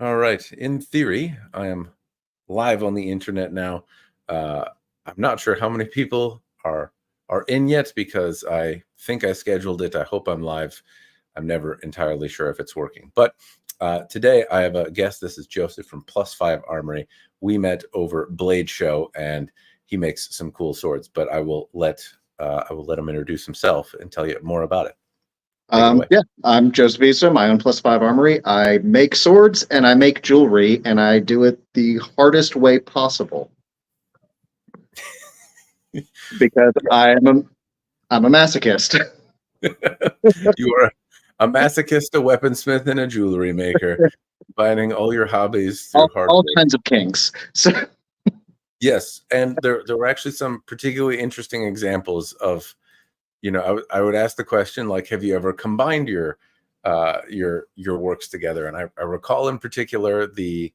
All right. In theory, I am live on the internet now. I'm not sure how many people are in yet because I think I scheduled it. I hope I'm live. I'm never entirely sure if it's working. But today I have a guest. This is Joseph from Plus5Amrory. We met over Blade Show, and he makes some cool swords. But I will let him introduce himself and tell you more about it. Take it away. Yeah, I'm Joseph Easton. I own Plus5Amrory. I make swords and I make jewelry, and I do it the hardest way possible because I'm a masochist. You are a masochist, a weaponsmith, and a jewelry maker, combining all your hobbies through hard all work. kinds of kinks. So Yes, and there were actually some particularly interesting examples of, I would ask the question, like, have you ever combined your works together? And I recall in particular the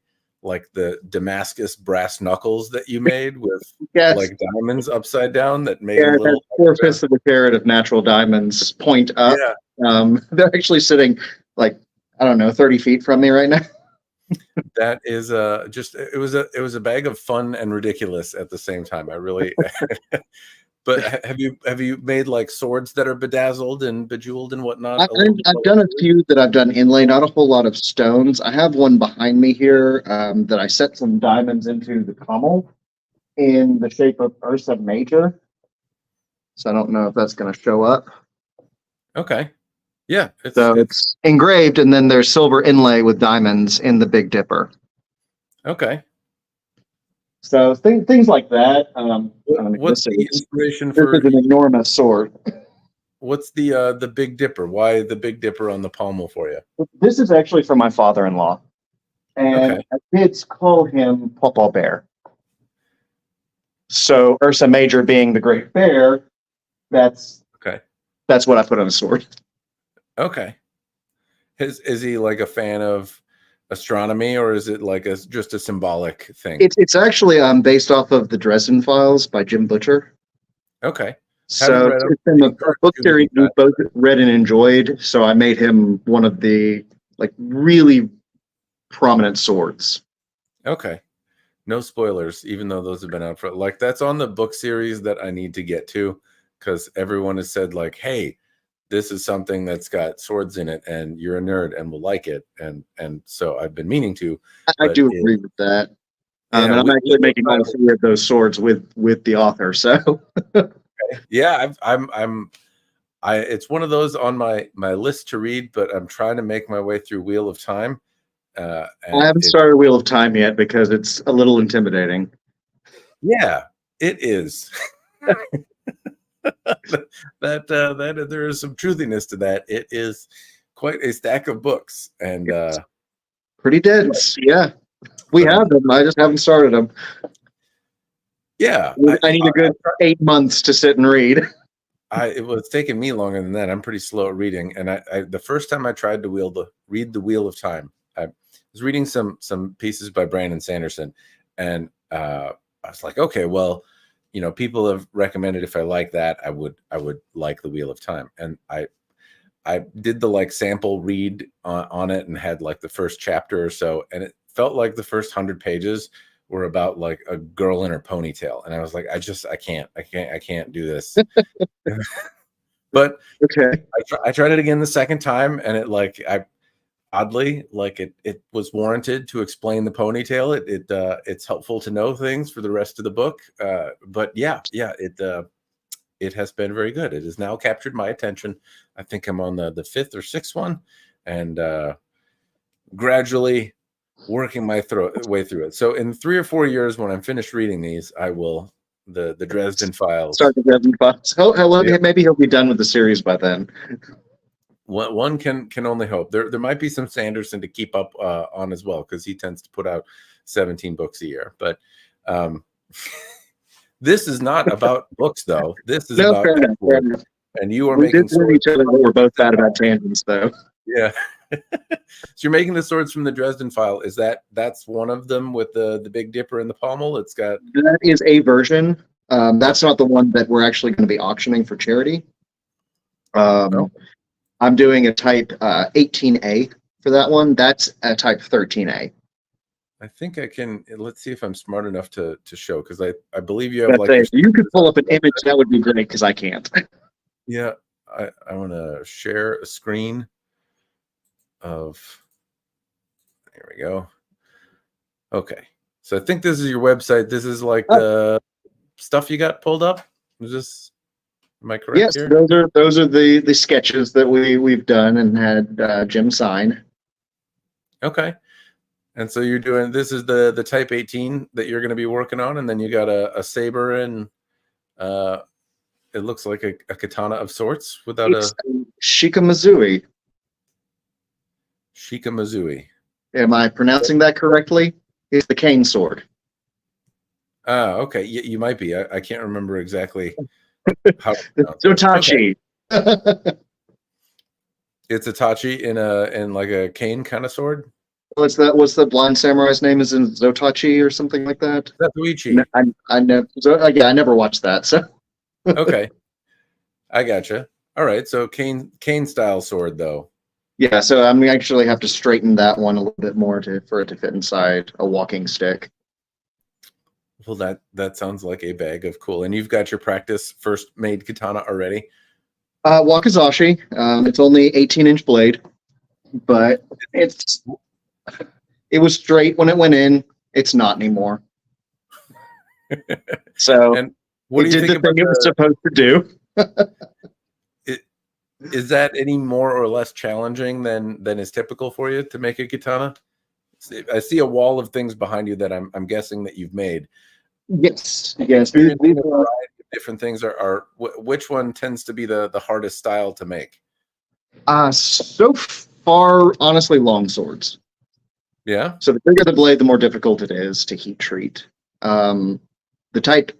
Damascus brass knuckles that you made with yes, like diamonds upside down that made yeah, a little 4/5 of a carat of natural diamonds point up. Yeah. They're actually sitting like, I don't know, 30 feet from me right now. That is just it was a bag of fun and ridiculous at the same time. I really But have you made like swords that are bedazzled and bejeweled and whatnot? I've done a few that I've done inlay, not a whole lot of stones. I have one behind me here that I set some diamonds into the pommel in the shape of Ursa Major. So I don't know if that's going to show up. Okay. Yeah. It's engraved, and then there's silver inlay with diamonds in the Big Dipper. Okay. So things like that. What's the inspiration for? This is an enormous sword. What's the Big Dipper? Why the Big Dipper on the pommel for you? This is actually from my father-in-law, and okay. Kids call him Papa Bear. So Ursa Major being the Great Bear, that's what I put on a sword. Okay. Is he like a fan of astronomy, or is it like just a symbolic thing? It's actually based off of the Dresden Files by Jim Butcher. Okay. So it's been a book series we both read and enjoyed. So I made him one of the really prominent swords. Okay. No spoilers, even though those have been out for that's on the book series that I need to get to, because everyone has said like, hey, this is something that's got swords in it and you're a nerd and will like it. And so I've been meaning to. I do agree with that. And I'm actually making all three of those swords with the author. So yeah, it's one of those on my list to read, but I'm trying to make my way through Wheel of Time. I haven't started Wheel of Time yet because it's a little intimidating. Yeah, it is. that there is some truthiness to that. It is quite a stack of books, and pretty dense. Yeah, we have them. I just haven't started them. Yeah, I need a good 8 months to sit and read. It was taking me longer than that. I'm pretty slow at reading, and I the first time I tried to read the Wheel of Time, I was reading some pieces by Brandon Sanderson, and I was like, okay, well, people have recommended if I like that, I would like the Wheel of Time, and I did the sample read on it and had the first chapter or so, and it felt like the first 100 pages were about a girl in her ponytail, and I was like, I can't do this. But okay, I tried it again the second time, and it oddly, it was warranted to explain the ponytail. It's helpful to know things for the rest of the book. But yeah, it has been very good. It has now captured my attention. I think I'm on the fifth or sixth one, and gradually working my way through it. So in 3 or 4 years, when I'm finished reading these, I will the Dresden Files. Start the Dresden Files. Maybe he'll be done with the series by then. One can only hope. There might be some Sanderson to keep up on as well, because he tends to put out 17 books a year. But this is not about books, though. This is about fair enough. And you are making swords. Each other. We're both bad about tangents, though. Yeah. So you're making the swords from the Dresden File. That's one of them with the Big Dipper and the pommel? It's got that is a version. That's not the one that we're actually going to be auctioning for charity. I'm doing a type 18A for that one. That's a type 13A. I think I can. Let's see if I'm smart enough to show, because I believe you have But like your you could pull up an website. image, that would be great because I can't. Yeah, I want to share a screen of. There we go. Okay, so I think this is your website. This is like the stuff you got pulled up. Is this? Am I correct Yes, here? those are the sketches that we've done and had Jim sign. Okay. And so you're doing, this is the Type 18 that you're going to be working on, and then you got a saber and it looks like a katana of sorts without It's Shikamazui. Shikamazui. Am I pronouncing that correctly? It's the cane sword. Ah, okay. You might be. I can't remember exactly how. Zotachi. Okay. It's a tachi in like a cane kind of sword. What's the blind samurai's name? Is in Zotachi or something like that? Zatoichi. I never. Yeah, I never watched that. So Okay, I gotcha. All right, so cane style sword though. yeah, so I'm actually have to straighten that one a little bit more for it to fit inside a walking stick. Well, that sounds like a bag of cool. And you've got your practice first made katana already. Wakizashi. It's only 18-inch blade, but it was straight when it went in. It's not anymore. So and what do you think the thing it was supposed to do? Is that any more or less challenging than is typical for you to make a katana? I see a wall of things behind you that I'm guessing that you've made. Yes. Different things are which one tends to be the hardest style to make? So far, honestly, long swords. Yeah. So the bigger the blade, the more difficult it is to heat treat. The Type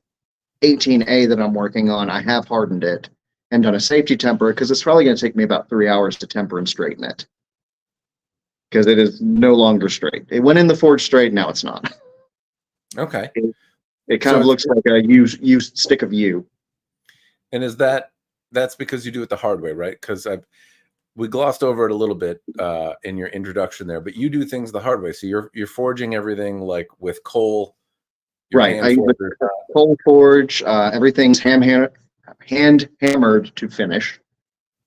18A that I'm working on, I have hardened it and done a safety temper because it's probably going to take me about 3 hours to temper and straighten it because it is no longer straight. It went in the forge straight, now it's not. Okay. It kind of looks like a used stick of yew. And that's because you do it the hard way, right? Because we glossed over it a little bit in your introduction there, but you do things the hard way. So you're forging everything like with coal. Right. I use a coal forge. Everything's hand hammered to finish.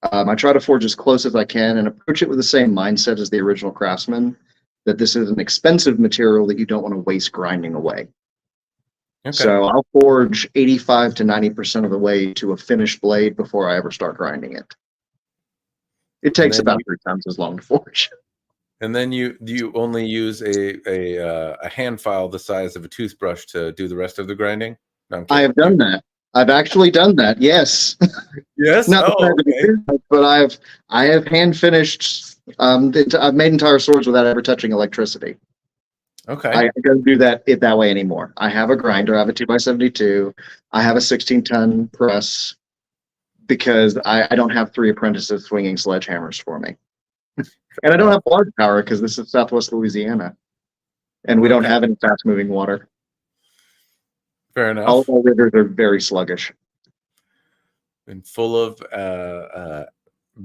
I try to forge as close as I can and approach it with the same mindset as the original craftsman, that this is an expensive material that you don't want to waste grinding away. Okay. So I'll forge 85 to 90% of the way to a finished blade before I ever start grinding it. It takes about 3 times as long to forge. And then do you only use a hand file the size of a toothbrush to do the rest of the grinding? No, I have done that. I've actually done that. Yes. Yes. Not but I have hand finished. I've made entire swords without ever touching electricity. Okay. I don't do that way anymore. I have a grinder. I have a 2x72. I have a 16-ton press because I don't have 3 apprentices swinging sledgehammers for me. And I don't have water power because this is Southwest Louisiana, and we don't have any fast-moving water. Fair enough. All of our rivers are very sluggish and full of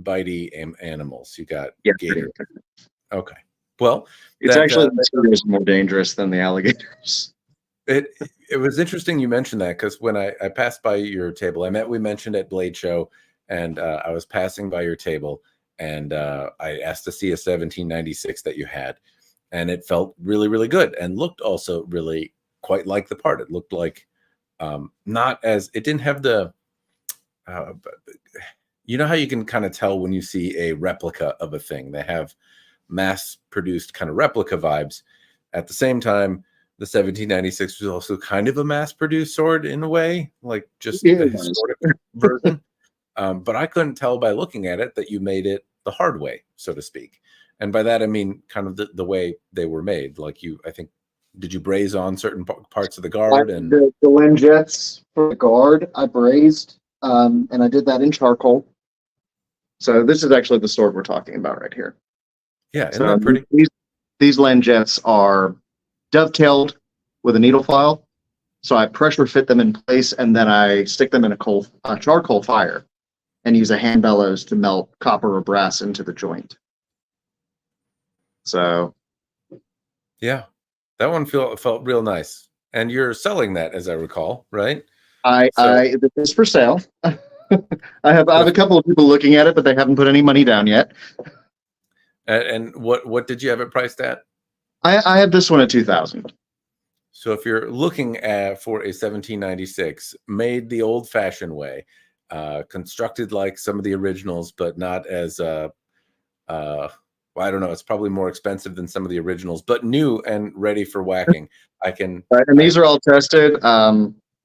bitey animals. You got gators. Okay. Well, it's actually more dangerous than the alligators. It was interesting you mentioned that because when I passed by your table, we mentioned at Blade Show, and I was passing by your table, and I asked to see a 1796 that you had, and it felt really, really good and looked also really quite like the part. It looked like it didn't have the, you know how you can kind of tell when you see a replica of a thing. They have mass-produced kind of replica vibes. At the same time, the 1796 was also kind of a mass-produced sword in a way, like just a historic version. But I couldn't tell by looking at it that you made it the hard way, so to speak. And by that, I mean kind of the way they were made. Like did you braze on certain parts of the guard? And the langettes for the guard, I brazed, and I did that in charcoal. So this is actually the sword we're talking about right here. Yeah, isn't that pretty? These langettes are dovetailed with a needle file. So I pressure fit them in place, and then I stick them in a charcoal fire and use a hand bellows to melt copper or brass into the joint. So Yeah, that one felt real nice. And you're selling that, as I recall, right? this is for sale. I have a couple of people looking at it, but they haven't put any money down yet. And what did you have it priced at? I have this one at 2,000. So if you're looking for a 1796 made the old-fashioned way, constructed like some of the originals, but not as well, I don't know. It's probably more expensive than some of the originals, but new and ready for whacking. And these are all tested.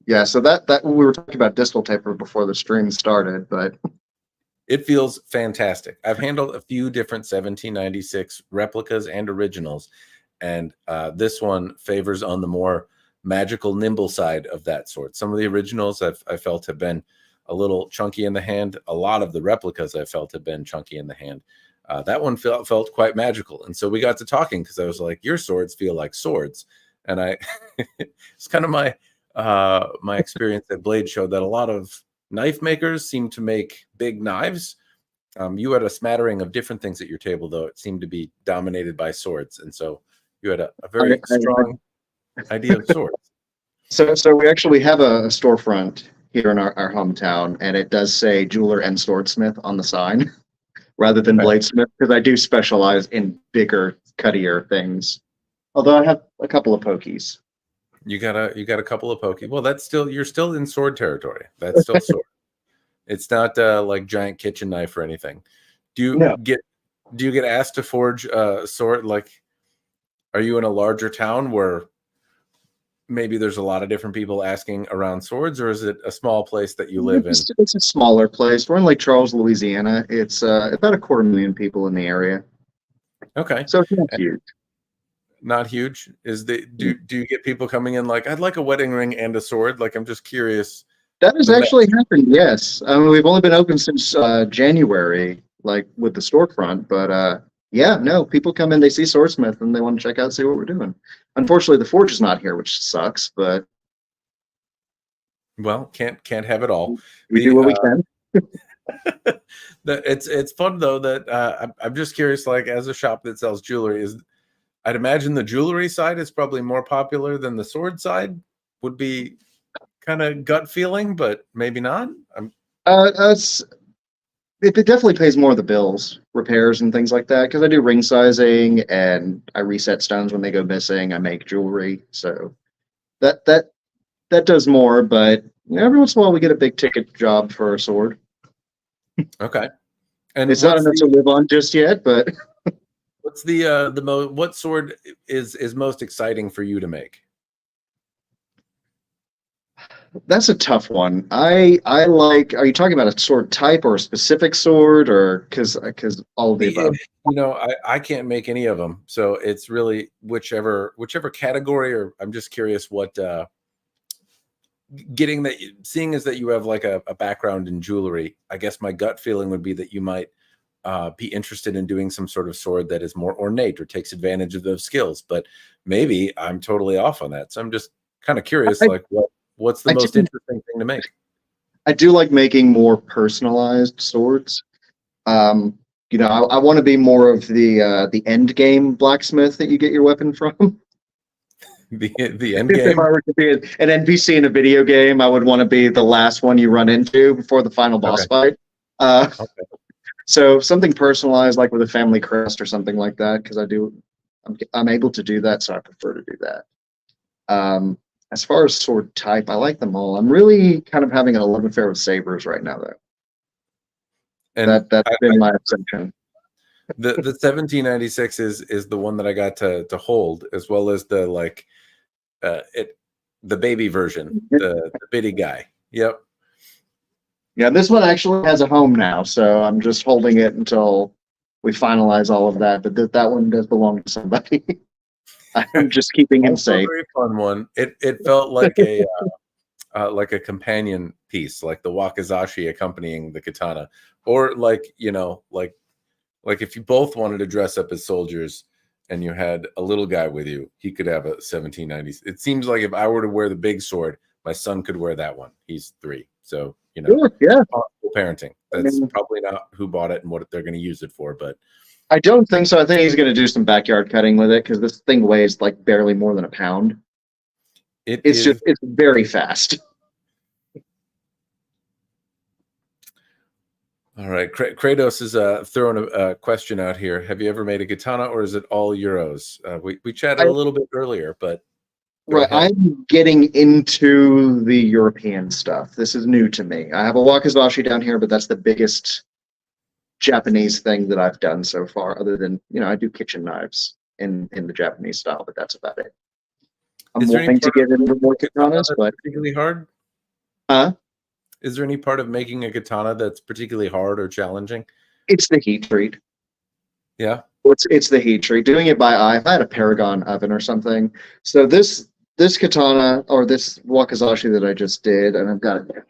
Yeah, so that we were talking about distal taper before the stream started, but it feels fantastic. I've handled a few different 1796 replicas and originals, and this one favors on the more magical, nimble side of that sort. Some of the originals I felt have been a little chunky in the hand. A lot of the replicas I felt have been chunky in the hand. That one felt quite magical, and so we got to talking because I was like, "Your swords feel like swords," and it's kind of my experience at Blade Show that a lot of knife makers seem to make big knives. You had a smattering of different things at your table, though. It seemed to be dominated by swords, and so you had a very strong idea of swords. So we actually have a storefront here in our hometown, and it does say jeweler and swordsmith on the sign rather than bladesmith, because I do specialize in bigger, cuttier things. Although I have a couple of pokies. You got a couple of pokey. Well, you're still in sword territory. That's still sword. It's not like giant kitchen knife or anything. Do you get asked to forge a sword? Like, are you in a larger town where maybe there's a lot of different people asking around swords, or is it a small place that you live in? It's a smaller place. We're in Lake Charles, Louisiana. It's about 250,000 people in the area. Okay, so it's not huge. Not huge. Do you get people coming in like, I'd like a wedding ring and a sword? Like, I'm just curious. That has actually happened, yes. We've only been open since January, like with the storefront, but yeah, no, people come in, they see Swordsmith, and they want to check out, see what we're doing. Unfortunately, the forge is not here, which sucks, but well, can't have it all. We do what we can. It's fun though that I'm just curious, like, as a shop that sells jewelry, I'd imagine the jewelry side is probably more popular than the sword side. Would be kind of gut feeling, but maybe not. It definitely pays more of the bills, repairs and things like that, because I do ring sizing and I reset stones when they go missing. I make jewelry, so that does more. But every once in a while, we get a big ticket job for a sword. Okay, and it's not enough to live on just yet, but. What's what sword is most exciting for you to make? That's a tough one. I like. Are you talking about a sword type or a specific sword, or because all of the above? I can't make any of them, so it's really whichever category. Or I'm just curious what seeing as that you have like a background in jewelry. I guess my gut feeling would be that you might be interested in doing some sort of sword that is more ornate or takes advantage of those skills, but maybe I'm totally off on that. So I'm just kind of curious, what's the most interesting thing to make? I do like making more personalized swords. I want to be more of the end game blacksmith that you get your weapon from. The end game. If I were to be an NPC in a video game, I would want to be the last one you run into before the final boss fight. Okay. So something personalized, like with a family crest or something like that, because I'm able to do that, so I prefer to do that. As far as sword type, I like them all. I'm really kind of having an love affair with sabers right now, though. And that's been my obsession. The 1796 is the one that I got to hold, as well as the the baby version, the bitty guy. Yep. Yeah, this one actually has a home now, so I'm just holding it until we finalize all of that. But that one does belong to somebody. I'm just keeping him safe. Very fun one. It felt like a companion piece, like the wakizashi accompanying the katana, or like if you both wanted to dress up as soldiers and you had a little guy with you, he could have a 1790s. It seems like if I were to wear the big sword, my son could wear that one. He's 3, so. Sure, yeah. Parenting. That's probably not who bought it and what they're going to use it for, but I don't think so. I think he's going to do some backyard cutting with it because this thing weighs like barely more than a pound. It's very fast. All right. Kratos is throwing a question out here. Have you ever made a katana, or is it all euros? We chatted a little bit earlier, but right. I'm getting into the European stuff. This is new to me. I have a wakizashi down here, but that's the biggest Japanese thing that I've done so far, other than, I do kitchen knives in the Japanese style, but that's about it. I'm wanting to get into more katanas, but particularly hard. Is there any part of making a katana that's particularly hard or challenging? It's the heat treat. Yeah. It's the heat treat. Doing it by eye. If I had a Paragon oven or something. So this katana or this wakizashi that I just did, and I've got it there.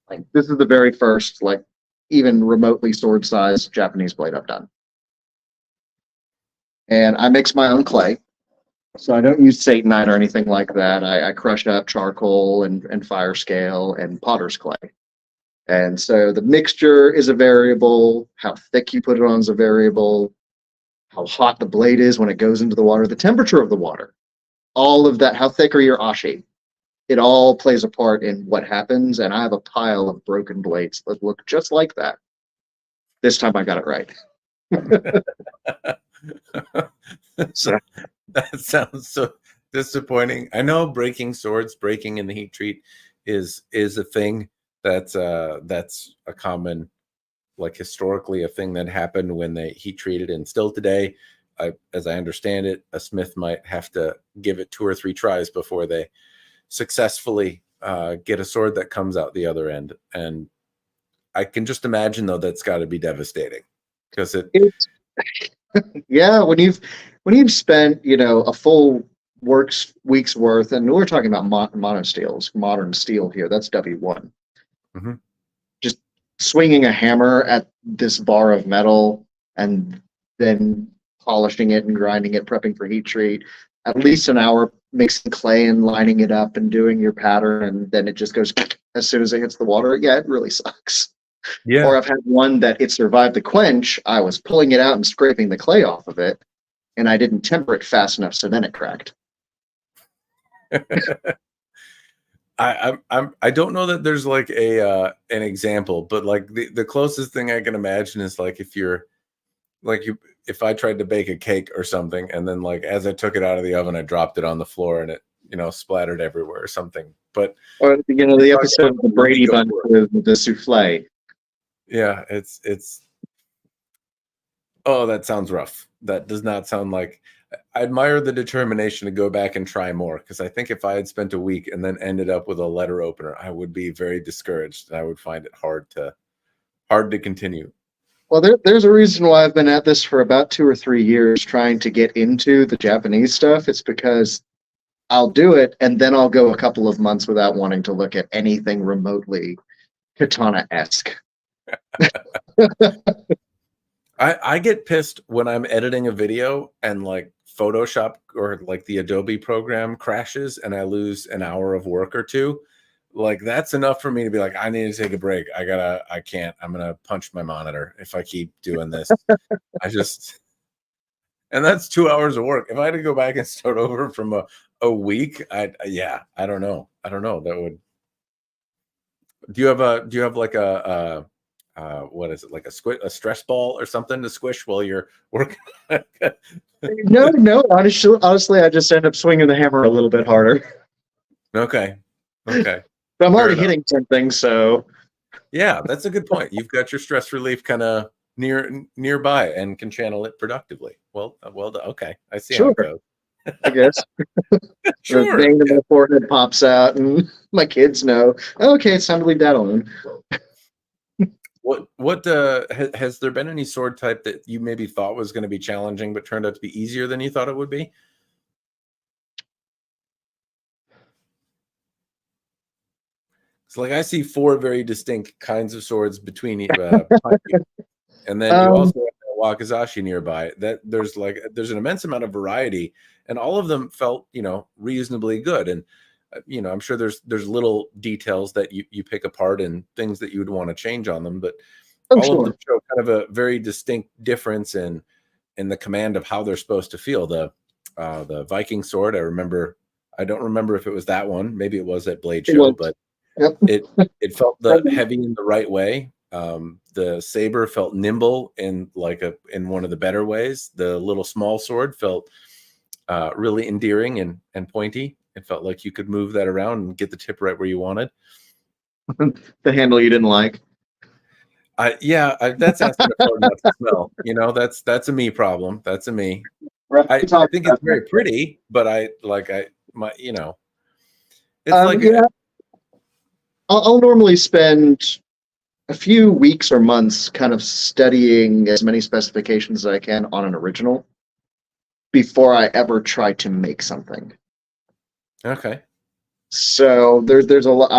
Like, this is the very first, like, even remotely sword size Japanese blade I've done. And I mix my own clay. So I don't use Satanite or anything like that. I crush up charcoal and fire scale and potter's clay. And so the mixture is a variable. How thick you put it on is a variable. How hot the blade is when it goes into the water. The temperature of the water. All of that. How thick are your ashi? It all plays a part in what happens. And I have a pile of broken blades that look just like that. This time I got it right. So that sounds so disappointing. I know breaking swords, breaking in the heat treat is a thing that's a common, like, historically a thing that happened when they heat treated, and still today, as I understand it, a smith might have to give it 2 or 3 tries before they successfully get a sword that comes out the other end. And I can just imagine, though, that's got to be devastating, because it's yeah, when you've spent, a full week's worth, and we're talking about modern steel here. That's W1. Mm-hmm. Just swinging a hammer at this bar of metal and then polishing it and grinding it, prepping for heat treat. At least an hour mixing clay and lining it up and doing your pattern, and then it just goes as soon as it hits the water. Yeah, it really sucks. Yeah. Or I've had one that it survived the quench. I was pulling it out and scraping the clay off of it, and I didn't temper it fast enough, so then it cracked. I don't know that there's like an example, but like the closest thing I can imagine is like if I tried to bake a cake or something, and then, like, as I took it out of the oven, I dropped it on the floor and it splattered everywhere or something. But or at the beginning of the episode of the Brady Bunch with the souffle. Yeah, oh, that sounds rough. That does not sound like. I admire the determination to go back and try more, because I think if I had spent a week and then ended up with a letter opener, I would be very discouraged, and I would find it hard to continue. Well, there's a reason why I've been at this for about 2 or 3 years trying to get into the Japanese stuff. It's because I'll do it, and then I'll go a couple of months without wanting to look at anything remotely katana-esque. I get pissed when I'm editing a video and, like, Photoshop or like the Adobe program crashes and I lose an hour of work or 2. Like, that's enough for me to be like, I need to take a break. I can't. I'm going to punch my monitor if I keep doing this. And that's 2 hours of work. If I had to go back and start over from a week, I don't know. That would. Do you have like what is it, like a stress ball or something to squish while you're working? No. Honestly, I just end up swinging the hammer a little bit harder. Okay. But I'm already hitting something, so. Yeah, that's a good point. You've got your stress relief kind of nearby and can channel it productively. Well done. Okay, I see how it goes. I guess. Sure. The vein in my forehead pops out, and my kids know. Okay, it's time to leave that alone. What has there been any sword type that you maybe thought was going to be challenging but turned out to be easier than you thought it would be? So, like, I see 4 very distinct kinds of swords between you, and then you also have wakizashi nearby. That there's an immense amount of variety, and all of them felt reasonably good. And I'm sure there's little details that you pick apart and things that you would want to change on them, but all of them show kind of a very distinct difference in in the command of how they're supposed to feel. The Viking sword, I don't remember if it was that one. Maybe it was at Blade It Show, was. but Yep. it felt the heavy in the right way. The saber felt nimble in one of the better ways. The little small sword felt really endearing and pointy. It felt like you could move that around and get the tip right where you wanted. The handle you didn't like. That's asking a sword not to smell. That's a me problem. That's a me. Right. I think it's very pretty, but it's like I'll normally spend a few weeks or months kind of studying as many specifications as I can on an original before I ever try to make something. okay. So there's a lot.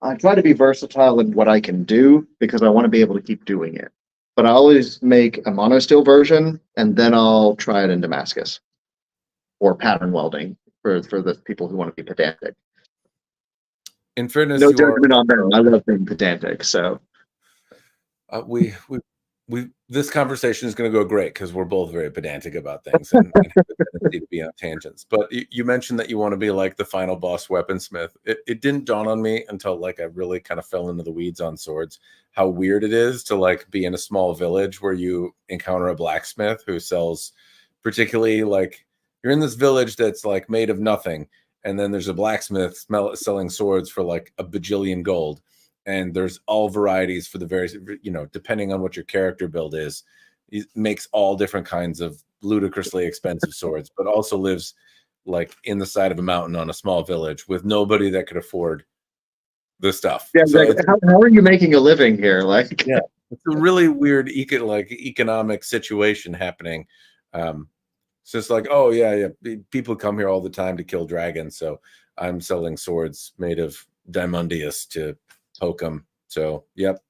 I try to be versatile in what I can do because I want to be able to keep doing it. But I always make a monosteel version and then I'll try it in Damascus or pattern welding for the people who want to be pedantic. In fairness, No judgment on them. I love being pedantic. So this conversation is going to go great because we're both very pedantic about things and have a tendency to be on tangents. But you mentioned that you want to be like the final boss weaponsmith. It didn't dawn on me until like I really kind of fell into the weeds on swords, how weird it is to like be in a small village where you encounter a blacksmith who sells, particularly like you're in this village that's like made of nothing, and then there's a blacksmith selling swords for like a bajillion gold. And there's all varieties for the various, depending on what your character build is, he makes all different kinds of ludicrously expensive swords, but also lives like in the side of a mountain on a small village with nobody that could afford the stuff. Yeah, So like, how are you making a living here? Like, yeah, it's a really weird economic situation happening. It's just like, oh yeah, people come here all the time to kill dragons, so I'm selling swords made of Diamondius to poke him. So, yep,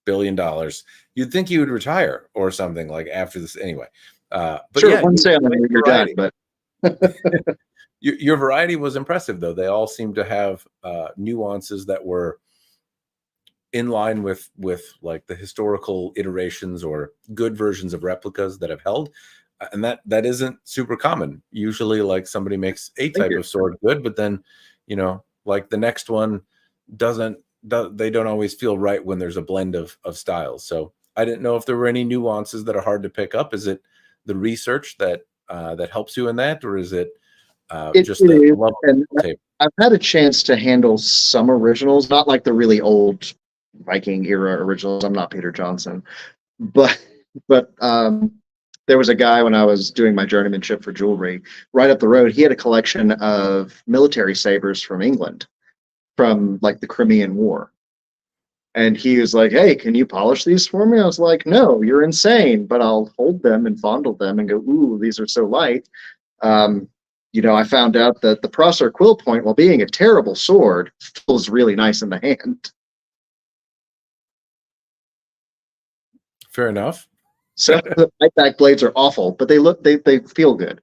$1 billion. You'd think he would retire or something like after this anyway. But sure, yeah, one sale and you're done. But your variety was impressive, though. They all seem to have nuances that were in line with like the historical iterations or good versions of replicas that have held. And that isn't super common. Usually, like somebody makes a type of sword good, but then, like the next one they don't always feel right when there's a blend of styles. So I didn't know if there were any nuances that are hard to pick up. Is it the research that helps you in that, or is it just the level of tape? I've had a chance to handle some originals, not like the really old Viking era originals. I'm not Peter Johnson, but there was a guy when I was doing my journeymanship for jewelry right up the road. He had a collection of military sabers from England, from like the Crimean War. And he was like, hey, can you polish these for me? I was like, no, you're insane, but I'll hold them and fondle them and go, ooh, these are so light. I found out that the Prosser quill point, while being a terrible sword, feels really nice in the hand. Fair enough. So the back blades are awful, but they feel good.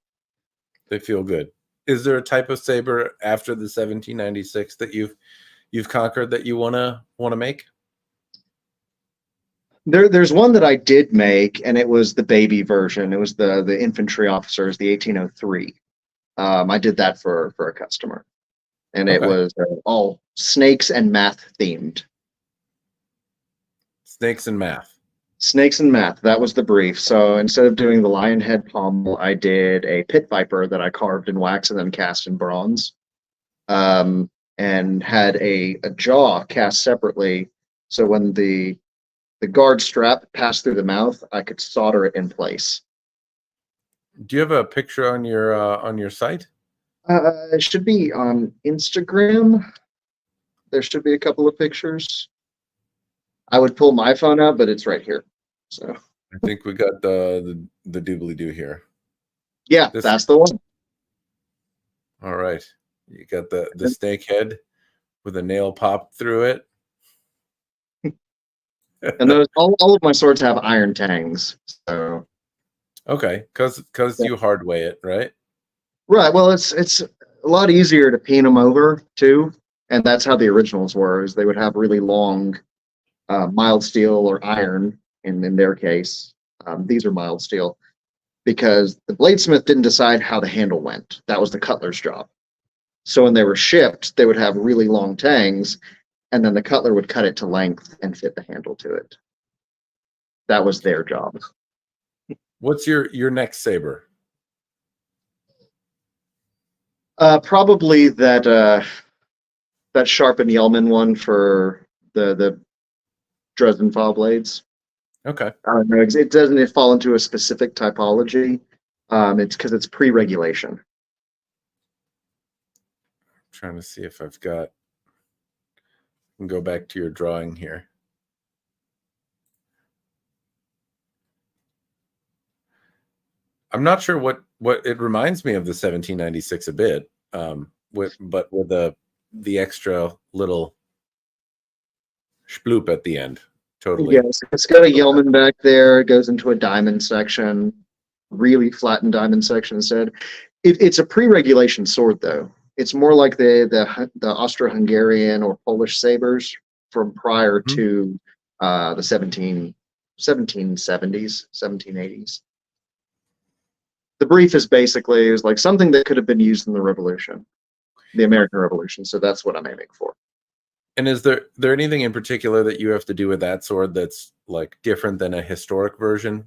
They feel good. Is there a type of saber after the 1796 that you've conquered that you wanna make? There's one that I did make, and it was the baby version. It was the infantry officers, the 1803. I did that for a customer, and it was all snakes and math themed. Snakes and math. Snakes and math. That was the brief. So instead of doing the lion head pommel, I did a pit viper that I carved in wax and then cast in bronze, and had a jaw cast separately. So when the guard strap passed through the mouth, I could solder it in place. Do you have a picture on your site? It should be on Instagram. There should be a couple of pictures. I would pull my phone out, but it's right here. So I think we got the doobly-doo here. Yeah, that's the one. All right. You got the snake head with a nail pop through it. And those all of my swords have iron tangs. So okay, because you hard weigh it, right? Right. Well, it's a lot easier to paint them over too, and that's how the originals were. Is they would have really long, mild steel or iron, in their case. These are mild steel, because the bladesmith didn't decide how the handle went. That was the cutler's job. So when they were shipped, they would have really long tangs, and then the cutler would cut it to length and fit the handle to it. That was their job. What's your next saber? Probably that sharpened Yeoman one for the Dresden file blades. Okay. I don't know. It doesn't fall into a specific typology. It's because it's pre-regulation. I'm trying to see if I've got. I can go back to your drawing here. I'm not sure what it reminds me of the 1796 a bit, with the extra little sploop at the end. Totally. Yes, it's got a Yeoman back there. It goes into a diamond section, really flattened diamond section instead. It's a pre-regulation sword, though. It's more like the Austro-Hungarian or Polish sabers from prior to the 1770s, 1780s. The brief is basically it was like something that could have been used in the Revolution, the American Revolution. So that's what I'm aiming for. And is there anything in particular that you have to do with that sword that's like different than a historic version?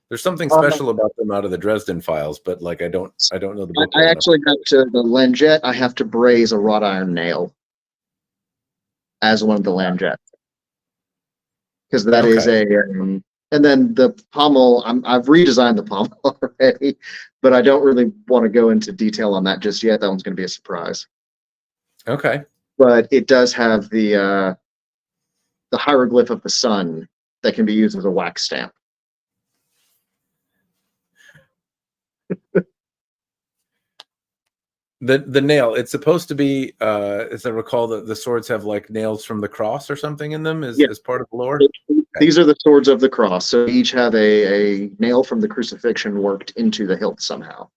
There's something special about them out of the Dresden files, but like I don't know the book. I actually have to the Langet. I have to braze a wrought iron nail as one of the Langet because that is a. And then the pommel. I've redesigned the pommel already, but I don't really want to go into detail on that just yet. That one's going to be a surprise. Okay. But it does have the hieroglyph of the sun that can be used as a wax stamp. The nail, it's supposed to be, as I recall, the swords have like nails from the cross or something in them as part of the lore? These are the swords of the cross. So each have a nail from the crucifixion worked into the hilt somehow.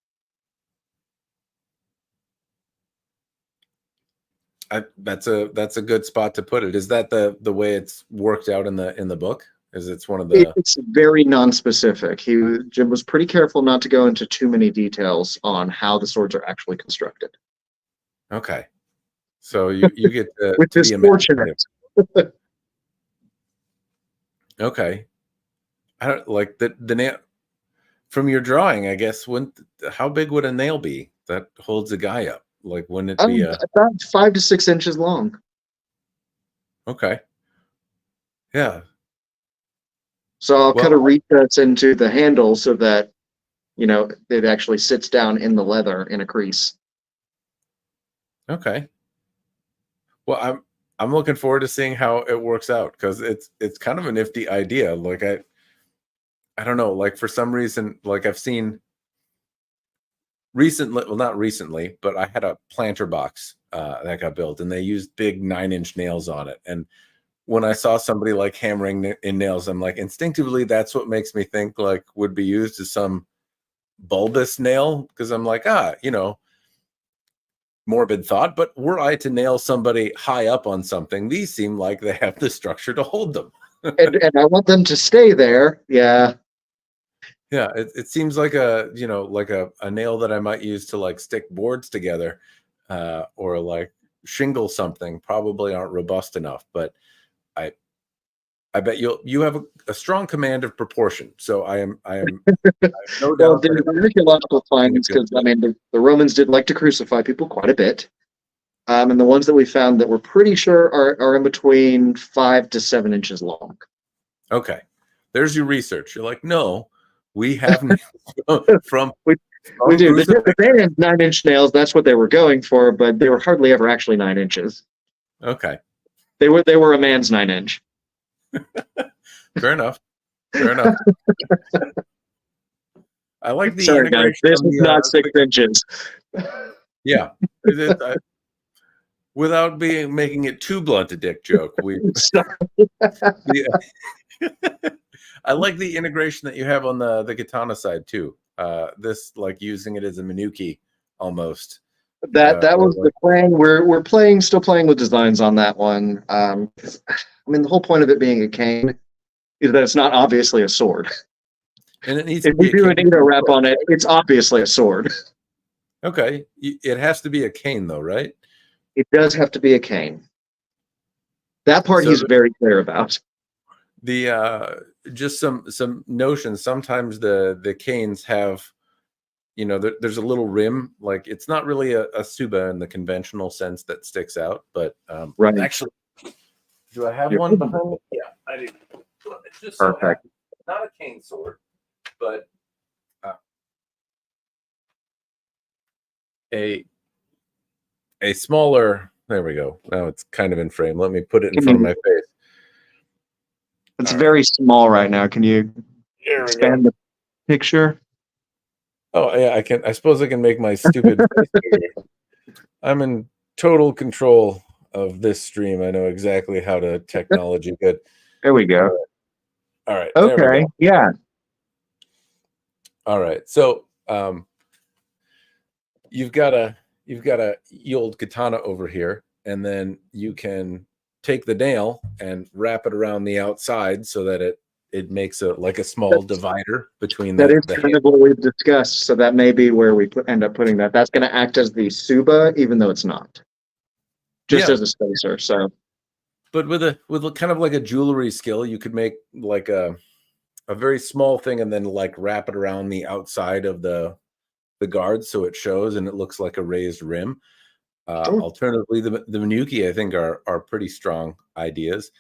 That's a good spot to put it. Is that the way it's worked out in the book? Is it's one of the? It's very non-specific. Jim was pretty careful not to go into too many details on how the swords are actually constructed. Okay, so you get to, which is fortunate. Okay, I don't like the nail from your drawing. I guess how big would a nail be that holds a guy up? Like, wouldn't it be about 5 to 6 inches long? Okay, yeah. So I'll cut a recess into the handle so that, it actually sits down in the leather in a crease. Okay. Well, I'm looking forward to seeing how it works out because it's kind of a nifty idea. Like I don't know, like for some reason, like I've seen recently, well, not recently, but I had a planter box that got built and they used big 9-inch nails on it. And when I saw somebody like hammering in nails, I'm like, instinctively, that's what makes me think like would be used as some bulbous nail. Because I'm like, morbid thought, but were I to nail somebody high up on something, these seem like they have the structure to hold them. and I want them to stay there. Yeah. Yeah. It seems like a nail that I might use to like stick boards together or like shingle something. Probably aren't robust enough, but I bet you have a strong command of proportion. So I am no doubt. The archaeological findings, because the Romans did like to crucify people quite a bit, and the ones that we found that we're pretty sure are in between 5 to 7 inches long. Okay, there's your research. You're like, no, we have from. We do. The 9-inch nails. That's what they were going for, but they were hardly ever actually 9 inches. Okay. They were a man's 9-inch. Fair enough. I like the Sorry, guys. This is not 6 inches. Yeah. Without making it too blunt a dick joke, I like the integration that you have on the katana side too. This like using it as a Minuki almost. That was the plan. We're still playing with designs on that one. The whole point of it being a cane is that it's not obviously a sword. And it needs to If you be a do an cane. Edo wrap on it, it's obviously a sword. Okay. It has to be a cane though, right? It does have to be a cane. That part So he's very clear about. the just some notions. Sometimes the canes have, you know, there's a little rim, like it's not really a suba in the conventional sense that sticks out, but Right. actually, do I have You're one behind me? Yeah, I do. It's just so perfect. happens, not a cane sword, but a smaller. There we go. Now it's kind of in frame. Let me put it in front of my face. It's All very small right now. Can you expand the picture? Oh yeah, I can. I suppose I can make my stupid face bigger. I'm in total control of this stream. I know exactly how to technology good. There we go. All right, there we Okay. go. Yeah. All right, so you've got a old katana over here, and then you can take the nail and wrap it around the outside so that it makes a small divider between That is the kind of what we've discussed. So that may be where we end up putting that. That's going to act as the suba, even though it's not. Just Yeah. as a spacer. So, but with a kind of like a jewelry skill, you could make like a very small thing and then like wrap it around the outside of the guard so it shows and it looks like a raised rim. sure. Alternatively, the Manuki, I think, are pretty strong ideas.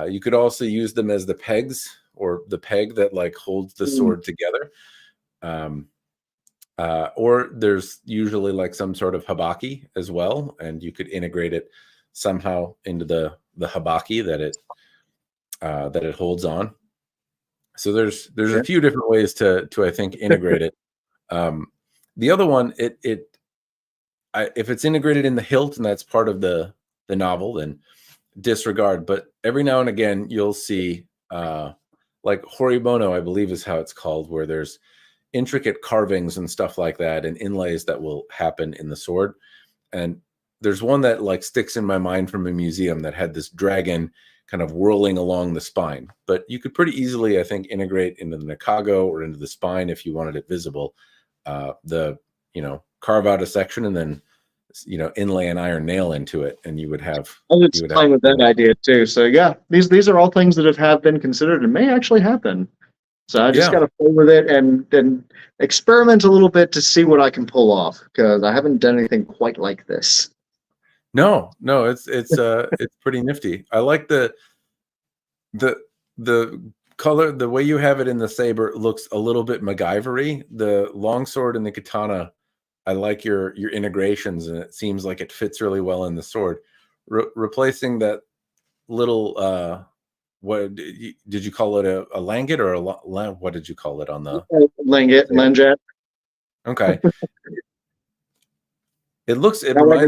You could also use them as the pegs or the peg that like holds the sword together. Or there's usually like some sort of habaki as well, and you could integrate it somehow into the habaki that it holds on. So there's a few different ways to I think integrate it. The other one, if it's integrated in the hilt and that's part of the novel, then disregard. But every now and again, you'll see like horibono, I believe is how it's called, where there's intricate carvings and stuff like that and inlays that will happen in the sword. And there's one that like sticks in my mind from a museum that had this dragon kind of whirling along the spine. But you could pretty easily, I think, integrate into the Nakago or into the spine if you wanted it visible. Carve out a section and then inlay an iron nail into it, and you would have. I was playing with that idea too. So yeah, these are all things that have been considered and may actually happen. So I just got to play with it and experiment a little bit to see what I can pull off, because I haven't done anything quite like this. No, it's pretty nifty. I like the color, the way you have it in the saber looks a little bit MacGyver-y. The longsword and the katana, I like your integrations, and it seems like it fits really well in the sword. Replacing that little what did you call it, a langet or what did you call it on the Langet. Okay. It reminds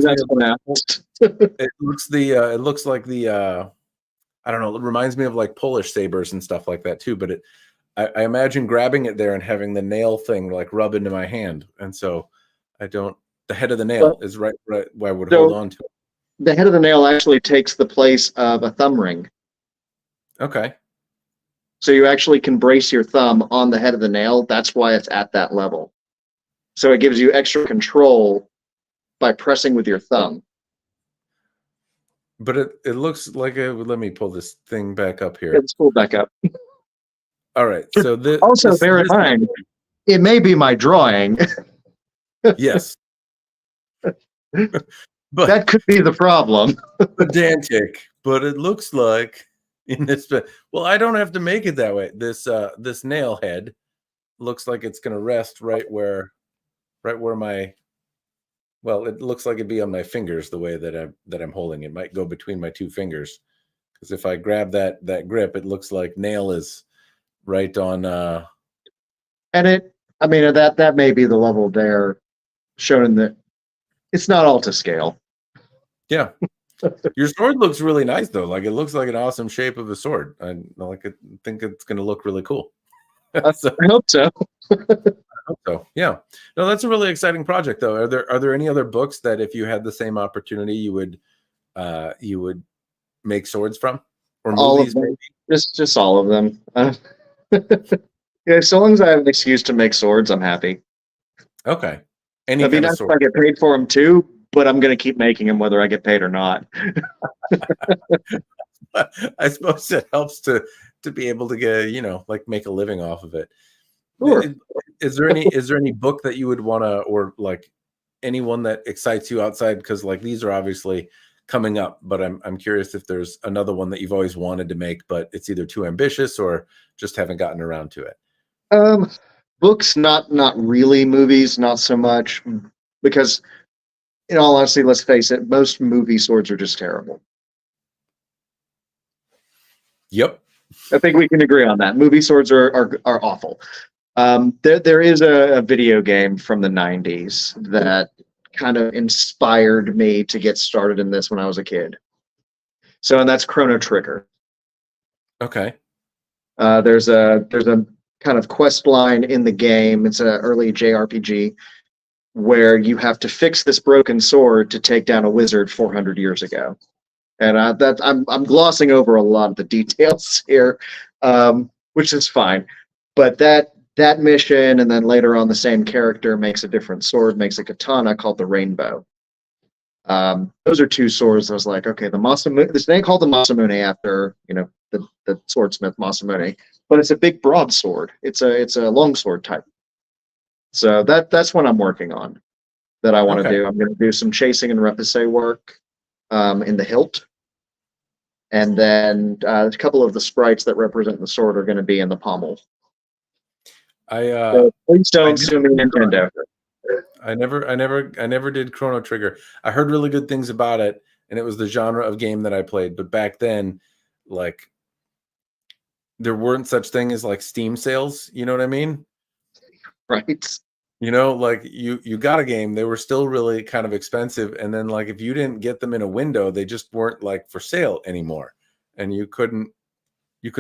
me of it looks like the I don't know, it reminds me of like Polish sabers and stuff like that too, but I imagine grabbing it there and having the nail thing like rub into my hand, and so the head of the nail is right where I would hold on to it. The head of the nail actually takes the place of a thumb ring. Okay. So you actually can brace your thumb on the head of the nail. That's why it's at that level. So it gives you extra control by pressing with your thumb. But it looks like let me pull this thing back up here. Let's pull back up. All right. So bear in mind, it may be my drawing. Yes. But that could be the problem. Pedantic, but it looks like in this. Well, I don't have to make it that way. This nail head looks like it's going to rest right where my. Well, it looks like it'd be on my fingers the way that I'm holding it. It might go between my two fingers, because if I grab that grip, it looks like nail is right on. And that may be the level there, shown in the. It's not all to scale. Yeah. Your sword looks really nice though. Like it looks like an awesome shape of a sword. I think it's going to look really cool. So, I hope so. I hope so. Yeah. No, that's a really exciting project though. Are there any other books that if you had the same opportunity you would make swords from, or all movies? Of them. Just all of them. Yeah, so long as I have an excuse to make swords, I'm happy. Okay. Any It'd be kind of nice if sword. I get paid for them too, but I'm going to keep making them whether I get paid or not. I suppose it helps to be able to get, like make a living off of it. Sure. Is there any book that you would want to, or like anyone that excites you outside? Because like these are obviously coming up, but I'm curious if there's another one that you've always wanted to make, but it's either too ambitious or just haven't gotten around to it. Um, Books, not really. Movies, not so much. Because, in all honesty, let's face it, most movie swords are just terrible. Yep. I think we can agree on that. Movie swords are awful. There is a video game from the '90s that kind of inspired me to get started in this when I was a kid. So, and that's Chrono Trigger. Okay. There's a kind of quest line in the game. It's an early JRPG where you have to fix this broken sword to take down a wizard 400 years ago. And I'm glossing over a lot of the details here, which is fine. But that mission, and then later on, the same character makes a different sword, makes a katana called the Rainbow. Those are two swords. I was like, okay, the Masamune. This ain't called the Masamune after the swordsmith Masamune, but it's a big broadsword. It's a longsword type. So that's what I'm working on. That I want to Okay. do. I'm going to do some chasing and repoussé work in the hilt, and then a couple of the sprites that represent the sword are going to be in the pommel. I So please I don't never sue me, Nintendo. I never did Chrono Trigger. I heard really good things about it, and it was the genre of game that I played. But back then, like there weren't such thing as like Steam sales. You know what I mean? Right? Like you got a game, they were still really kind of expensive, and then like if you didn't get them in a window, they just weren't like for sale anymore, and you couldn't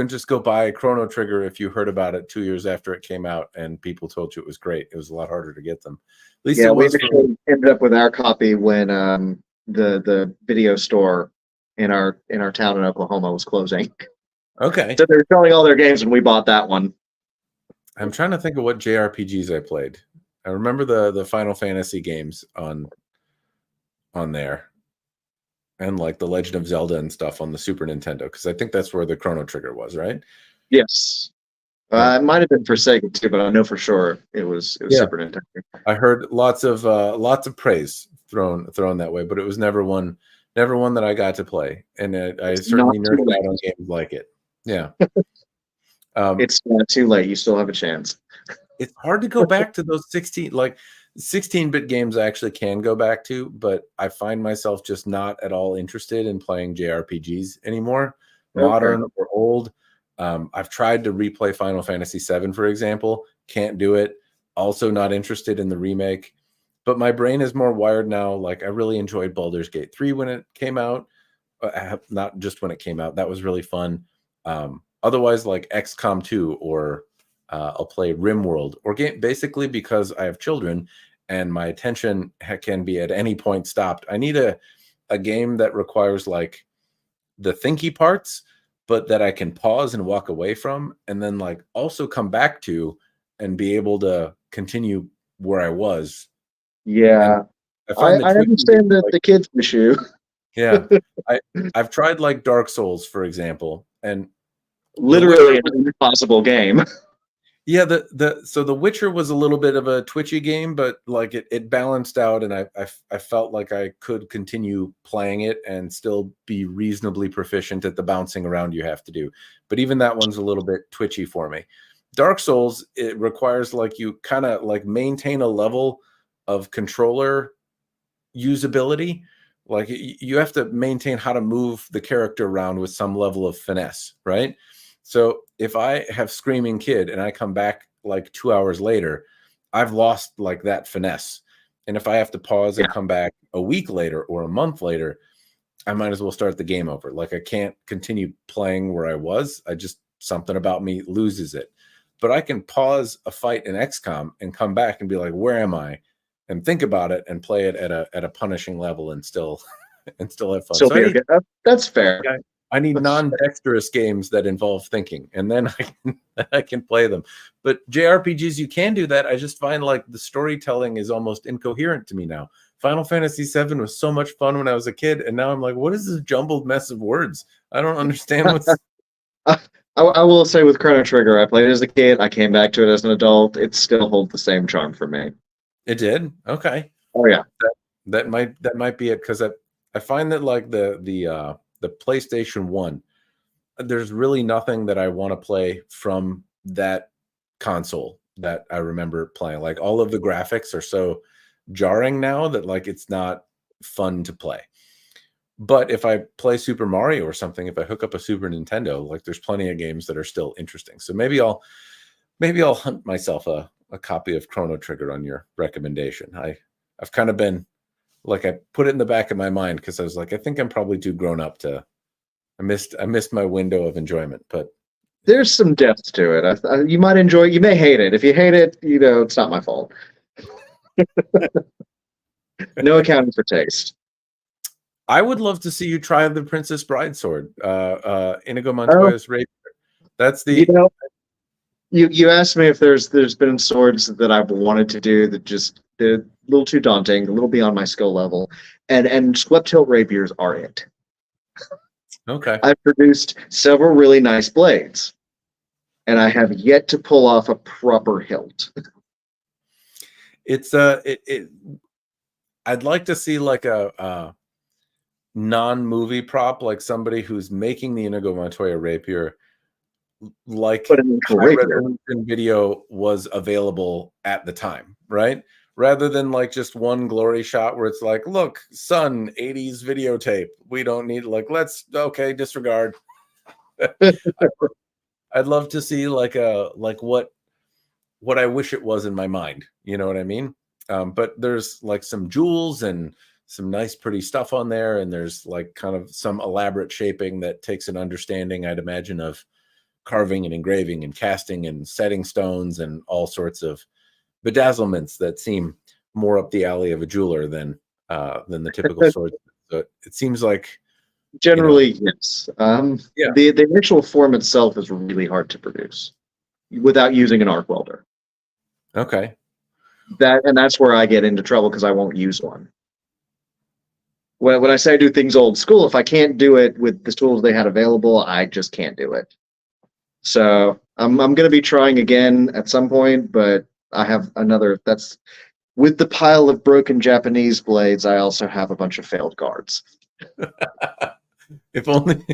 just go buy a Chrono Trigger if you heard about it 2 years after it came out and people told you it was great. It was a lot harder to get them. At least Yeah, it we was for me. actually ended up with our copy when the video store in our town in Oklahoma was closing. Okay. So they were selling all their games, and we bought that one. I'm trying to think of what JRPGs I played. I remember the Final Fantasy games on there, and like the Legend of Zelda and stuff on the Super Nintendo, because I think that's where the Chrono Trigger was, right? Yes, Right. it might have been for Sega too, but I know for sure it was Yeah. Super Nintendo. I heard lots of praise thrown that way, but it was never one that I got to play, and I It's not certainly too nerded late. out on games like it. Yeah. It's not too late. You still have a chance. It's hard to go back to those 16-bit games. I actually can go back to, but I find myself just not at all interested in playing JRPGs anymore, Okay. modern or old. I've tried to replay Final Fantasy VII, for example, can't do it. Also not interested in the remake, but my brain is more wired now. Like I really enjoyed Baldur's Gate 3 when it came out, not just when it came out. That was really fun. Otherwise, like XCOM 2, or I'll play RimWorld, or game, basically because I have children and my attention can be at any point stopped. I need a game that requires like the thinky parts, but that I can pause and walk away from, and then like also come back to and be able to continue where I was. And Yeah, I I, find the I twitching understand games, that like, the kids issue. yeah, I've tried like Dark Souls, for example, and The Literally Witcher. an impossible game. Yeah, the Witcher was a little bit of a twitchy game, but like it balanced out, and I felt like I could continue playing it and still be reasonably proficient at the bouncing around you have to do. But even that one's a little bit twitchy for me. Dark Souls, it requires like you kind of like maintain a level of controller usability. Like you have to maintain how to move the character around with some level of finesse, right? So if I have Screaming Kid and I come back like 2 hours later, I've lost like that finesse. And if I have to pause Yeah. and come back a week later or a month later, I might as well start the game over. Like I can't continue playing where I was. I just, something about me loses it. But I can pause a fight in XCOM and come back and be like, where am I? And think about it and play it at a punishing level and still have fun. Still So be okay. That's fair. I need non-dexterous games that involve thinking, and then I can play them. But JRPGs, you can do that. I just find like the storytelling is almost incoherent to me now. Final Fantasy VII was so much fun when I was a kid, and now I'm like, what is this jumbled mess of words? I don't understand what's. I will say with Chrono Trigger, I played it as a kid. I came back to it as an adult. It still holds the same charm for me. It did? Okay. Oh yeah. That might be it, because I find that like the PlayStation 1, there's really nothing that I want to play from that console that I remember playing. Like all of the graphics are so jarring now that like it's not fun to play. But if I play Super Mario or something, if I hook up a Super Nintendo, like there's plenty of games that are still interesting. So maybe I'll hunt myself a copy of Chrono Trigger on your recommendation. I've kind of been like, I put it in the back of my mind because I was like, I think I'm probably too grown up to. I missed my window of enjoyment, but there's some depth to it. You might enjoy it. You may hate it. If you hate it, it's not my fault. No accounting for taste. I would love to see you try the Princess Bride sword, Inigo Montoya's rapier. That's the. You asked me if there's been swords that I've wanted to do that they're a little too daunting, a little beyond my skill level, and swept hilt rapiers are it. Okay. I've produced several really nice blades, and I have yet to pull off a proper hilt. It's I'd like to see like a non-movie prop, like somebody who's making the Inigo Montoya rapier, like high resolution video was available at the time, right? Rather than like just one glory shot where it's like, look, son, 80s videotape. We don't need okay, disregard. I'd love to see like what I wish it was in my mind. You know what I mean? But there's like some jewels and some nice, pretty stuff on there. And there's like kind of some elaborate shaping that takes an understanding, I'd imagine, of carving and engraving and casting and setting stones and all sorts of bedazzlements that seem more up the alley of a jeweler than the typical sword. So it seems like generally, yes. The actual form itself is really hard to produce without using an arc welder. Okay. That's where I get into trouble because I won't use one. When I say I do things old school, if I can't do it with the tools they had available, I just can't do it. So I'm going to be trying again at some point, but I have that's with the pile of broken Japanese blades. I also have a bunch of failed guards. If only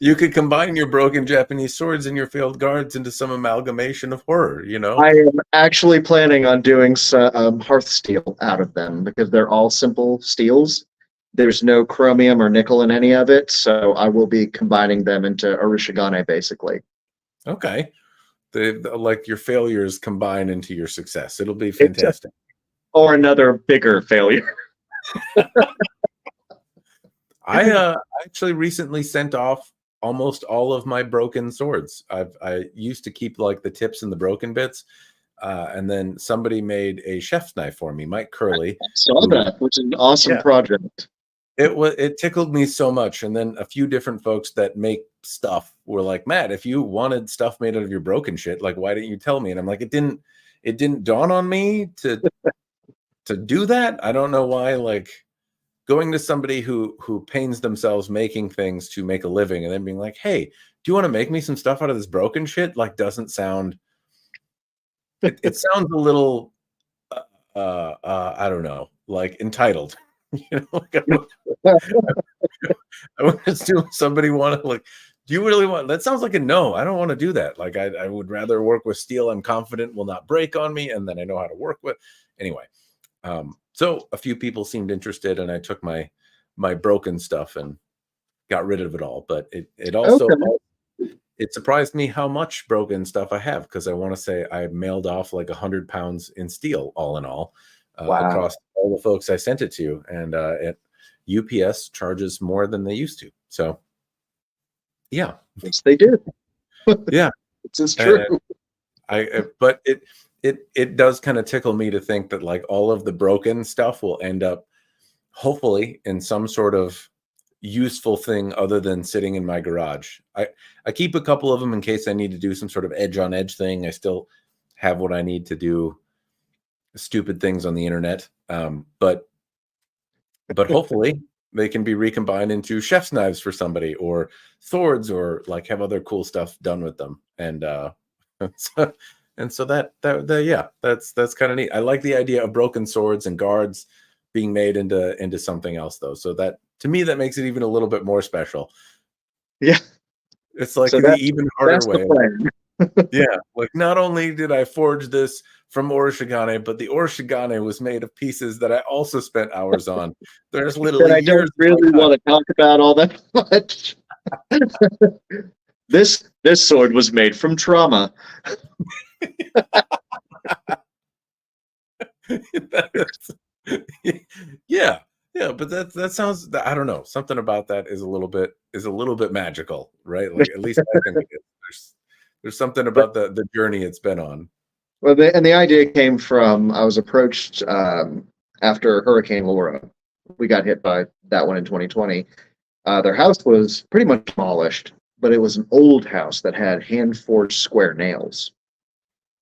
you could combine your broken Japanese swords and your failed guards into some amalgamation of horror, I am actually planning on doing some hearth steel out of them because they're all simple steels. There's no chromium or nickel in any of it, so I will be combining them into Orishigane, basically. Okay. Like your failures combine into your success. It'll be fantastic. Or another bigger failure. I actually recently sent off almost all of my broken swords. I used to keep like the tips and the broken bits. And then somebody made a chef's knife for me, Mike Curley. I saw that, which is an awesome project. It tickled me so much. And then a few different folks that make stuff were like, Matt, if you wanted stuff made out of your broken shit, like why didn't you tell me? And I'm like, it didn't dawn on me to do that. I don't know why. Like going to somebody who pains themselves making things to make a living and then being like, hey, do you want to make me some stuff out of this broken shit? Like doesn't sound. It sounds a little I don't know, like entitled. Like I would assume somebody want to like, do you really want that? Sounds like a no. I don't want to do that. Like I would rather work with steel I'm confident will not break on me and then I know how to work with. Anyway, so a few people seemed interested and I took my broken stuff and got rid of it all. But it also it surprised me how much broken stuff I have because I want to say I mailed off like 100 pounds in steel all in all. Across all the folks I sent it to, and UPS charges more than they used to. So, yeah, yes, they do. Yeah, it's true. But it does kind of tickle me to think that like all of the broken stuff will end up, hopefully, in some sort of useful thing other than sitting in my garage. I keep a couple of them in case I need to do some sort of edge on edge thing. I still have what I need to do stupid things on the internet. But hopefully they can be recombined into chef's knives for somebody, or swords, or like have other cool stuff done with them. And so that yeah, that's kind of neat. I like the idea of broken swords and guards being made into something else, though. So that, to me, that makes it even a little bit more special. Yeah, it's like so the even harder that's way. The plan. Yeah, like not only did I forge this from Orishigane, but the Orishigane was made of pieces that I also spent hours on. There's literally I years. don't really want to talk about all that much. This sword was made from trauma. Yeah, but that sounds, I don't know, something about that is a little bit magical, right? Like, at least I think it is. There's something about the journey it's been on. Well, the idea came from, I was approached after Hurricane Laura. We got hit by that one in 2020. Their house was pretty much demolished, but it was an old house that had hand-forged square nails.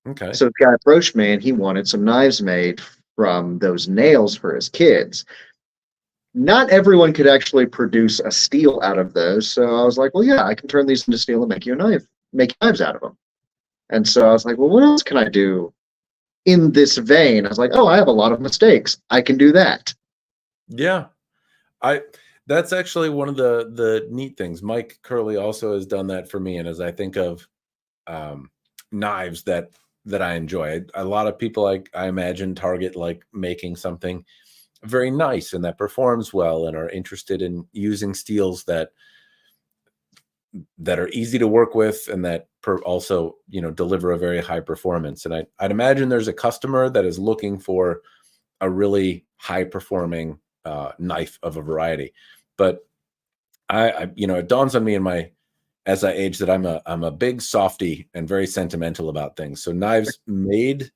Okay. So the guy approached me, and he wanted some knives made from those nails for his kids. Not everyone could actually produce a steel out of those, so I was like, well, yeah, I can turn these into steel and make you a knife, make knives out of them. And so I was like, well, what else can I do in this vein? I was like, oh, I have a lot of mistakes. I can do that. Yeah. That's actually one of the neat things. Mike Curley also has done that for me. And as I think of knives that I enjoy, a lot of people, I imagine, target like making something very nice and that performs well, and are interested in using steels that are easy to work with, and that also, deliver a very high performance. And I'd imagine there's a customer that is looking for a really high performing knife of a variety. But it dawns on me as I age that I'm a big softy and very sentimental about things. So knives made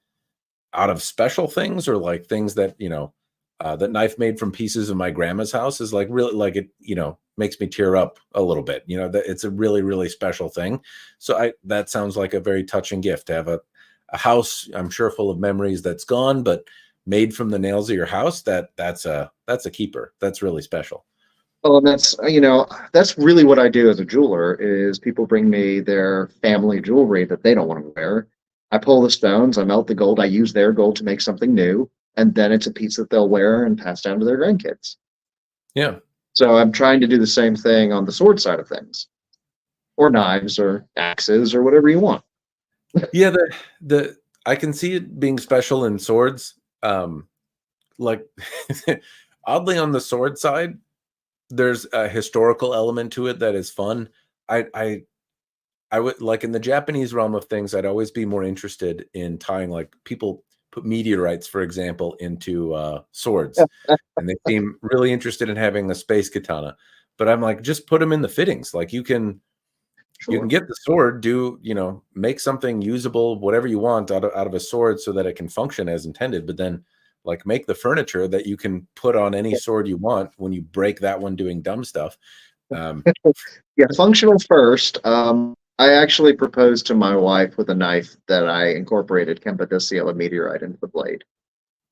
out of special things, or like things that, that knife made from pieces of my grandma's house, is like really, like, it, makes me tear up a little bit. That it's a really, really special thing. So that sounds like a very touching gift, to have a house, I'm sure, full of memories that's gone, but made from the nails of your house. That's a keeper. That's really special. Oh, and that's really what I do as a jeweler. Is people bring me their family jewelry that they don't want to wear. I pull the stones, I melt the gold, I use their gold to make something new, and then it's a piece that they'll wear and pass down to their grandkids. Yeah. So I'm trying to do the same thing on the sword side of things, or knives, or axes, or whatever you want. Yeah, I can see it being special in swords. Like, oddly, on the sword side, there's a historical element to it that is fun. I would, like, in the Japanese realm of things, I'd always be more interested in tying, like, people put meteorites, for example, into swords, and they seem really interested in having a space katana. But I'm like, just put them in the fittings. Like, you can get the sword, make something usable, whatever you want out of a sword, so that it can function as intended. But then, like, make the furniture that you can put on any sword you want when you break that one doing dumb stuff. Yeah, functional first. I actually proposed to my wife with a knife that I incorporated Cappadocia meteorite into the blade.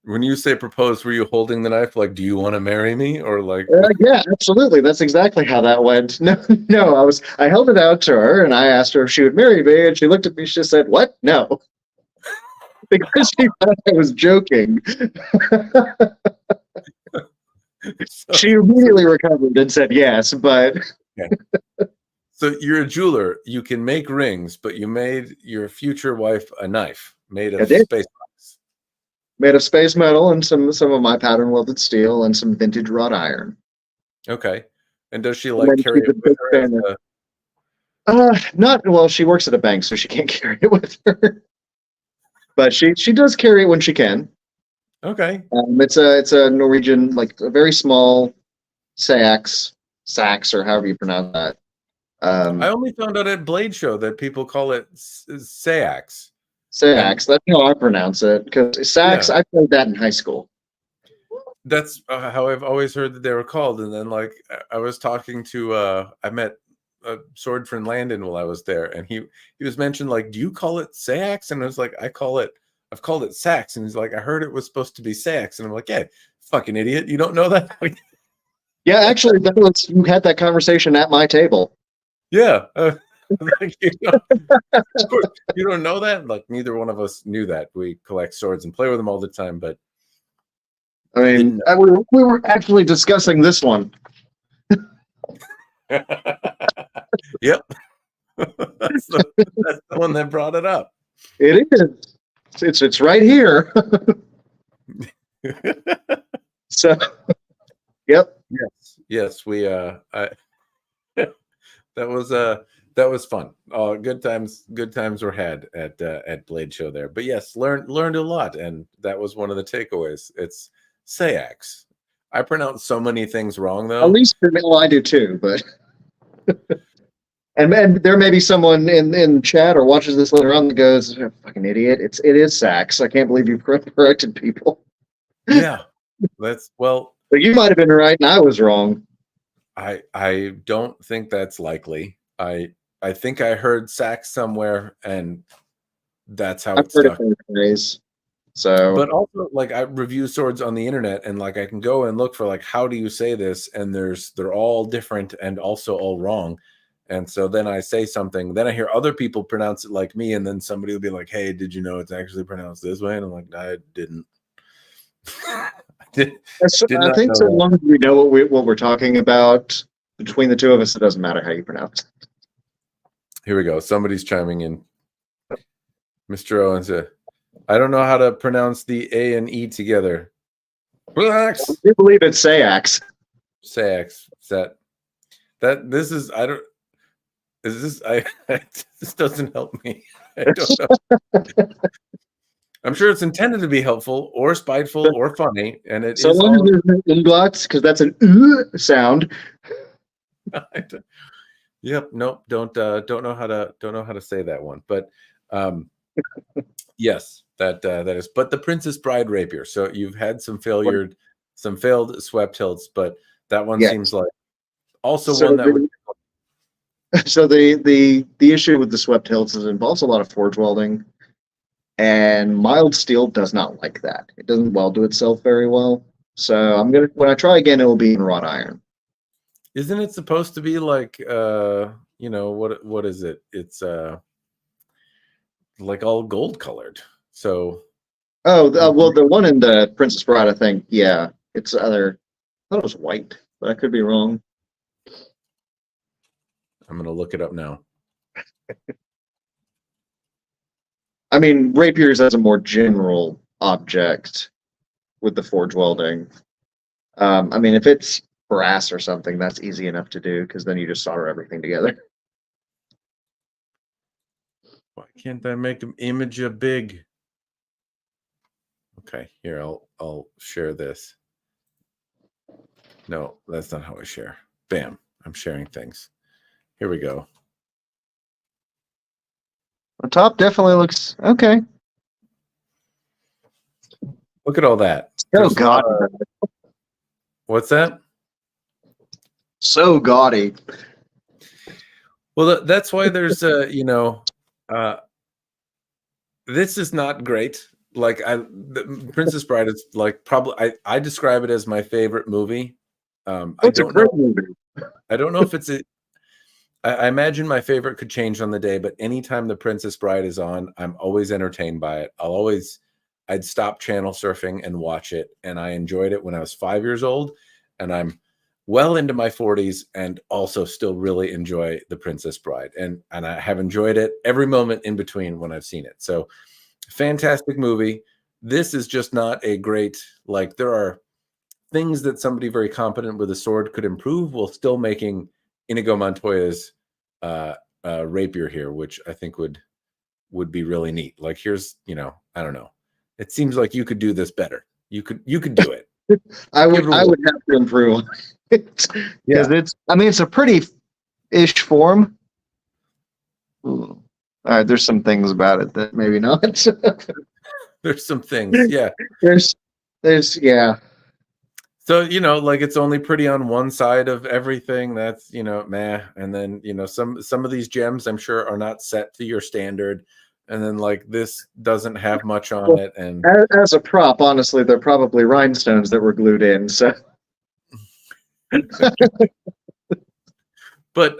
When you say propose, were you holding the knife like, do you want to marry me? Or like, yeah, absolutely. That's exactly how that went. No, I held it out to her, and I asked her if she would marry me, and she looked at me, she said, "What? No." Because she thought I was joking. She immediately recovered and said yes, but... Yeah. So you're a jeweler. You can make rings, but you made your future wife a knife made of space rocks. Made of space metal, and some of my pattern welded steel, and some vintage wrought iron. Okay. And does she like carry it with her? Not well. She works at a bank, so she can't carry it with her. But she does carry it when she can. Okay. It's a Norwegian, like a very small sax, or however you pronounce that. I only found out at Blade Show that people call it sax. Sax. That's how I pronounce it. Because sax, I played that in high school. That's how I've always heard that they were called. And then, like, I was talking to, I met a sword friend Landon while I was there, and he was mentioned, like, do you call it sax? And I was like, I've called it sax. And he's like, I heard it was supposed to be sax. And I'm like, yeah, fucking idiot, you don't know that? Yeah, actually, you had that conversation at my table. Yeah. Like, of course, you don't know that. Like, neither one of us knew that. We collect swords and play with them all the time, but I mean, we were actually discussing this one. Yep. That's the one that brought it up. It is. It's right here. So, yep. Yes. We that was fun. Good times were had at Blade Show there. But yes, learned a lot, and that was one of the takeaways. It's sax. I pronounce so many things wrong, though. At least, well, I do too, but and there may be someone in chat or watches this later on that goes, oh, "Fucking idiot! It is sax. I can't believe you corrected people." Yeah, that's well. But you might have been right, and I was wrong. I don't think that's likely. I think I heard sax somewhere, and that's how it stuck. So, but also, like, I review swords on the internet, and like I can go and look for, like, how do you say this, and they're all different and also all wrong. And so then I say something, then I hear other people pronounce it like me, and then somebody will be like, hey, did you know it's actually pronounced this way? And I'm like, I didn't. I think so long as we know what we're talking about between the two of us, it doesn't matter how you pronounce it. Here we go. Somebody's chiming in. Mr. Owens, I don't know how to pronounce the A and E together. Relax. I do believe it's sax. Sax. This is, I don't, is this, this doesn't help me. I don't know. I'm sure it's intended to be helpful or spiteful or funny, and it so is. So long as there's umlauts, because that's an sound. Yep. Nope. Don't know how to say that one, but yes, that is. But the Princess Bride rapier. So you've had some failed swept hilts, but that one seems like also one that would. So the issue with the swept hilts is it involves a lot of forge welding. And mild steel does not like that. It doesn't weld to itself very well. So when I try again, it will be in wrought iron. Isn't it supposed to be like what is it? It's like all gold colored. So well, the one in the Princess Bride, I think, yeah, it's other. I thought it was white, but I could be wrong. I'm gonna look it up now. I mean, rapiers as a more general object with the forge welding. I mean, if it's brass or something, that's easy enough to do because then you just solder everything together. Why can't I make them image a big? Okay, here I'll share this. No, that's not how I share. Bam, I'm sharing things. Here we go. The top definitely looks okay. Look at all that. So gaudy. What's that? So gaudy. Well, that's why there's this is not great. Like the Princess Bride is like probably I describe it as my favorite movie. I don't know if it's I imagine my favorite could change on the day, but anytime the Princess Bride is on, I'm always entertained by it. I'd stop channel surfing and watch it. And I enjoyed it when I was 5 years old, and I'm well into my 40s and also still really enjoy the Princess Bride. And I have enjoyed it every moment in between when I've seen it. So fantastic movie. This is just not a great, like, there are things that somebody very competent with a sword could improve while still making Inigo Montoya's rapier here, which I think would be really neat. Like, here's, I don't know. It seems like you could do this better. You could do it. I would have to improve it because it's a pretty ish form. All right, there's some things about it that maybe not. There's some things, yeah. There's yeah. So, like it's only pretty on one side of everything. That's, meh. And then, some of these gems I'm sure are not set to your standard. And then like this doesn't have much on Well, it. And as a prop, honestly, they're probably rhinestones that were glued in. So, but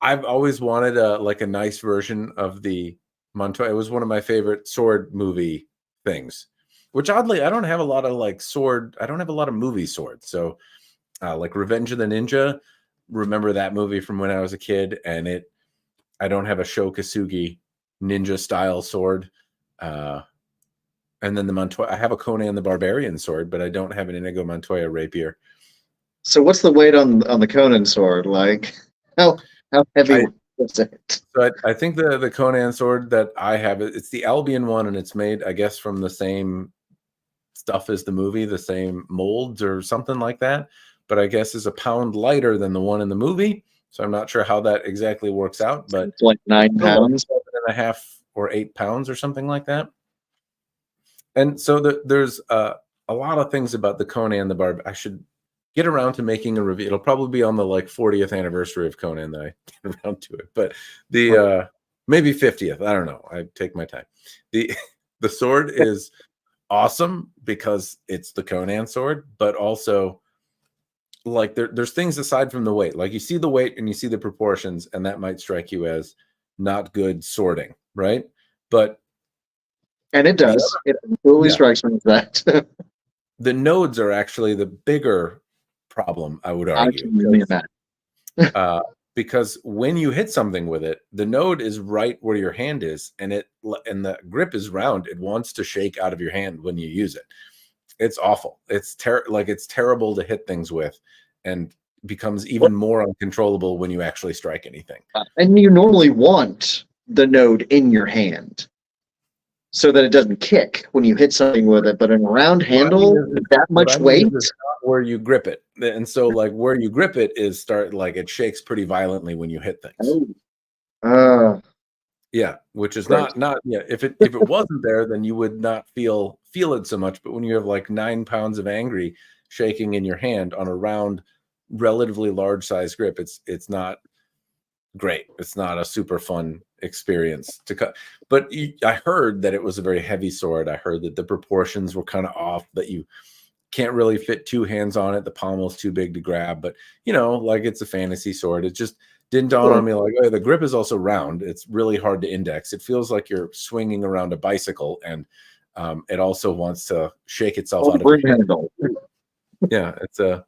I've always wanted a nice version of the Montoya. It was one of my favorite sword movie things. Which oddly, I don't have a lot of I don't have a lot of movie swords. So like Revenge of the Ninja, remember that movie from when I was a kid, and I don't have a Shokasugi ninja style sword. And then the Montoya, I have a Conan the Barbarian sword, but I don't have an Inigo Montoya rapier. so what's the weight on the Conan sword? Like, how heavy is it? So I think the Conan sword that I have, it's the Albion one, and it's made, I guess, from the same stuff as the movie, the same molds or something like that. But I guess is a pound lighter than the one in the movie. So I'm not sure how that exactly works out, but It's like 9 pounds. Like 7.5 or 8 pounds or something like that. And so there's a lot of things about the Conan the Barb. I should get around to making a review. It'll probably be on the 40th anniversary of Conan that I get around to it. But the maybe 50th. I don't know. I take my time. The sword is awesome because it's the Conan sword, but also like there's things aside from the weight. Like you see the weight and you see the proportions, and that might strike you as not good sorting, right? But And it does. It absolutely strikes me as that. The nodes are actually the bigger problem, I would I argue. can really imagine. Because when you hit something with it, the node is right where your hand is, and the grip is round. It wants to shake out of your hand when you use it. It's awful. It's terrible to hit things with, and becomes even more uncontrollable when you actually strike anything. And you normally want the node in your hand so that it doesn't kick when you hit something with it. But in a round handle with that much weight, it's not where you grip it, and so where you grip it is it shakes pretty violently when you hit things. Yeah, which is not if it wasn't there, then you would not feel it so much. But when you have 9 pounds of angry shaking in your hand on a round, relatively large size grip, it's not great. It's not a super fun experience to cut. But I heard that it was a very heavy sword. I heard that the proportions were kind of off, that you can't really fit 2 hands on it. The pommel's too big to grab, but it's a fantasy sword. It just didn't dawn on me oh, the grip is also round. It's really hard to index. It feels like you're swinging around a bicycle, and it also wants to shake itself out of your handle. Yeah, it's a.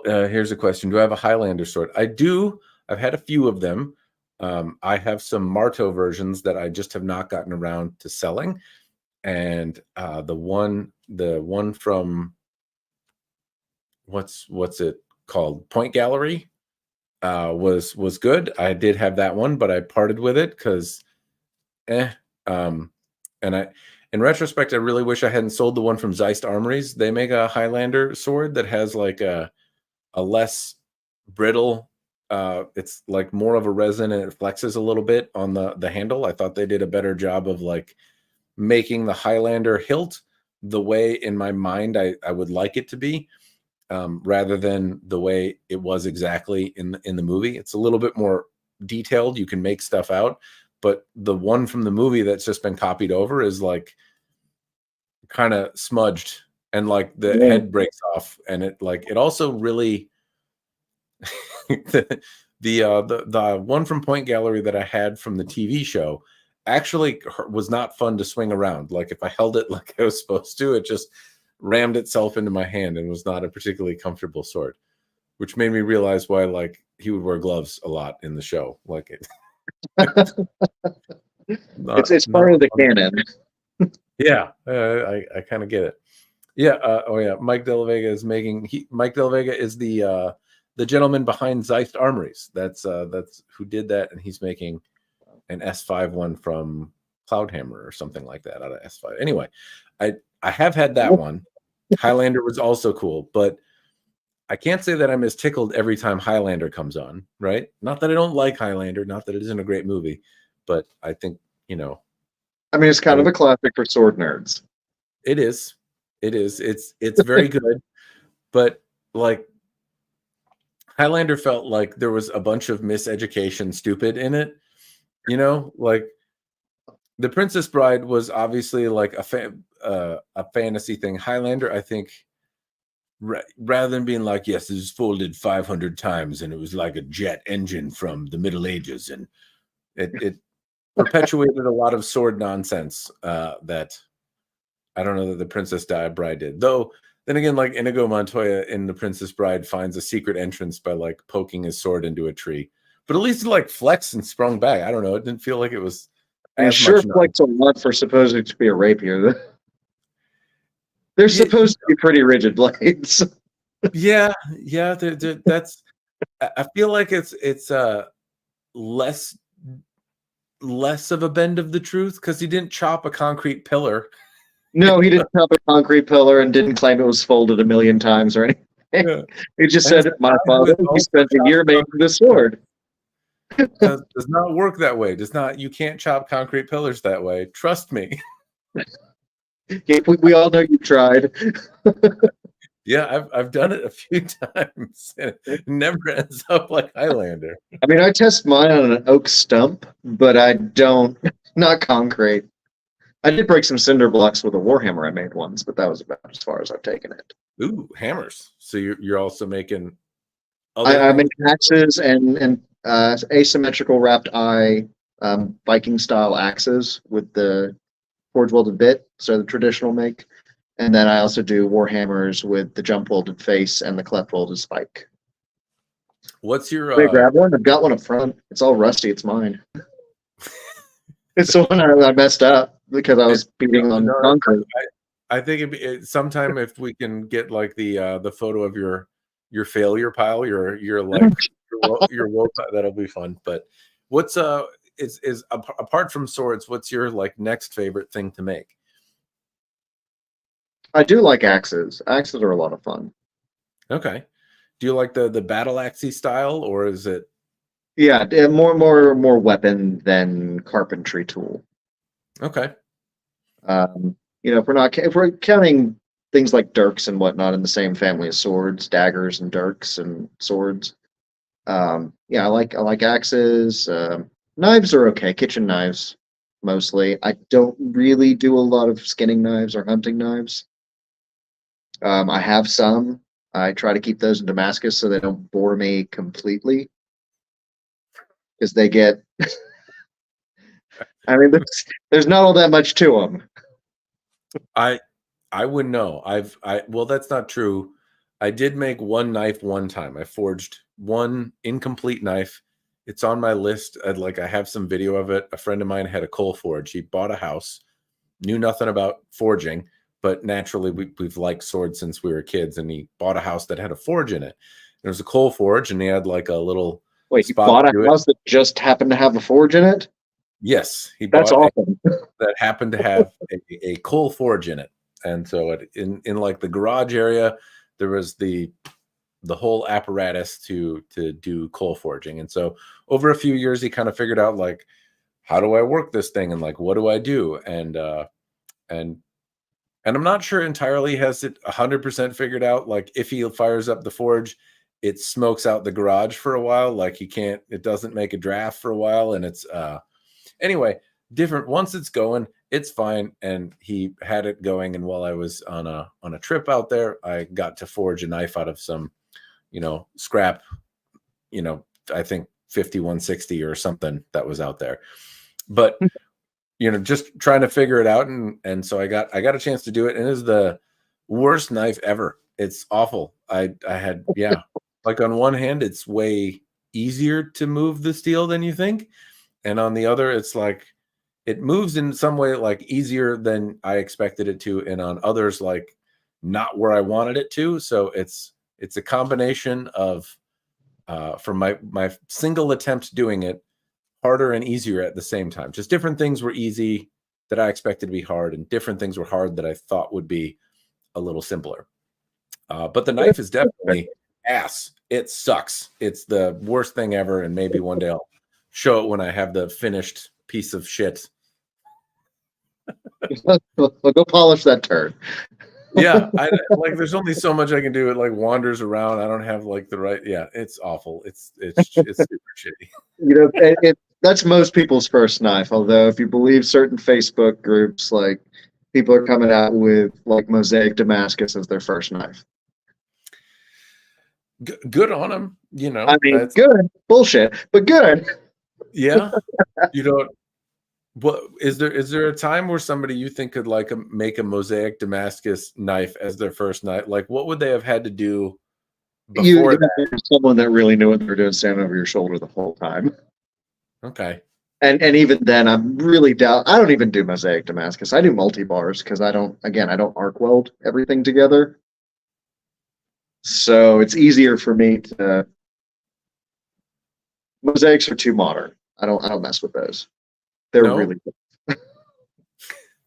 Here's a question. Do I have a Highlander sword? I do. I've had a few of them. I have some Marto versions that I just have not gotten around to selling. And the one from what's it called? Point Gallery was good. I did have that one, but I parted with it because and in retrospect, I really wish I hadn't sold the one from Zeist Armories. They make a Highlander sword that has a less brittle, it's more of a resin, and it flexes a little bit on the handle. I thought they did a better job of making the Highlander hilt the way in my mind I would like it to be, rather than the way it was exactly in the movie. It's a little bit more detailed. You can make stuff out, but the one from the movie that's just been copied over is kind of smudged, and the head breaks off, and it also really the one from Point Gallery that I had from the TV show actually was not fun to swing around. If I held it like I was supposed to, it just rammed itself into my hand and was not a particularly comfortable sword, which made me realize why he would wear gloves a lot in the show. It's part of the canon. Yeah, I kind of get it. Yeah. Mike De La Vega is Mike De La Vega is the gentleman behind Zeist Armories. That's who did that, and he's making an S5 one from Cloudhammer or something like that out of S5. Anyway, I have had that one. Highlander was also cool, but I can't say that I'm as tickled every time Highlander comes on, right? Not that I don't like Highlander, not that it isn't a great movie, but I think, I mean, it's kind of a classic for sword nerds. It is. It is. It's very good, but like Highlander felt like there was a bunch of miseducation stupid in it. You know, like The Princess Bride was obviously like a fantasy thing. Highlander, I think, rather than being like, yes, it was folded 500 times and it was like a jet engine from the Middle Ages, and it perpetuated a lot of sword nonsense that I don't know that the Princess Bride did. Though, then again, like Inigo Montoya in The Princess Bride finds a secret entrance by like poking his sword into a tree. But at least it like flexed and sprung back. I don't know. It didn't feel like it was And as sure much. flex a lot for supposing to be a rapier. They're Yeah, supposed to be pretty rigid blades. yeah. That's. I feel like it's less of a bend of the truth because he didn't chop a concrete pillar. No, he didn't chop a concrete pillar and didn't claim it was folded a million times or anything. Yeah. He just And said, "My father, he spent a year making the sword." does not work that way. Does not. You can't chop concrete pillars that way. Trust me. Yeah, we all know you tried. Yeah, I've done it a few times, and it never ends up like Highlander. I mean, I test mine on an oak stump, but I don't, not concrete. I did break some cinder blocks with a warhammer I made once, but that was about as far as I've taken it. Ooh, hammers. So you're also making I make axes and asymmetrical wrapped eye Viking style axes with the forge welded bit, so the traditional make. And then I also do warhammers with the jump welded face and the cleft welded spike. What's your Wait, grab one? I've got one up front. It's all rusty. It's mine. It's the one I messed up because I was beating on concrete. I think sometime if we can get like the photo of your failure pile, your like your woe pile, that'll be fun. But what's is apart from swords, what's your like next favorite thing to make? I do like axes. Axes are a lot of fun. Okay. Do you like the battle axey style, or is it? Yeah, more weapon than carpentry tool. Okay. If we're counting things like dirks and whatnot in the same family as swords, daggers and dirks and swords. Yeah, I like axes. Knives are okay. Kitchen knives mostly. I don't really do a lot of skinning knives or hunting knives. I have some. I try to keep those in Damascus so they don't bore me completely because they get. I mean, there's not all that much to them. I wouldn't know. Well, that's not true. I did make one knife one time. I forged one incomplete knife. It's on my list. I have some video of it. A friend of mine had a coal forge. He bought a house, knew nothing about forging, but naturally we've liked swords since we were kids. And he bought a house that had a forge in it. There was a coal forge, and he had like a little. Wait, you bought a house that just happened to have a forge in it? Yes, he That's bought awesome. that happened to have a coal forge in it. And so in like the garage area, there was the whole apparatus to do coal forging. And so over a few years, he kind of figured out like, how do I work this thing? And like, what do I do? And I'm not sure entirely has it 100% figured out. Like if he fires up the forge, it smokes out the garage for a while. Like it doesn't make a draft for a while. And it's, anyway, different. Once it's going, it's fine. And he had it going. And while I was on a trip out there, I got to forge a knife out of some, scrap, I think 5160 or something that was out there. But, just trying to figure it out. And so I got a chance to do it. And it is the worst knife ever. It's awful. I had, yeah, like on one hand, it's way easier to move the steel than you think. And on the other, it's like it moves in some way like easier than I expected it to, and on others like not where I wanted it to. So it's a combination of for my single attempt doing it, harder and easier at the same time. Just different things were easy that I expected to be hard, and different things were hard that I thought would be a little simpler. But the knife is definitely ass. It sucks. It's the worst thing ever, and maybe one day I'll show it when I have the finished piece of shit. Well, go polish that turd. Yeah, I like. There's only so much I can do. It like wanders around. I don't have like the right. Yeah, it's awful. It's super shitty. That's most people's first knife. Although, if you believe certain Facebook groups, like people are coming out with like Mosaic Damascus as their first knife. Good on them. I mean, That's good bullshit, but good. yeah. You don't. What is there a time where somebody you think could like make a Mosaic Damascus knife as their first knife? Like, what would they have had to do You before that? someone that really knew what they were doing, standing over your shoulder the whole time. Okay. And even then, I'm really doubt. I don't even do Mosaic Damascus. I do multi bars because I don't. Again, I don't arc weld everything together, so it's easier for me to. Mosaics are too modern. I don't mess with those. They're No, really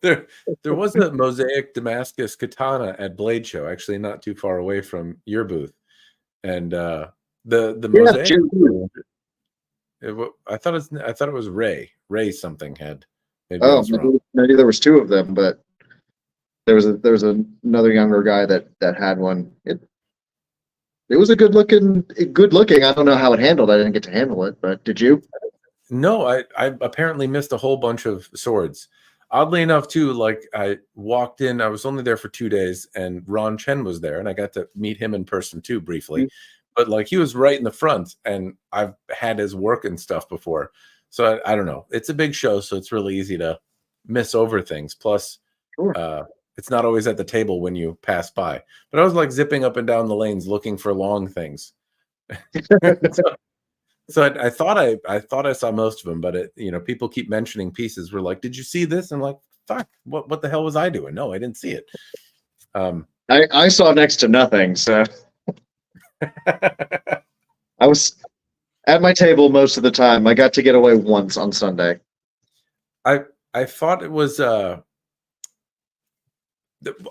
good. there was a Mosaic Damascus katana at Blade Show, actually not too far away from your booth, and the Yeah, Mosaic. I thought it was Ray. Ray something had. Maybe I oh, was wrong. maybe there was two of them, but there was another younger guy that had one. It was a good looking. I don't know how it handled. I didn't get to handle it, but did you? No, I apparently missed a whole bunch of swords. Oddly enough, too, like I walked in, I was only there for 2 days, and Ron Chen was there, and I got to meet him in person too briefly. But like he was right in the front, and I've had his work and stuff before. So I don't know. It's a big show, so it's really easy to miss over things. Plus, Sure. it's not always at the table when you pass by. But I was like zipping up and down the lanes looking for long things. So I thought I saw most of them, but people keep mentioning pieces. We're like, did you see this? And I'm like, fuck, what the hell was I doing? No, I didn't see it. I saw next to nothing, so I was at my table most of the time. I got to get away once on Sunday. I thought it was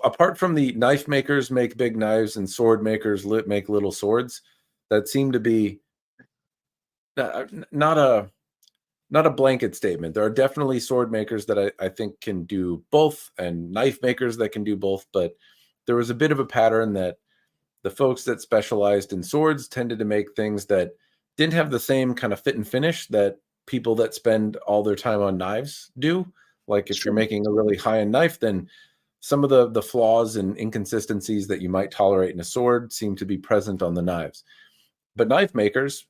apart from the knife makers make big knives and sword makers make little swords, that seem to be not a blanket statement. There are definitely sword makers that I think can do both, and knife makers that can do both, but there was a bit of a pattern that the folks that specialized in swords tended to make things that didn't have the same kind of fit and finish that people that spend all their time on knives do. Like if you're making a really high-end knife, then some of the flaws and inconsistencies that you might tolerate in a sword seem to be present on the knives. But knife makers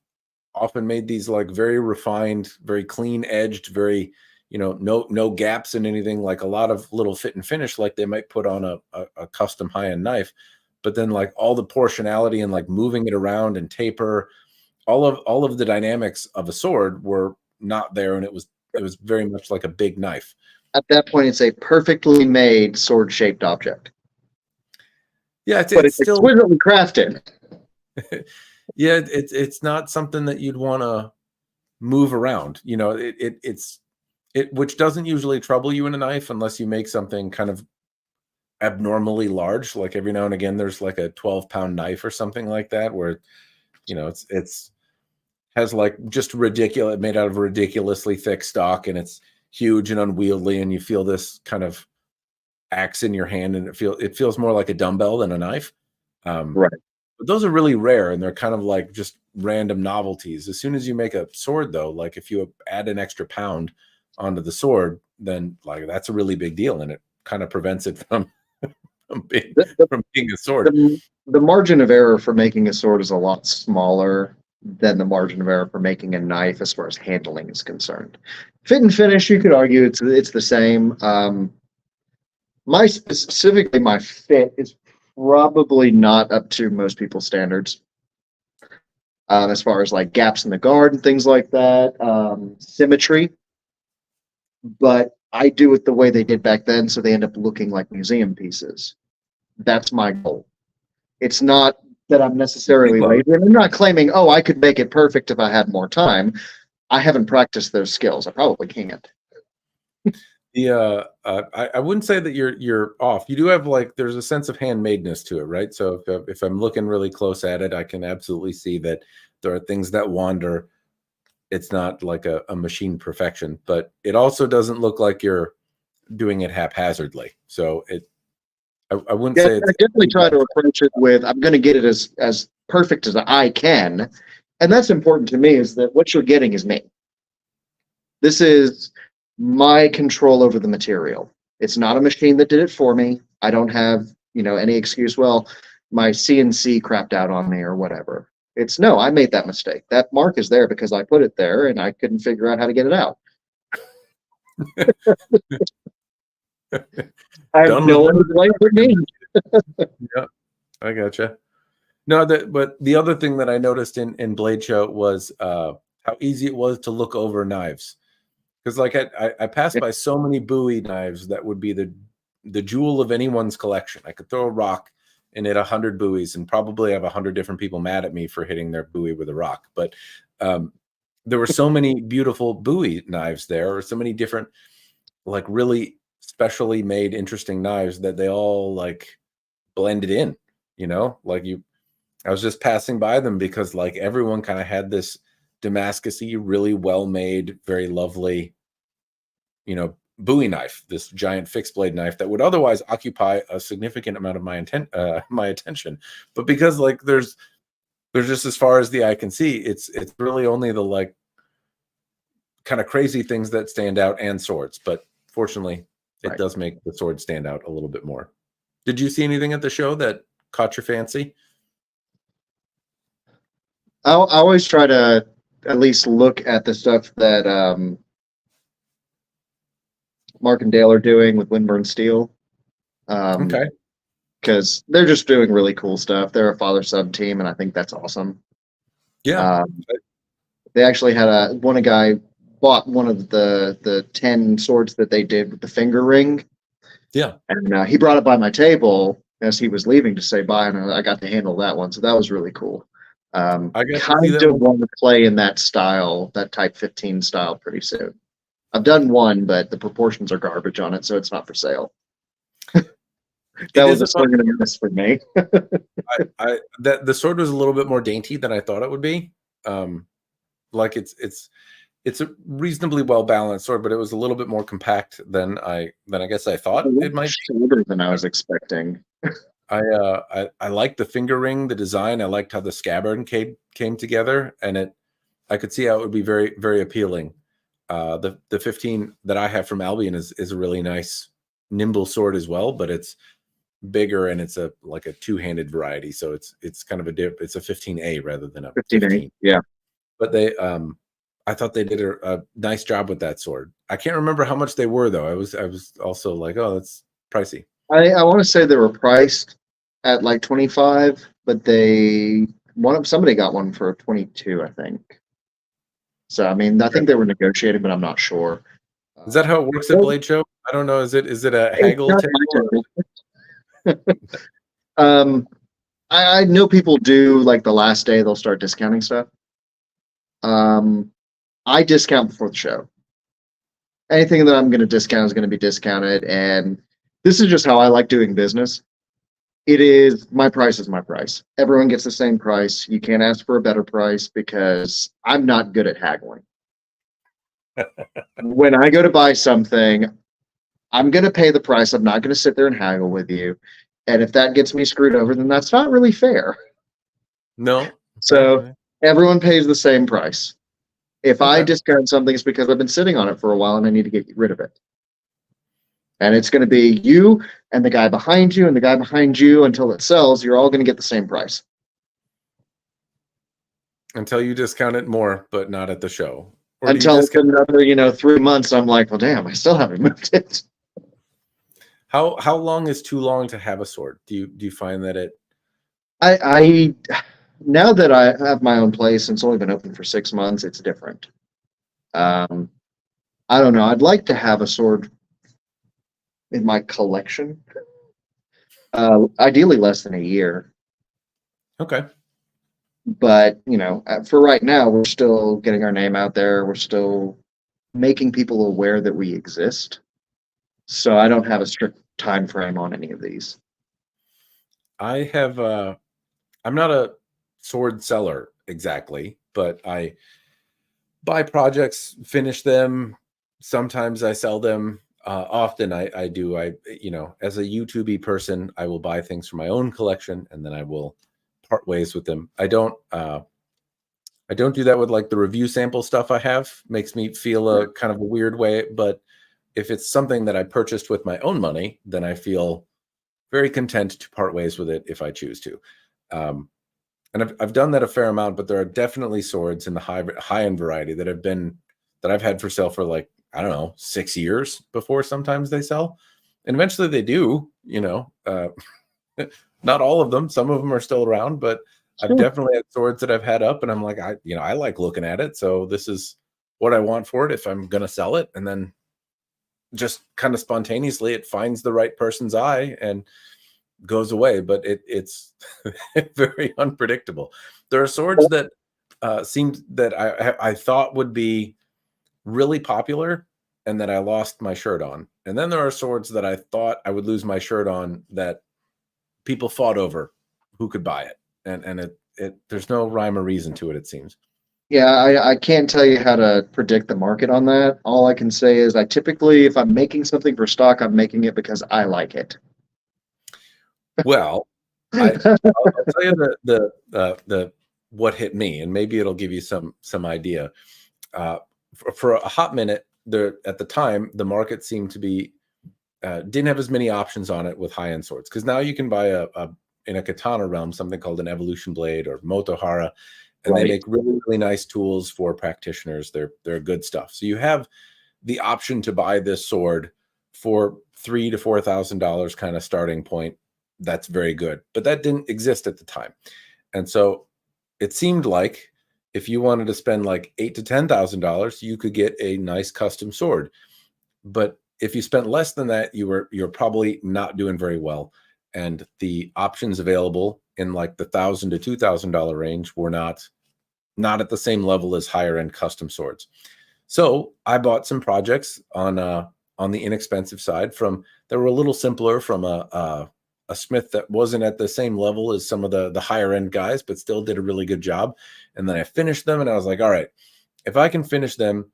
often made these like very refined, very clean edged, very, no gaps in anything, like a lot of little fit and finish like they might put on a custom high-end knife. But then like all the portionality and like moving it around and taper, all of the dynamics of a sword were not there, and it was very much like a big knife. At that point, it's a perfectly made sword-shaped object. Yeah, But it's it's still exquisitely crafted. yeah, it's not something that you'd want to move around. It's which doesn't usually trouble you in a knife unless you make something kind of abnormally large. Like every now and again, there's like a 12-pound knife or something like that where it's has like just ridiculous, made out of ridiculously thick stock, and it's huge and unwieldy, and you feel this kind of axe in your hand, and it feels more like a dumbbell than a knife. Right. But those are really rare, and they're kind of like just random novelties. As soon as you make a sword, though, like if you add an extra pound onto the sword, then like that's a really big deal, and it kind of prevents it from from being a sword. The margin of error for making a sword is a lot smaller than the margin of error for making a knife as far as handling is concerned. Fit and finish, you could argue it's the same. Specifically my fit is probably not up to most people's standards. As far as like gaps in the guard and things like that, symmetry. But I do it the way they did back then, so they end up looking like museum pieces. That's my goal. It's not that I'm necessarily lazy. I'm not claiming, oh, I could make it perfect if I had more time. I haven't practiced those skills. I probably can't. I wouldn't say that you're off. You do have like there's a sense of handmadeness to it, right? So if I'm looking really close at it, I can absolutely see that there are things that wander. It's not like a machine perfection, but it also doesn't look like you're doing it haphazardly. So I wouldn't Yeah, say I it's definitely try to approach it with I'm going to get it as perfect as I can, and that's important to me. Is that what you're getting is me. This is my control over the material. It's not a machine that did it for me. I don't have, any excuse. Well, my CNC crapped out on me or whatever. It's no, I made that mistake. That mark is there because I put it there and I couldn't figure out how to get it out. I have done with no one to blame but me. yeah, I gotcha. No, but the other thing that I noticed in Blade Show was how easy it was to look over knives. Because like I passed by so many Bowie knives that would be the jewel of anyone's collection. I could throw a rock and hit 100 Bowies and probably have 100 different people mad at me for hitting their Bowie with a rock. But there were so many beautiful Bowie knives there, or so many different, like really specially made, interesting knives that they all like blended in. Like I was just passing by them because like everyone kind of had this Damascus-y, really well made, very lovely, Bowie knife, this giant fixed blade knife that would otherwise occupy a significant amount of my attention. But because like there's just as far as the eye can see, it's really only the like kind of crazy things that stand out and swords. But fortunately, it does make the sword stand out a little bit more. Did you see anything at the show that caught your fancy? I always try to at least look at the stuff that Mark and Dale are doing with Windburn Steel. Okay. Because they're just doing really cool stuff. They're a father-son team, and I think that's awesome. Yeah. They actually had a guy bought one of the 10 swords that they did with the finger ring. Yeah. And he brought it by my table as he was leaving to say bye, and I got to handle that one. So that was really cool. I got kind to see that of want to play in that style, that Type 15 style, pretty soon. I've done one, but the proportions are garbage on it, so it's not for sale. That was a swing and a miss for me. That the sword was a little bit more dainty than I thought it would be. Like it's a reasonably well balanced sword, but it was a little bit more compact than I guess I thought it might be. Shorter than I was expecting. I liked the finger ring, the design. I liked how the scabbard came together, and I could see how it would be very, very appealing. The 15 that I have from Albion is a really nice nimble sword as well, but it's bigger and it's like a two-handed variety, so it's kind of it's a 15A rather than a 15. Yeah. But I thought they did a nice job with that sword. I can't remember how much they were though. I was also like, oh, that's pricey. I want to say they were priced at like 25, but somebody got one for 22, I think. So I mean, I think they were negotiating, but I'm not sure. Is that how it works at Blade Show? I don't know. Is it a haggle table? I know people do like the last day they'll start discounting stuff. I discount before the show. Anything that I'm going to discount is going to be discounted, and this is just how I like doing business. My price is my price. Everyone gets the same price. You can't ask for a better price because I'm not good at haggling. When I go to buy something, I'm going to pay the price. I'm not going to sit there and haggle with you. And if that gets me screwed over, then that's not really fair. No. So everyone pays the same price. If I discount something, it's because I've been sitting on it for a while and I need to get rid of it. And it's going to be you and the guy behind you and the guy behind you until it sells. You're all going to get the same price. Until you discount it more, but not at the show. Or until another, 3 months, I'm like, well, damn, I still haven't moved it. How long is too long to have a sword? Do you find that it? I now that I have my own place and it's only been open for 6 months, it's different. I don't know. I'd like to have a sword in my collection. Ideally less than a year. Okay. But, for right now, we're still getting our name out there. We're still making people aware that we exist. So I don't have a strict time frame on any of these. I have I'm not a sword seller exactly, but I buy projects, finish them. Sometimes I sell them. Often I do. You know, as a YouTube person, I will buy things for my own collection and then I will part ways with them. I don't do that with like the review sample stuff I have. Makes me feel a kind of a weird way. But if it's something that I purchased with my own money, then I feel very content to part ways with it if I choose to. And I've done that a fair amount, but there are definitely swords in the high end variety that I've had for sale for like, I don't know, 6 years before sometimes they sell. And eventually they do, you know, not all of them. Some of them are still around, but I've definitely had swords that I've had up and I'm like, I like looking at it. So this is what I want for it if I'm going to sell it. And then just kind of spontaneously, it finds the right person's eye and goes away. But it's very unpredictable. There are swords that seemed that I thought would be really popular and that I lost my shirt on. And then there are swords that I thought I would lose my shirt on that people fought over who could buy it. And it there's no rhyme or reason to it, it seems. Yeah, I can't tell you how to predict the market on that. All I can say is I typically, if I'm making something for stock, I'm making it because I like it. Well, I'll tell you the what hit me, and maybe it'll give you some idea. For a hot minute, at the time, the market seemed to be didn't have as many options on it with high-end swords, because now you can buy in a katana realm something called an evolution blade or motohara, and they make really, really nice tools for practitioners. They're good stuff. So you have the option to buy this sword for $3,000 to $4,000 kind of starting point. That's very good, but that didn't exist at the time. And so it seemed like if you wanted to spend like $8,000 to $10,000, you could get a nice custom sword. But if you spent less than that, you're probably not doing very well. And the options available in like the $1,000 to $2,000 range were not at the same level as higher end custom swords. So I bought some projects on the inexpensive side that were a little simpler from a smith that wasn't at the same level as some of the higher end guys, but still did a really good job. And then I finished them and I was like, all right, if I can finish them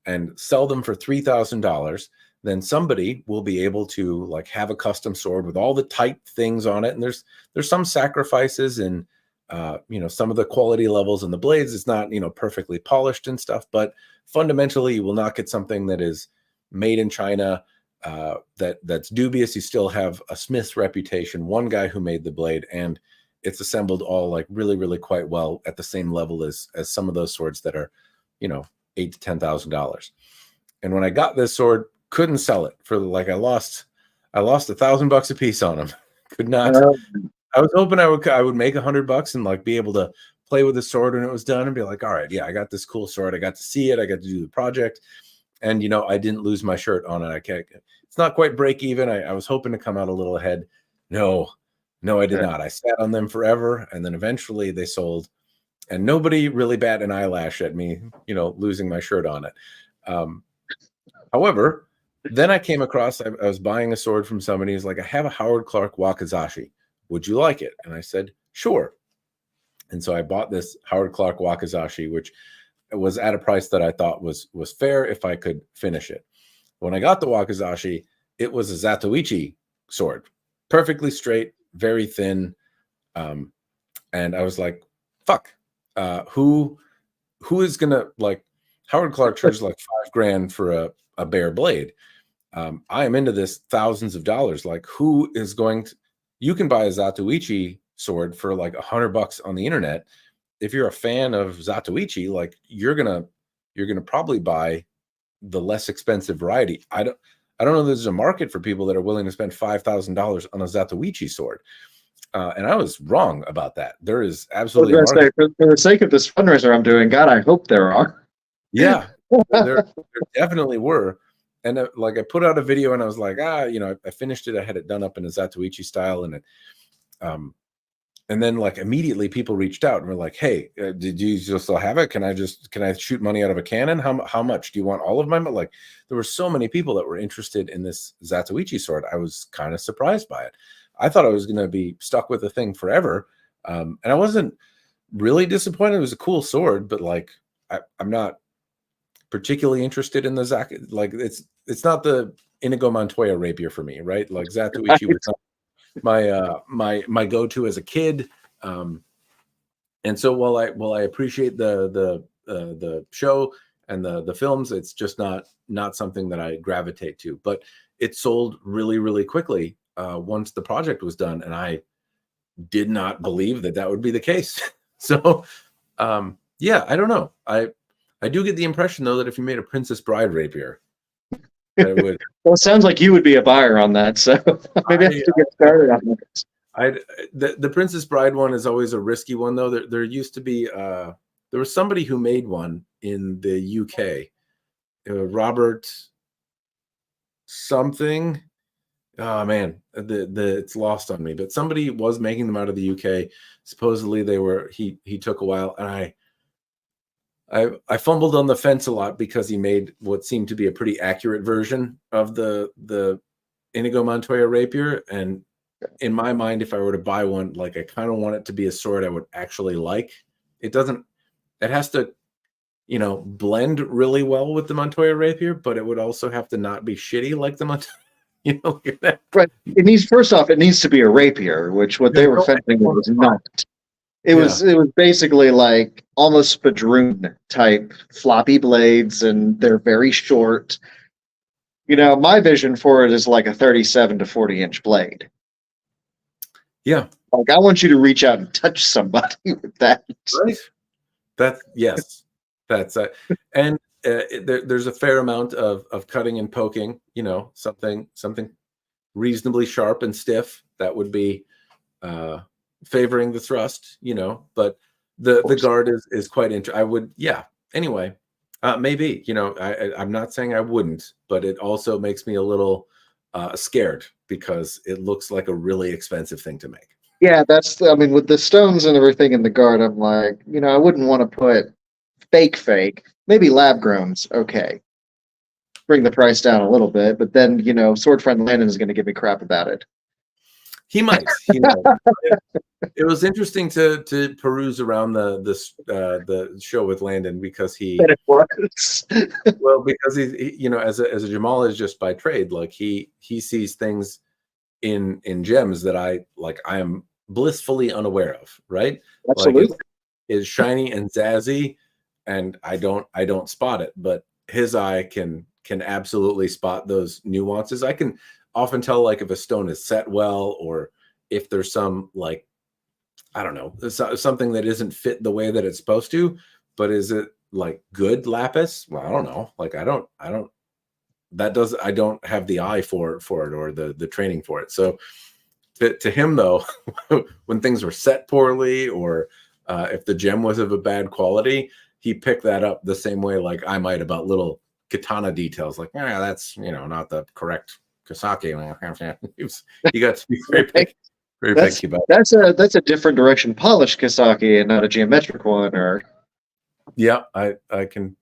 and sell them for $3,000, then somebody will be able to like have a custom sword with all the tight things on it. And there's some sacrifices in some of the quality levels in the blades. It's not, perfectly polished and stuff, but fundamentally you will not get something that is made in China, that's dubious. You still have a smith's reputation, one guy who made the blade, and it's assembled all like really, really quite well at the same level as some of those swords that are, $8,000 to $10,000. And when I got this sword, couldn't sell it for like, I lost $1,000 a piece on them. Could not. I was hoping I would make $100 and like be able to play with the sword when it was done and be like, all right, yeah, I got this cool sword. I got to see it. I got to do the project. And, I didn't lose my shirt on it. It's not quite break even. I was hoping to come out a little ahead. No, I did not. I sat on them forever. And then eventually they sold and nobody really bat an eyelash at me, losing my shirt on it. However, then I came across, I was buying a sword from somebody who's like, I have a Howard Clark Wakizashi. Would you like it? And I said, sure. And so I bought this Howard Clark Wakizashi, which was at a price that I thought was fair if I could finish it. When I got the Wakizashi, it was a Zatoichi sword, perfectly straight, very thin. And I was like, fuck, who is going to like, Howard Clark charged like $5,000 for a bare blade. I am into this thousands of dollars. Like, who is going to, you can buy a Zatoichi sword for like $100 on the internet. If you're a fan of Zatoichi, like you're gonna probably buy the less expensive variety. I don't know if there's a market for people that are willing to spend $5,000 on a Zatoichi sword. And I was wrong about that. There is absolutely a market. For the sake of this fundraiser I'm doing, God, I hope there are. Yeah, there definitely were. And like I put out a video and I was like, I finished it. I had it done up in a Zatoichi style, and then like immediately people reached out and were like, hey, did you still have it? Can I shoot money out of a cannon? How much do you want? All of my money? Like there were so many people that were interested in this Zatoichi sword. I was kind of surprised by it. I thought I was going to be stuck with the thing forever. And I wasn't really disappointed. It was a cool sword, but like, I'm not particularly interested in the like it's not the Inigo Montoya rapier for me, right? Like Zatoichi was not my go-to as a kid. And so while I appreciate the show and the films, it's just not something that I gravitate to. But it sold really, really quickly once the project was done, and I did not believe that would be the case. So yeah, I don't know. I do get the impression though that if you made a Princess Bride rapier, that it would. Well, it sounds like you would be a buyer on that, so maybe I have to get started on this. The Princess Bride one is always a risky one though. There used to be there was somebody who made one in the UK, Robert something. Oh man, it's lost on me. But somebody was making them out of the UK. Supposedly he took a while, and I fumbled on the fence a lot because he made what seemed to be a pretty accurate version of the Inigo Montoya rapier. And in my mind, if I were to buy one, like I kind of want it to be a sword I would actually like. It has to, blend really well with the Montoya rapier, but it would also have to not be shitty like the Montoya. Right. It needs to be a rapier, which what they were fencing was not. It was basically like almost spadroon type floppy blades, and they're very short. My vision for it is like a 37 to 40-inch blade. Yeah. Like I want you to reach out and touch somebody with that. Right. That's and there's a fair amount of cutting and poking, something reasonably sharp and stiff that would be favoring the thrust, but the guard is quite interesting. Anyway, maybe, I'm not saying I wouldn't, but it also makes me a little scared because it looks like a really expensive thing to make. Yeah, with the stones and everything in the guard, I'm like, I wouldn't want to put fake, maybe lab growns. Okay. Bring the price down a little bit, but then, Sword Friend Landon is going to give me crap about it. He might. It was interesting to peruse around the show with Landon because because he as a Jamalist just by trade, like he sees things in gems that I am blissfully unaware of, right? Absolutely. Like it's shiny and zazzy, and I don't spot it, but his eye can absolutely spot those nuances. I can often tell like if a stone is set well, or if there's some I don't know, something that isn't fit the way that it's supposed to. But is it like good lapis? Well, I don't know. Like I don't have the eye for it or the training for it. So to him though, when things were set poorly, or if the gem was of a bad quality, he picked that up the same way like I might about little katana details. Like, that's not the correct Kasaki. He got to be very picky. Picky about it. That's a different direction polished Kasaki and not a geometric one. Or yeah, I can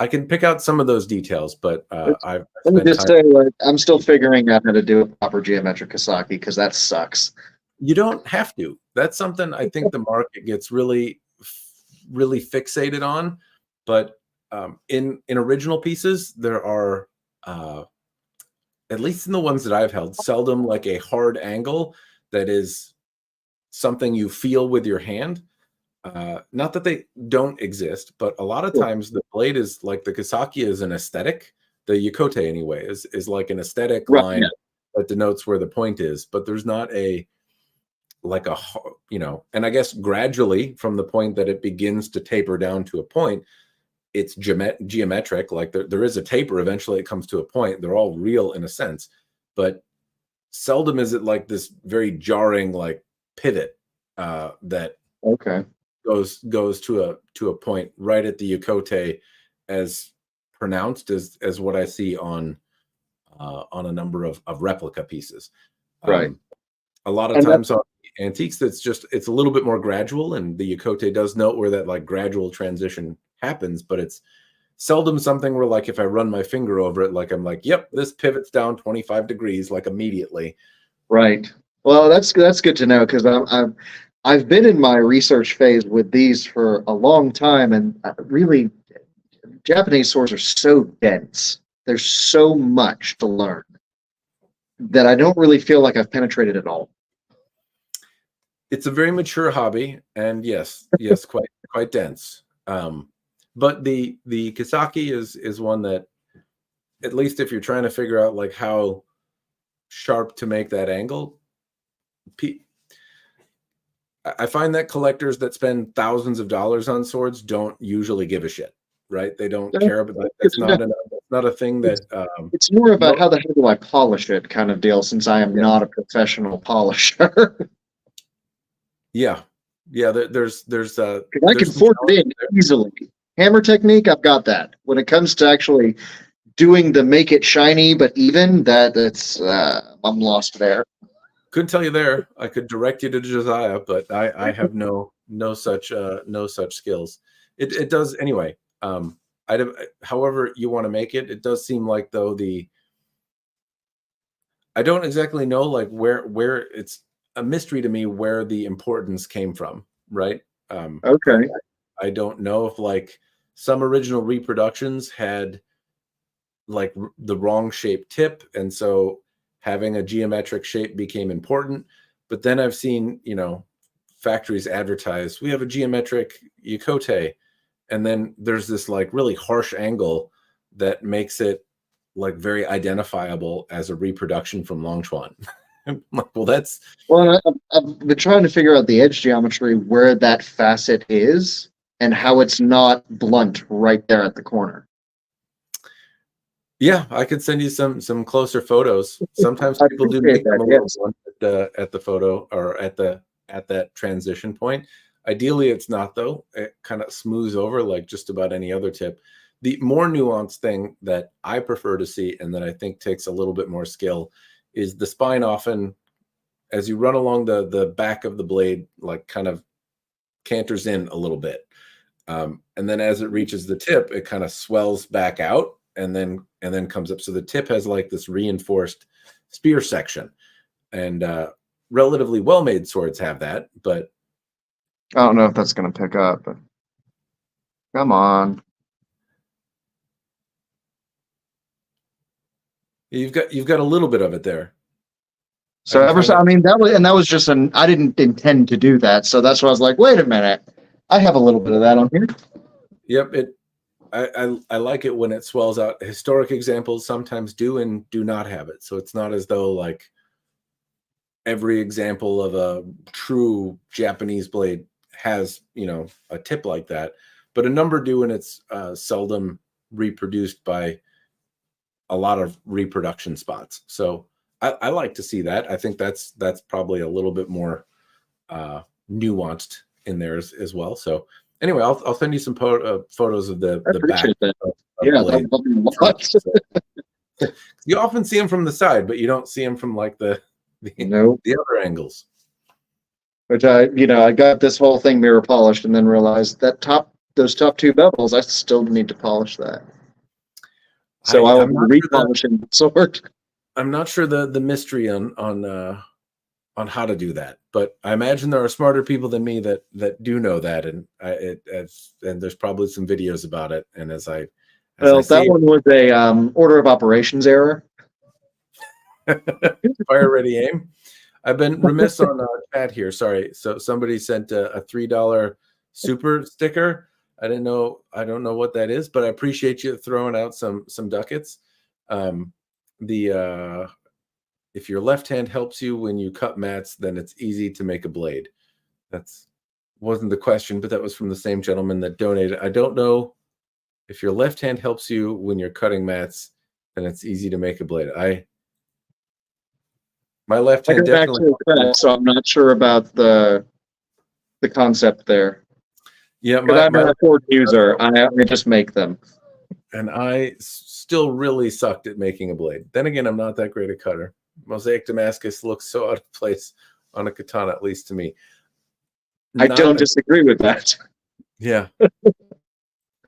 pick out some of those details, but let me just say, I'm still figuring out how to do a proper geometric Kasaki because that sucks. You don't have to. That's something I think the market gets really, really fixated on. But in original pieces, there are, at least in the ones that I've held, seldom like a hard angle that is something you feel with your hand. Not that they don't exist, but a lot of times the blade is like the Kasaki is an aesthetic. The Yokote anyway is like an aesthetic line that denotes where the point is, but there's not and I guess gradually from the point that it begins to taper down to a point, it's geometric. Like there is a taper. Eventually it comes to a point. They're all real in a sense, but seldom is it like this very jarring like pivot that goes to a point right at the Yokote as pronounced as what I see on a number of replica pieces. Right. A lot of times on antiques, it's a little bit more gradual, and the Yokote does note where that like gradual transition happens, but it's seldom something where like if I run my finger over it, like I'm like, yep, this pivots down 25 degrees like immediately. Right. Well, that's good to know because I've been in my research phase with these for a long time, and really, Japanese swords are so dense. there's so much to learn that I don't really feel like I've penetrated it all. It's a very mature hobby, and yes, quite dense. But the Kisaki is one that, at least if you're trying to figure out like how sharp to make that angle, I find that collectors that spend thousands of dollars on swords don't usually give a shit, right? They don't care about that. That's not a thing that. It's more about how the hell do I polish it kind of deal, since I am not a professional polisher. Yeah. There's I can force it in easily. Hammer technique, I've got that. When it comes to actually doing the make it shiny but even, that's I'm lost there. Couldn't tell you there. I could direct you to Josiah, but I have no such skills. It does anyway. However you want to make it, it does seem like though I don't exactly know like where it's a mystery to me where the importance came from, right? Okay. I don't know if like some original reproductions had like the wrong shape tip, and so having a geometric shape became important. But then I've seen, factories advertise, we have a geometric Yokote, and then there's this like really harsh angle that makes it like very identifiable as a reproduction from Longchuan. Well, I've been trying to figure out the edge geometry where that facet is and how it's not blunt right there at the corner. Yeah, I could send you some closer photos. Sometimes people do make them a little blunt at the photo or at that transition point. Ideally, it's not though. It kind of smooths over like just about any other tip. The more nuanced thing that I prefer to see and that I think takes a little bit more skill is the spine often, as you run along the back of the blade, like kind of canters in a little bit. And then as it reaches the tip, it kind of swells back out and then comes up. So the tip has like this reinforced spear section. And relatively well-made swords have that, but I don't know if that's going to pick up. But come on. you've got a little bit of it there. So that was just I didn't intend to do that. So that's why I was like, wait a minute, I have a little bit of that on here. Yep. I like it when it swells out. Historic examples sometimes do and do not have it. So it's not as though like every example of a true Japanese blade has, a tip like that, but a number do, and it's seldom reproduced by a lot of reproduction spots. So I like to see that. I think that's probably a little bit more nuanced in there as well. So anyway, I'll send you some photos of the back. Yeah, you often see them from the side, but you don't see them from like the other angles. Which I got this whole thing mirror polished and then realized that those top two bevels, I still need to polish that. So I will be repolishing the sword. I'm not sure the mystery on how to do that, but I imagine there are smarter people than me that do know that, and there's probably some videos about it. And that one was a order of operations error. Fire ready aim. I've been remiss on chat here. Sorry. So somebody sent a $3 super sticker. I don't know what that is, but I appreciate you throwing out some ducats. If your left hand helps you when you cut mats, then it's easy to make a blade. Wasn't the question, but that was from the same gentleman that donated. I don't know if your left hand helps you when you're cutting mats, then it's easy to make a blade. My left hand definitely. So I'm not sure about the concept there. Yeah, I'm a Ford user. I just make them. And I still really sucked at making a blade. Then again, I'm not that great a cutter. Mosaic Damascus looks so out of place on a katana, at least to me. I don't disagree with that. Yeah.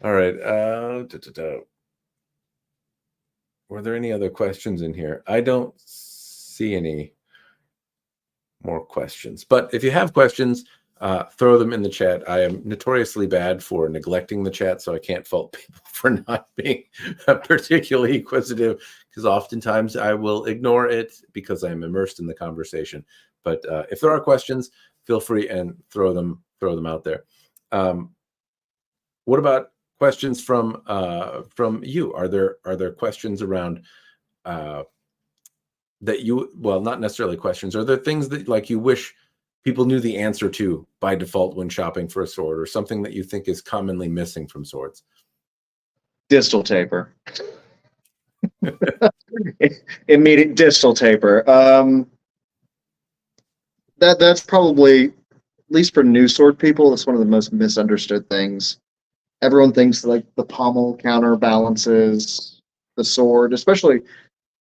All right. Were there any other questions in here? I don't see any more questions. But if you have questions, throw them in the chat. I am notoriously bad for neglecting the chat, so I can't fault people for not being particularly inquisitive, because oftentimes I will ignore it because I'm immersed in the conversation. But if there are questions, feel free and throw them out there. What about questions from you? Are there questions around that you, well, not necessarily questions, are there things that like you wish people knew the answer to by default when shopping for a sword, or something that you think is commonly missing from swords? Distal taper. Immediate distal taper. That's probably, at least for new sword people, that's one of the most misunderstood things. Everyone thinks like the pommel counterbalances the sword, especially,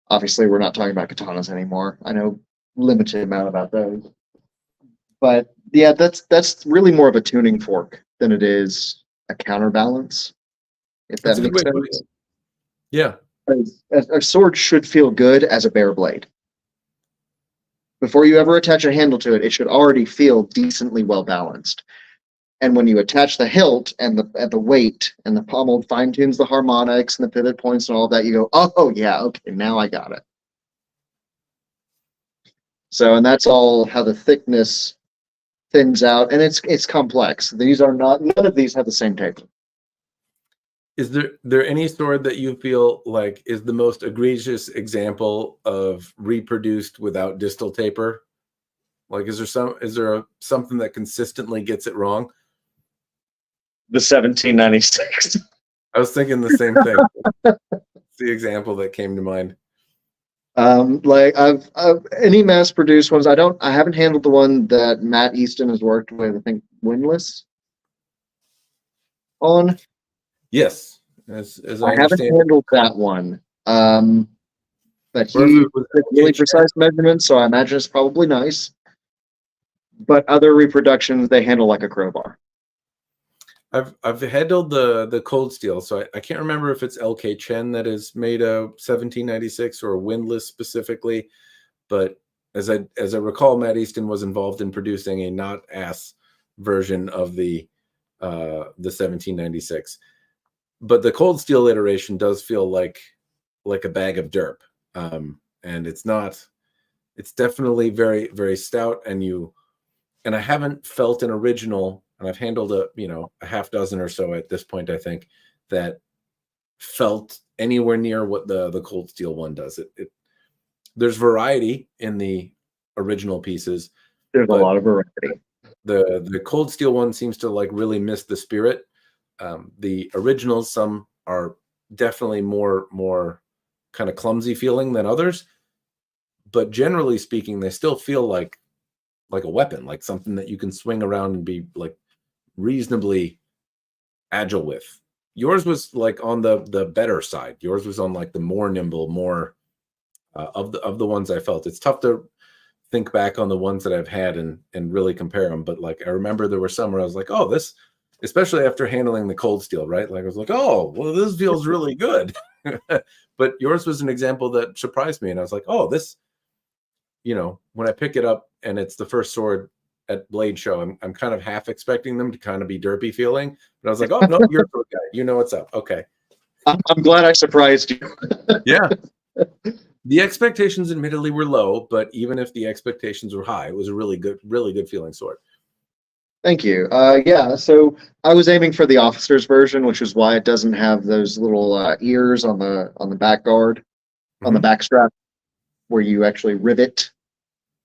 obviously we're not talking about katanas anymore. I know limited amount about those. But yeah, that's really more of a tuning fork than it is a counterbalance, if that makes sense. Yeah. A sword should feel good as a bare blade. Before you ever attach a handle to it, it should already feel decently well balanced. And when you attach the hilt and the weight and the pommel fine tunes the harmonics and the pivot points and all of that, you go, oh yeah, okay, now I got it. So, and that's all how the thickness thins out, and it's complex. These are not, none of these have the same taper. Is there any sword that you feel like is the most egregious example of reproduced without distal taper? Like, is there something that consistently gets it wrong? The 1796. I was thinking the same thing. It's the example that came to mind. Like I've any mass-produced ones. I haven't handled the one that Matt Easton has worked with. I think Windless on. Yes, as I haven't handled that one. But he has really precise measurements, so I imagine it's probably nice. But other reproductions, they handle like a crowbar. I've handled the cold steel, so I can't remember if it's LK Chen that has made a 1796 or a Windless specifically, but as I recall, Matt Easton was involved in producing a not ass version of the 1796. But the cold steel iteration does feel like a bag of derp, and it's definitely very, very stout, and I haven't felt an original. And I've handled a half dozen or so at this point, I think, that felt anywhere near what the cold steel one does. There's variety in the original pieces. There's a lot of variety. The cold steel one seems to like really miss the spirit. The originals, some are definitely more kind of clumsy feeling than others, but generally speaking, they still feel like a weapon, like something that you can swing around and be like reasonably agile with. Yours was like on the better side. Yours was on like the more nimble, more of the ones I felt. It's tough to think back on the ones that I've had and really compare them, but like I remember there were some where I was like, oh, this, especially after handling the cold steel, right? Like I was like, oh, well, this feels really good. But yours was an example that surprised me, and I was like, oh, this, when I pick it up and it's the first sword at Blade Show, I'm kind of half expecting them to kind of be derpy feeling, but I was like, oh no, you're a sword guy, you know what's up. Okay, I'm glad I surprised you. Yeah. The expectations admittedly were low, but even if the expectations were high, it was a really good feeling sword. Thank you. Yeah, so I was aiming for the officer's version, which is why it doesn't have those little ears on the back guard, on the back strap, where you actually rivet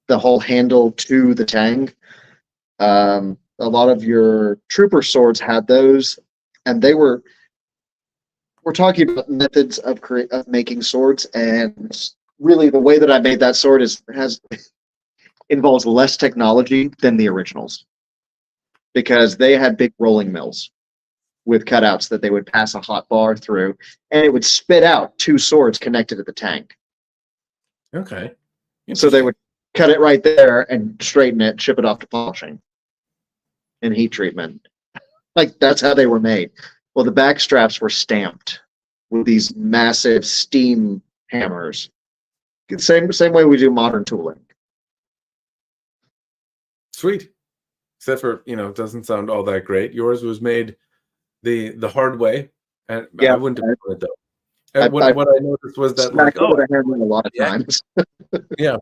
the whole handle to the tang. A lot of your trooper swords had those, and we're talking about methods of making swords, and really the way that I made that sword involves less technology than the originals, because they had big rolling mills with cutouts that they would pass a hot bar through, and it would spit out two swords connected to the tank. Okay. So they would cut it right there and straighten it, ship it off to polishing and heat treatment. Like, that's how they were made. Well, the back straps were stamped with these massive steam hammers. Same way we do modern tooling. Sweet. except for, it doesn't sound all that great. Yours was made the hard way, and Yeah, I wouldn't have done it though. I, And what I noticed was that, like, smacked it with a hammer a lot of yeah, times. yeah.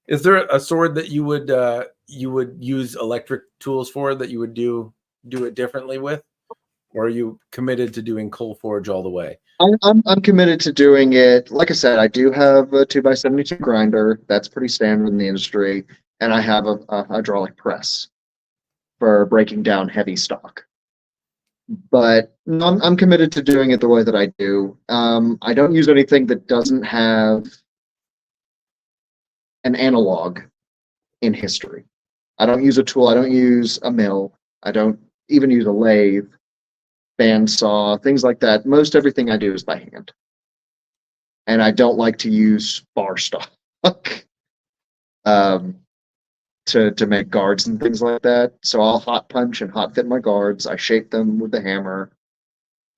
Is there a sword that you would use electric tools for, that you would do it differently with, or are you committed to doing coal forge all the way? I'm committed to doing it. Like I said, I do have a 2x72 grinder. That's pretty standard in the industry, and I have a hydraulic press for breaking down heavy stock. But no, I'm committed to doing it the way that I do. I don't use anything that doesn't have an analog in history. I don't use a tool. I don't use a mill. I don't even use a lathe, bandsaw, things like that. Most everything I do is by hand. And I don't like to use bar stock um, to make guards and things like that. So I'll hot punch and hot fit my guards. I shape them with the hammer.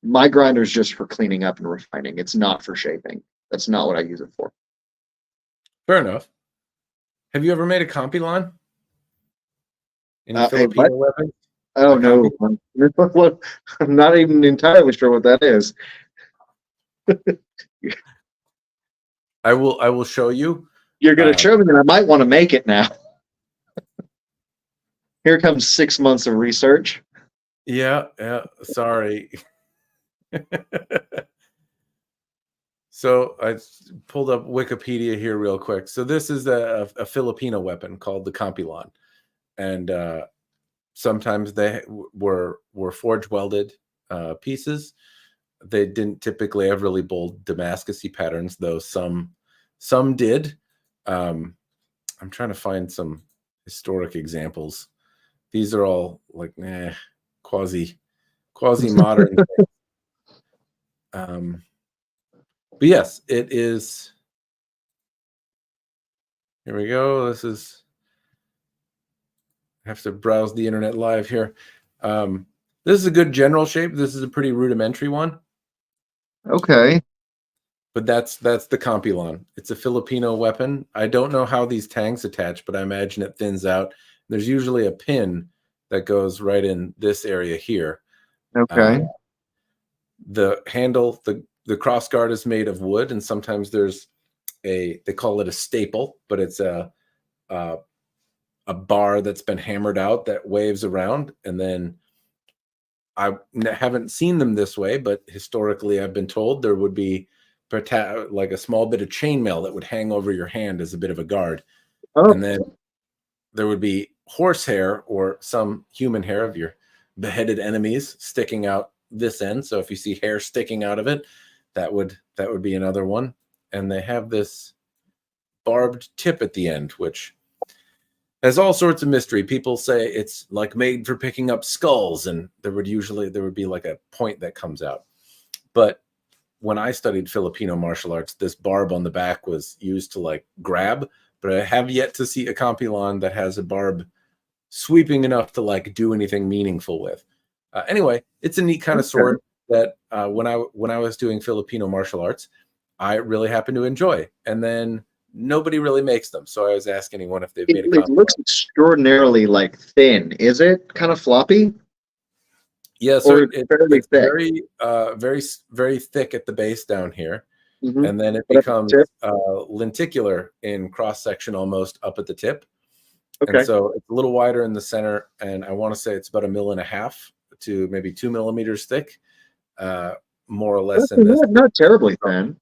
My grinder is just for cleaning up and refining. It's not for shaping. That's not what I use it for. Fair enough. Have you ever made a compilon? Any Hey, Filipino what? weapon? Oh A no, I'm not even entirely sure what that is. I will show you. You're gonna show me, and I might want to make it now. Here comes 6 months of research. Yeah, sorry. So I pulled up Wikipedia here real quick. So this is a Filipino weapon called the compilon, and sometimes they were forge welded pieces. They didn't typically have really bold Damascus-y patterns, though some did. I'm trying to find some historic examples. These are all like quasi modern. But yes, it is. Here we go. This is. I have to browse the internet live here. This is a good general shape. This is a pretty rudimentary one. Okay. But that's the compilon. It's a Filipino weapon. I don't know how these tangs attach, but I imagine it thins out. There's usually a pin that goes right in this area here. Okay. The handle, the cross guard is made of wood, and sometimes there's they call it a staple, but it's a bar that's been hammered out that waves around. And then I haven't seen them this way, but historically I've been told there would be like a small bit of chainmail that would hang over your hand as a bit of a guard. Oh. And then there would be horsehair or some human hair of your beheaded enemies sticking out this end. So if you see hair sticking out of it, that would be another one. And they have this barbed tip at the end, which has all sorts of mystery. People say it's like made for picking up skulls, and there would be like a point that comes out. But when I studied Filipino martial arts, this barb on the back was used to like grab, but I have yet to see a compilon that has a barb sweeping enough to like do anything meaningful with. Anyway, it's a neat kind of sword that when I was doing Filipino martial arts, I really happened to enjoy. And then nobody really makes them, so I was asking anyone if they've made a compilon. It looks extraordinarily like thin. Is it kind of floppy? Yeah, so it's very, very thick at the base down here, and then it becomes lenticular in cross section, almost up at the tip. Okay. And so it's a little wider in the center, and I want to say it's about 1.5 mm to maybe 2 mm thick, more or less. Not terribly thin.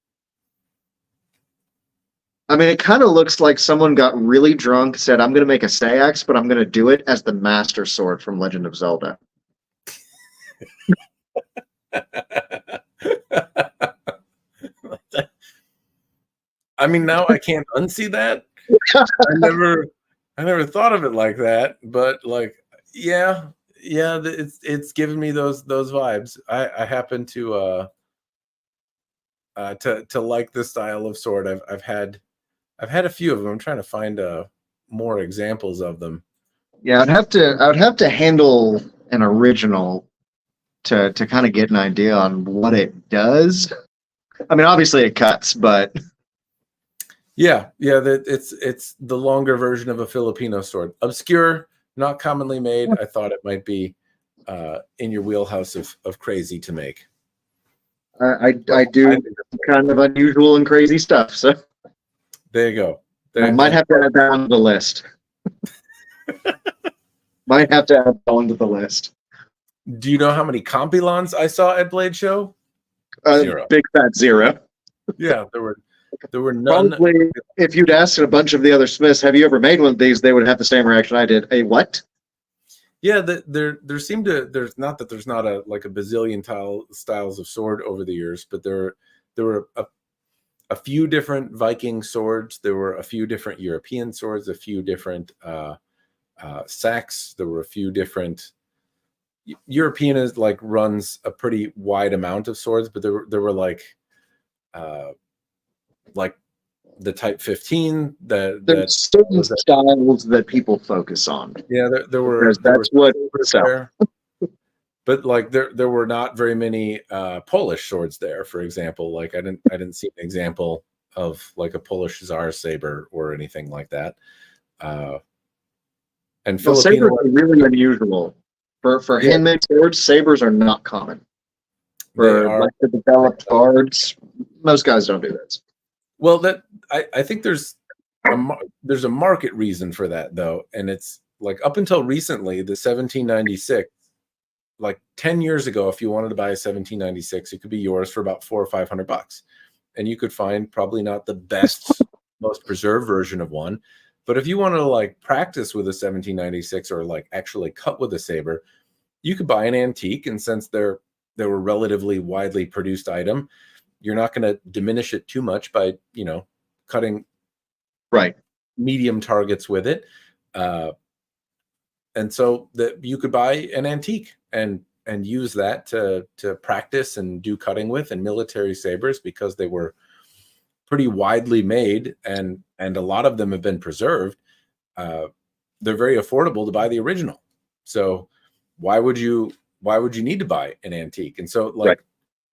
I mean, it kind of looks like someone got really drunk, said, "I'm going to make a seax, but I'm going to do it as the Master Sword from Legend of Zelda." I mean, now I can't unsee that. I never thought of it like that, but like, yeah, it's giving me those vibes. I happen to like this style of sword. I've had a few of them. I'm trying to find more examples of them. Yeah, I would have to handle an original to kind of get an idea on what it does. I mean, obviously it cuts, but yeah, it's the longer version of a Filipino sword. Obscure, not commonly made. I thought it might be in your wheelhouse of crazy to make. I do kind of unusual and crazy stuff, so there you go. I might have to add that on the list. Might have to add that onto the list. Do you know how many Compilons I saw at Blade Show? 0. Big fat 0. Yeah, there were none. Probably, if you'd asked a bunch of the other Smiths, have you ever made one of these, they would have the same reaction I did. A what? Yeah, there seemed to, there's not that there's not a bazillion styles of sword over the years, but there were a few different Viking swords. There were a few different European swords, a few different Sax. There were a few different. European is runs a pretty wide amount of swords, but there were like the Type 15. There's certain styles that people focus on. Yeah, there were. That's what there. But there were not very many Polish swords there. For example, I didn't see an example of a Polish Tsar saber or anything like that. And sabers are really unusual. For handmade swords, sabers are not common. For the developed guards, most guys don't do this. Well, I think there's a market reason for that, though, and it's up until recently, the 1796, 10 years ago, if you wanted to buy a 1796, it could be yours for about $400 or $500, and you could find probably not the best, most preserved version of one. But if you want to practice with a 1796 or actually cut with a saber, you could buy an antique, and since they're a relatively widely produced item, you're not going to diminish it too much by cutting medium targets with it, and so that you could buy an antique and use that to practice and do cutting with, and military sabers, because they were pretty widely made, and a lot of them have been preserved. They're very affordable to buy the original. So why would you need to buy an antique? And so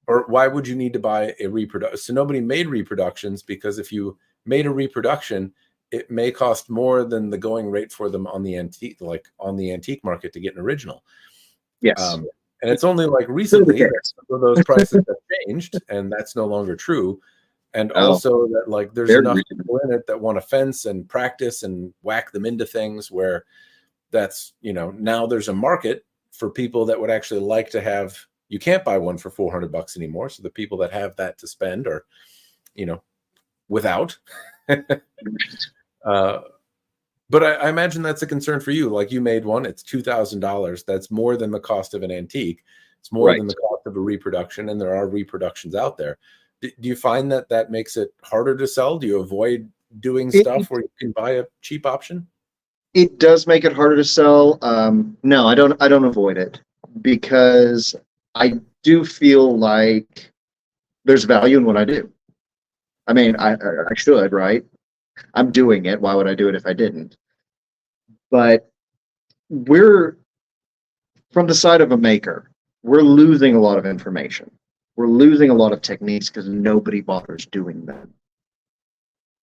or why would you need to buy a reproduction? So nobody made reproductions, because if you made a reproduction, it may cost more than the going rate for them on the antique market to get an original. Yes. And it's only recently that those prices have changed, and that's no longer true. And also that there's enough people in it that want to fence and practice and whack them into things, where that's, now there's a market for people that would actually like to have. You can't buy one for $400 anymore. So the people that have that to spend are, without. But I imagine that's a concern for you. You made one, it's $2,000. That's more than the cost of an antique. It's more than the cost of a reproduction, and there are reproductions out there. Do you find that makes it harder to sell? Do you avoid doing stuff where you can buy a cheap option? It does make it harder to sell. No, I don't avoid it, because I do feel like there's value in what I do. I mean, I should, right? I'm doing it. Why would I do it if I didn't? But we're, from the side of a maker, we're losing a lot of information. We're losing a lot of techniques because nobody bothers doing them.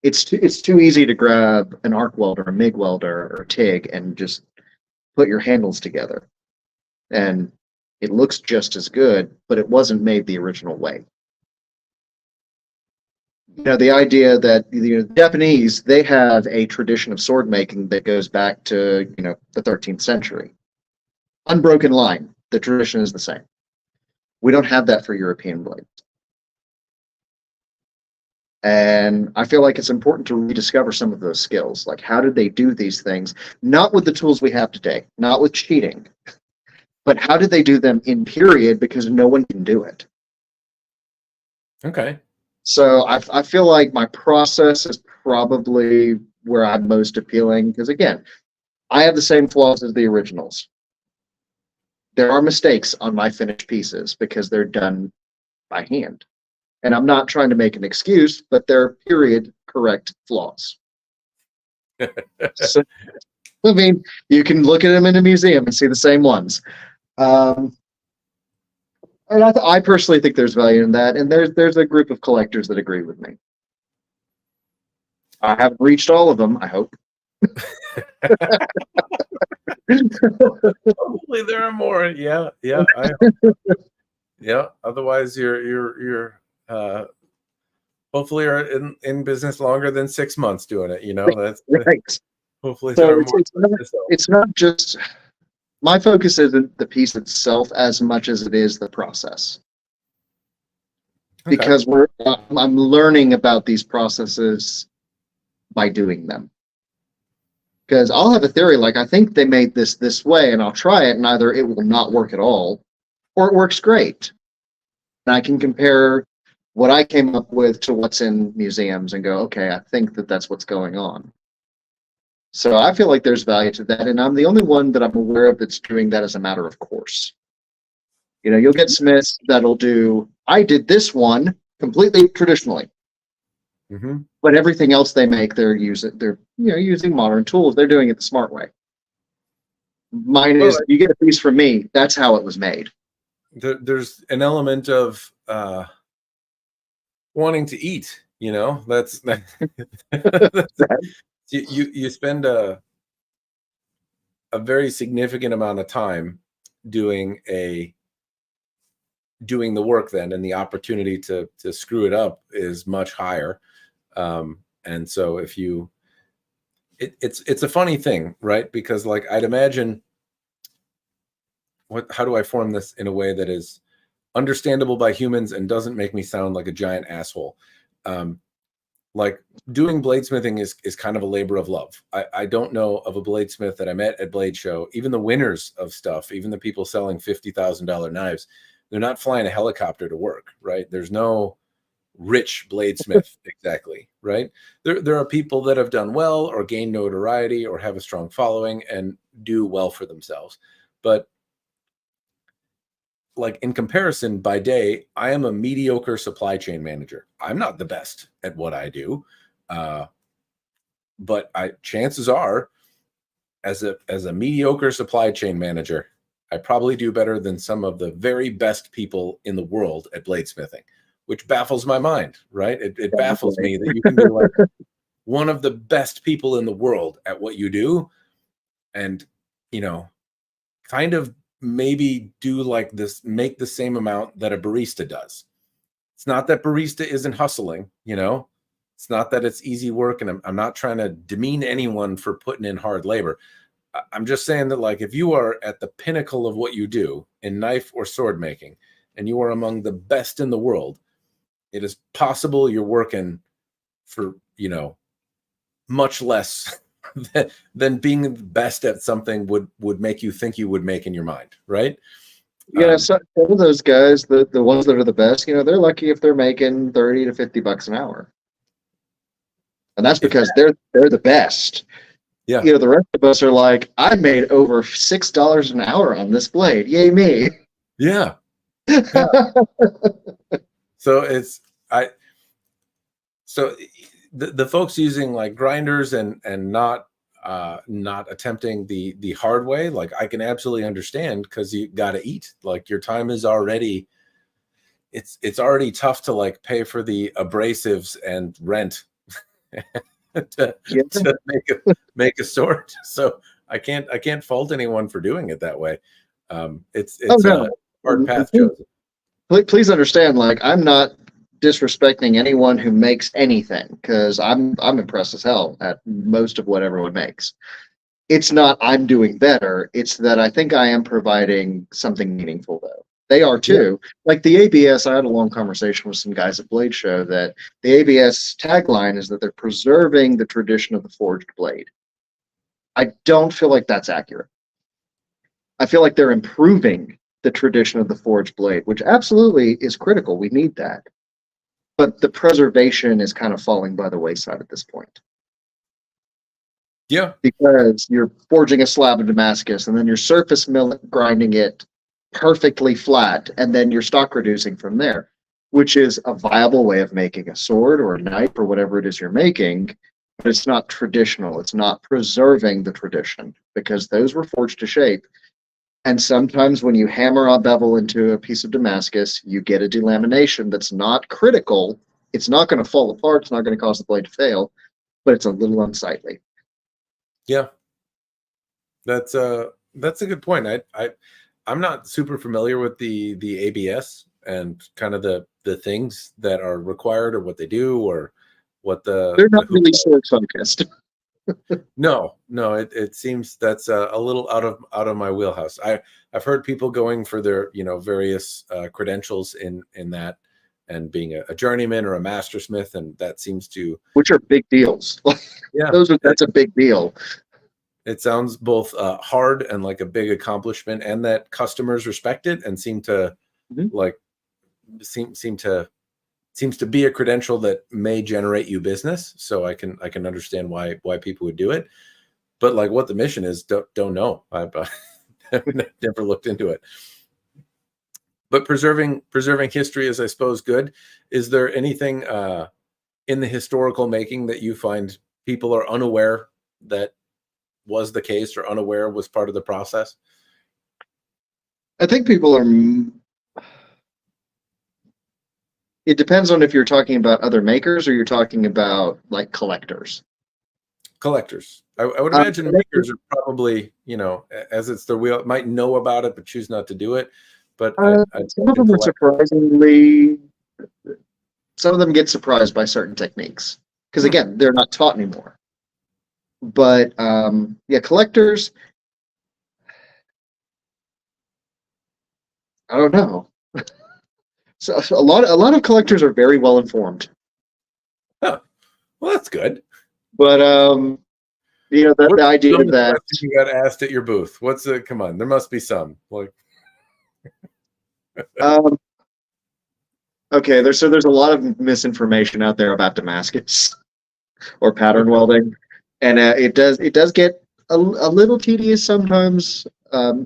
It's too easy to grab an arc welder, a MIG welder, or a TIG and just put your handles together. And it looks just as good, but it wasn't made the original way. The idea that the Japanese, they have a tradition of sword making that goes back to the 13th century. Unbroken line. The tradition is the same. We don't have that for European blades. And I feel like it's important to rediscover some of those skills. How did they do these things? Not with the tools we have today, not with cheating, but how did they do them in period, because no one can do it. Okay. So I feel like my process is probably where I'm most appealing, because again, I have the same flaws as the originals. There are mistakes on my finished pieces because they're done by hand. And I'm not trying to make an excuse, but they're period correct flaws. So, I mean, you can look at them in a museum and see the same ones. And I personally think there's value in that, and there's a group of collectors that agree with me. I haven't reached all of them, I hope. Hopefully there are more. Yeah, yeah, yeah. Otherwise, you're hopefully are in business longer than 6 months doing it. You know, that's Right. hopefully there So are more. it's not just my focus isn't the piece itself as much as it is the process. Okay. Because I'm learning about these processes by doing them. Because I'll have a theory like I think they made this way, and I'll try it, and either it will not work at all, or it works great. And I can compare what I came up with to what's in museums and go, okay, I think that's what's going on. So I feel like there's value to that, and I'm the only one that I'm aware of that's doing that as a matter of course. You know, you'll get smiths that'll do, I did this one completely traditionally. Mm-hmm. But everything else they make, they're using modern tools. They're doing it the smart way. Mine is you get a piece from me. That's how it was made. There's an element of wanting to eat. You know, that's you spend a very significant amount of time doing the work then, and the opportunity to screw it up is much higher. And so if you it's a funny thing, right? Because like I'd imagine how do I form this in a way that is understandable by humans and doesn't make me sound like a giant asshole? Like doing bladesmithing is kind of a labor of love. I don't know of a bladesmith that I met at Blade Show, even the winners of stuff, even the people selling $50,000 knives, they're not flying a helicopter to work, right? There's no rich bladesmith exactly, right? There are people that have done well or gained notoriety or have a strong following and do well for themselves. But like in comparison, by day, I am a mediocre supply chain manager. I'm not the best at what I do, but chances are, as a mediocre supply chain manager, I probably do better than some of the very best people in the world at bladesmithing, which baffles my mind, right? It baffles me that you can be like one of the best people in the world at what you do, and kind of maybe do like this, make the same amount that a barista does. It's not that barista isn't hustling, it's not that it's easy work, and I'm not trying to demean anyone for putting in hard labor. I'm just saying that like if you are at the pinnacle of what you do in knife or sword making and you are among the best in the world, it is possible you're working for much less than being the best at something would make you think you would make in your mind, right? Yeah, some of those guys, the ones that are the best, they're lucky if they're making $30 to $50 an hour, and that's because they're the best. Yeah. The rest of us are like, I made over $6 an hour on this blade. Yay me! Yeah. So the folks using like grinders and not attempting the hard way, like I can absolutely understand, because you got to eat. Like your time is already, it's already tough to like pay for the abrasives and rent to make a sword. So I can't fault anyone for doing it that way. It's a hard path chosen. Please understand, like I'm not disrespecting anyone who makes anything, because I'm impressed as hell at most of what everyone makes. It's not I'm doing better. It's that I think I am providing something meaningful, though. They are too. Yeah. Like the ABS, I had a long conversation with some guys at Blade Show that the ABS tagline is that they're preserving the tradition of the forged blade. I don't feel like that's accurate. I feel like they're improving the tradition of the forged blade, which absolutely is critical. We need that. But the preservation is kind of falling by the wayside at this point. Yeah. Because you're forging a slab of Damascus and then you're surface grinding it perfectly flat, and then you're stock reducing from there, which is a viable way of making a sword or a knife or whatever it is you're making, but it's not traditional. It's not preserving the tradition, because those were forged to shape. And sometimes when you hammer a bevel into a piece of Damascus, you get a delamination that's not critical. It's not going to fall apart. It's not going to cause the blade to fail, but it's a little unsightly. Yeah. That's That's a good point. I'm not super familiar with the ABS and kind of the things that are required or what they do or what They're not really sword focused. No, it seems that's a little out of my wheelhouse. I've heard people going for their various credentials in that and being a journeyman or a mastersmith, and that seems to Which are big deals. yeah That's a big deal. it sounds both hard and like a big accomplishment, and that customers respect it and seem to like seems to be a credential that may generate you business. So I can understand why people would do it, but like what the mission is, don't know. I've never looked into it. But preserving history is, I suppose, good. Is there anything in the historical making that you find people are unaware that was the case or unaware was part of the process? I think people are. It depends on if you're talking about other makers or you're talking about like collectors. Collectors. I would imagine makers are probably, as it's their wheel, might know about it but choose not to do it. But some of them are surprisingly. Some of them get surprised by certain techniques because again, they're not taught anymore. But yeah, collectors. I don't know. So a lot of collectors are very well informed. Oh, well, that's good. But the idea that you got asked at your booth. What's the come on? There must be some like. Okay, there's a lot of misinformation out there about Damascus or pattern welding, and it does get a little tedious sometimes.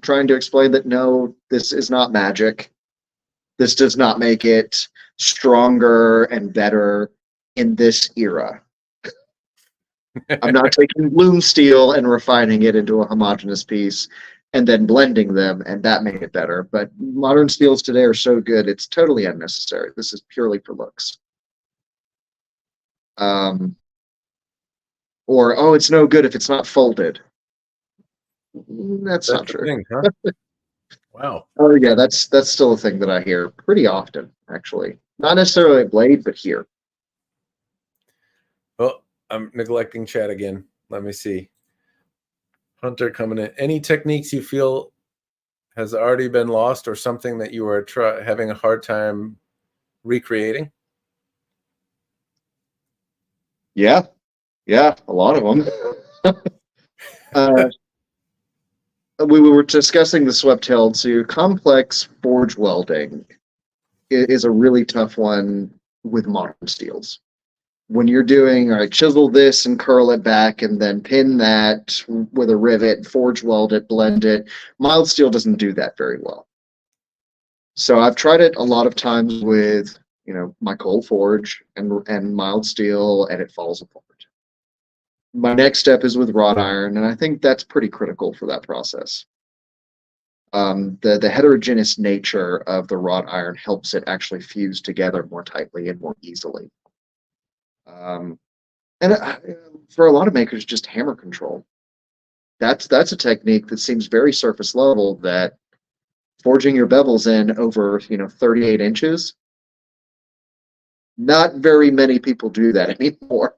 Trying to explain that no, this is not magic. This does not make it stronger and better in this era. I'm not taking bloom steel and refining it into a homogeneous piece and then blending them, and that made it better. But modern steels today are so good, it's totally unnecessary. This is purely for looks. Or, oh, it's no good if it's not folded. That's not true. Thing, huh? Wow. Oh yeah, that's still a thing that I hear pretty often, actually. Not necessarily at Blade, but here. Well, I'm neglecting chat again. Let me see. Hunter coming in. Any techniques you feel has already been lost or something that you are having a hard time recreating? Yeah, a lot of them. We were discussing the swept held, so complex forge welding is a really tough one with modern steels. When you're doing, all right, chisel this and curl it back and then pin that with a rivet, forge weld it, blend it, mild steel doesn't do that very well. So I've tried it a lot of times with, my cold forge and mild steel, and it falls apart. My next step is with wrought iron, and I think that's pretty critical for that process. The heterogeneous nature of the wrought iron helps it actually fuse together more tightly and more easily. And for a lot of makers, just hammer control. That's a technique that seems very surface level, that forging your bevels in over 38 inches. Not very many people do that anymore.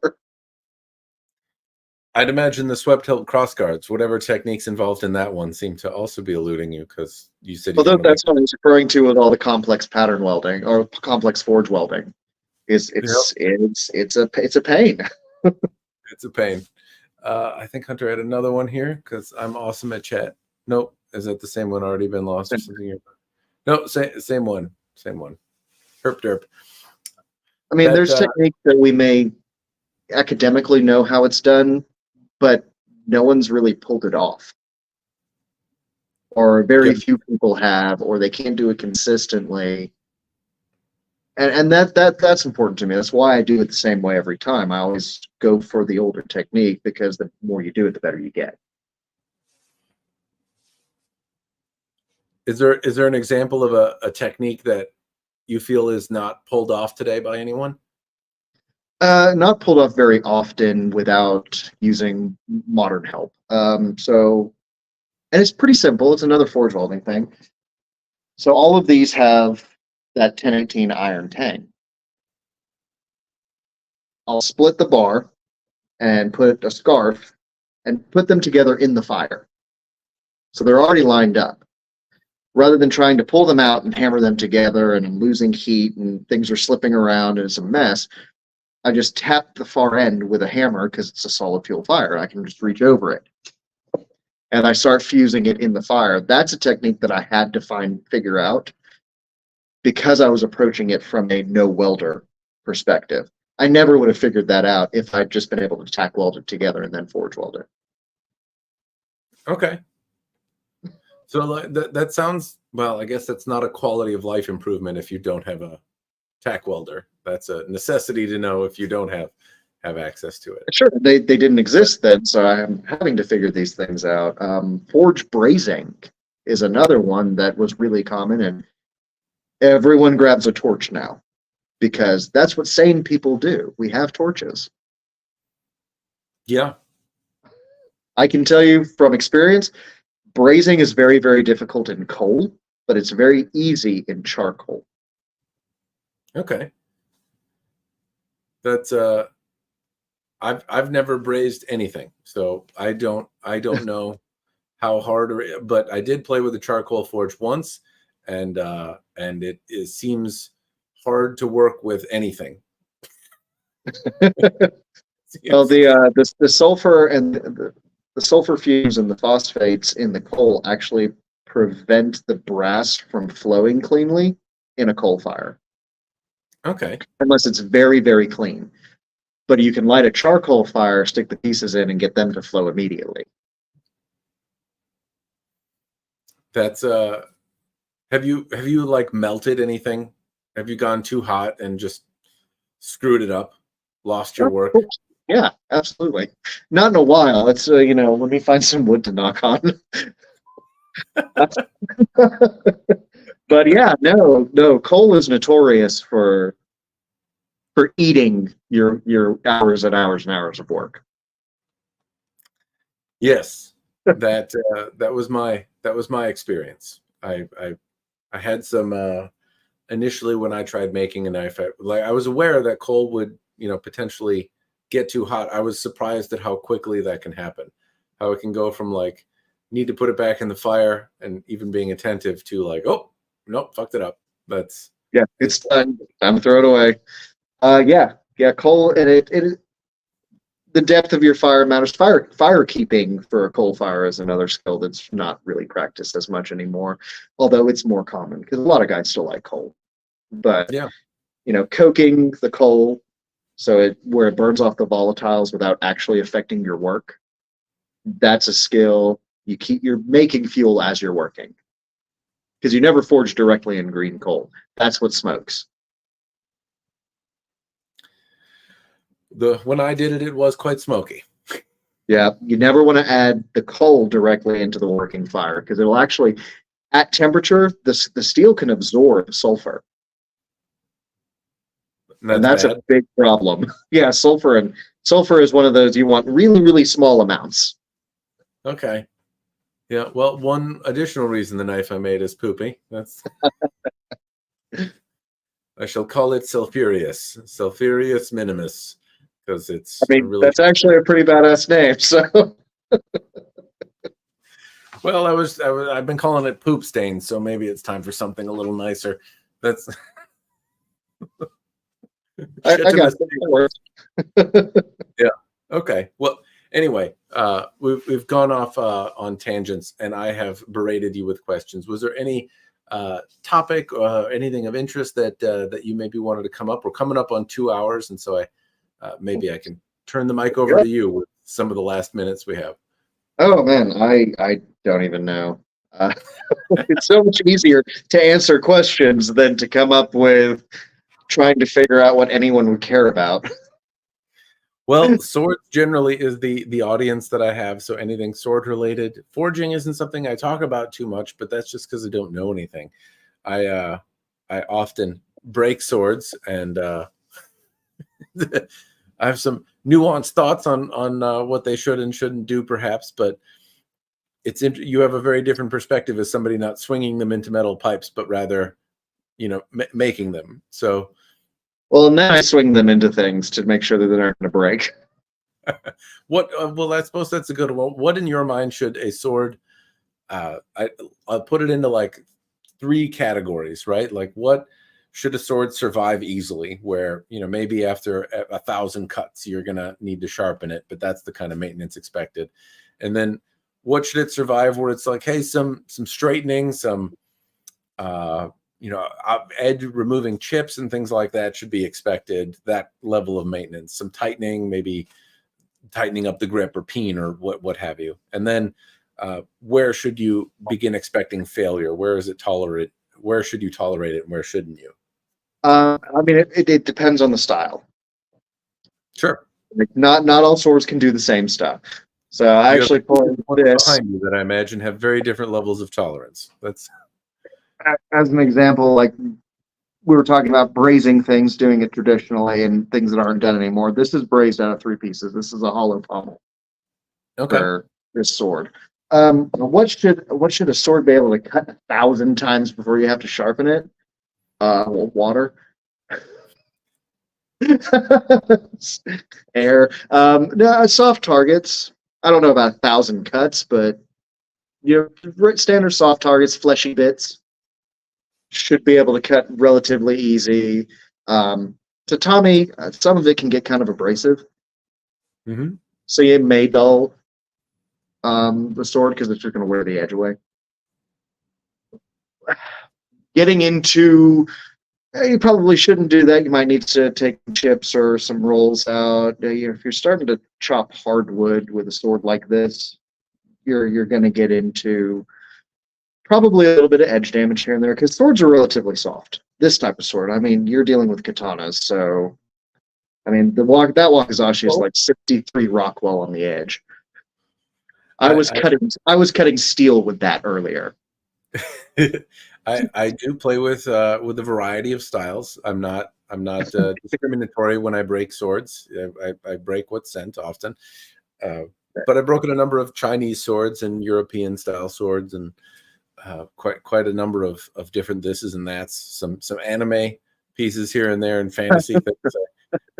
I'd imagine the swept hilt cross guards, whatever techniques involved in that one, seem to also be eluding you because you said. Well, that's what I was referring to with all the complex pattern welding or complex forge welding. It's a pain. It's a pain. I think Hunter had another one here because I'm awesome at chat. Nope, is that the same one already been lost or something? No, same one. Herp derp. I mean, there's techniques that we may academically know how it's done, but no one's really pulled it off, or very few people have, or they can't do it consistently. And that's important to me. That's why I do it the same way every time. I always go for the older technique because the more you do it, the better you get. Is there an example of a technique that you feel is not pulled off today by anyone? Not pulled off very often without using modern help. And And it's pretty simple. It's another forge welding thing. So all of these have that 1018 iron tang. I'll split the bar and put a scarf and put them together in the fire. So they're already lined up. Rather than trying to pull them out and hammer them together and I'm losing heat and things are slipping around and it's a mess, I just tap the far end with a hammer because it's a solid fuel fire. I can just reach over it. And I start fusing it in the fire. That's a technique that I had to figure out because I was approaching it from a no welder perspective. I never would have figured that out if I'd just been able to tack weld it together and then forge weld it. Okay. So like that sounds, well, I guess that's not a quality of life improvement if you don't have a tack welder. That's a necessity to know if you don't have access to it. Sure, they didn't exist then, so I'm having to figure these things out. Forge brazing is another one that was really common, and everyone grabs a torch now because that's what sane people do. We have torches. Yeah. I can tell you from experience, brazing is very, very difficult in coal, but it's very easy in charcoal. Okay. That's I've never brazed anything, so I don't know how hard, but I did play with a charcoal forge once, and it seems hard to work with anything. Well, the sulfur and the sulfur fumes and the phosphates in the coal actually prevent the brass from flowing cleanly in a coal fire. Okay. Unless it's very, very clean. But you can light a charcoal fire, stick the pieces in, and get them to flow immediately. That's have you like melted anything? Have you gone too hot and just screwed it up, lost your work? Yeah, absolutely. Not in a while. It's let me find some wood to knock on. But yeah, no, coal is notorious for eating your hours and hours and hours of work. Yes, that was my experience. I had some initially when I tried making a knife. I was aware that coal would potentially get too hot. I was surprised at how quickly that can happen. How it can go from like need to put it back in the fire and even being attentive to like, oh nope, fucked it up. That's it's time to throw it away. Coal, and it the depth of your fire matters. Fire keeping for a coal fire is another skill that's not really practiced as much anymore, although it's more common because a lot of guys still like coal. But yeah, coking the coal so where it burns off the volatiles without actually affecting your work, that's a skill. You're making fuel as you're working because you never forge directly in green coal. That's what smokes. When I did it, it was quite smoky. Yeah, you never want to add the coal directly into the working fire because it'll actually, at temperature, the steel can absorb sulfur. And that's a big problem. Yeah, sulfur is one of those you want really, really small amounts. Okay. Yeah, well, one additional reason the knife I made is poopy. That's I shall call it Sulfurious Minimus, because it's that's actually a pretty badass name. So well, I've been calling it Poop Stain, so maybe it's time for something a little nicer. That's I got it. Yeah. Okay. Well, anyway, we've gone off on tangents, and I have berated you with questions. Was there any topic or anything of interest that you maybe wanted to come up? We're coming up on 2 hours, and so maybe I can turn the mic over to you with some of the last minutes we have. Oh man, I don't even know. It's so much easier to answer questions than to come up with trying to figure out what anyone would care about. Well, swords generally is the audience that I have, so anything sword related. Forging isn't something I talk about too much, but that's just because I don't know anything. I often break swords, and I have some nuanced thoughts on what they should and shouldn't do, perhaps. But you have a very different perspective as somebody not swinging them into metal pipes, but rather, making them. So, well, and then I swing them into things to make sure that they're not going to break. what? Well, I suppose that's a good one. What in your mind should a sword? I'll put it into like 3 categories, right? Like, what should a sword survive easily? Where maybe after 1,000 cuts, you're gonna need to sharpen it, but that's the kind of maintenance expected. And then, what should it survive where it's like, hey, some straightening, some edge removing chips and things like that should be expected. That level of maintenance, some tightening, maybe tightening up the grip or peen or what have you. And then where should you begin expecting failure? Where is it tolerate? Where should you tolerate it and where shouldn't you? I mean, it depends on the style. Sure. Like not all swords can do the same stuff. So I actually pulled this behind you that I imagine have very different levels of tolerance. That's as an example. Like we were talking about brazing things, doing it traditionally, and things that aren't done anymore. This is brazed out of 3 pieces. This is a hollow pommel for this sword. What should a sword be able to cut 1,000 times before you have to sharpen it? Water. Air. No, soft targets. I don't know about 1,000 cuts, but standard soft targets, fleshy bits should be able to cut relatively easy. Tatami, some of it can get kind of abrasive, so you may dull the sword because it's just going to wear the edge away. Getting into you probably shouldn't do that. You might need to take chips or some rolls out. If you're starting to chop hardwood with a sword like this, you're going to get into probably a little bit of edge damage here and there because swords are relatively soft. This type of sword, I mean, you're dealing with katanas, so I mean, that wakizashi is like 63 Rockwell on the edge. I was cutting steel with that earlier. I do play with a variety of styles. I'm not discriminatory when I break swords. I break what's sent often, but I've broken a number of Chinese swords and European style swords, and quite a number of different thises and that's. Some anime pieces here and there and fantasy things.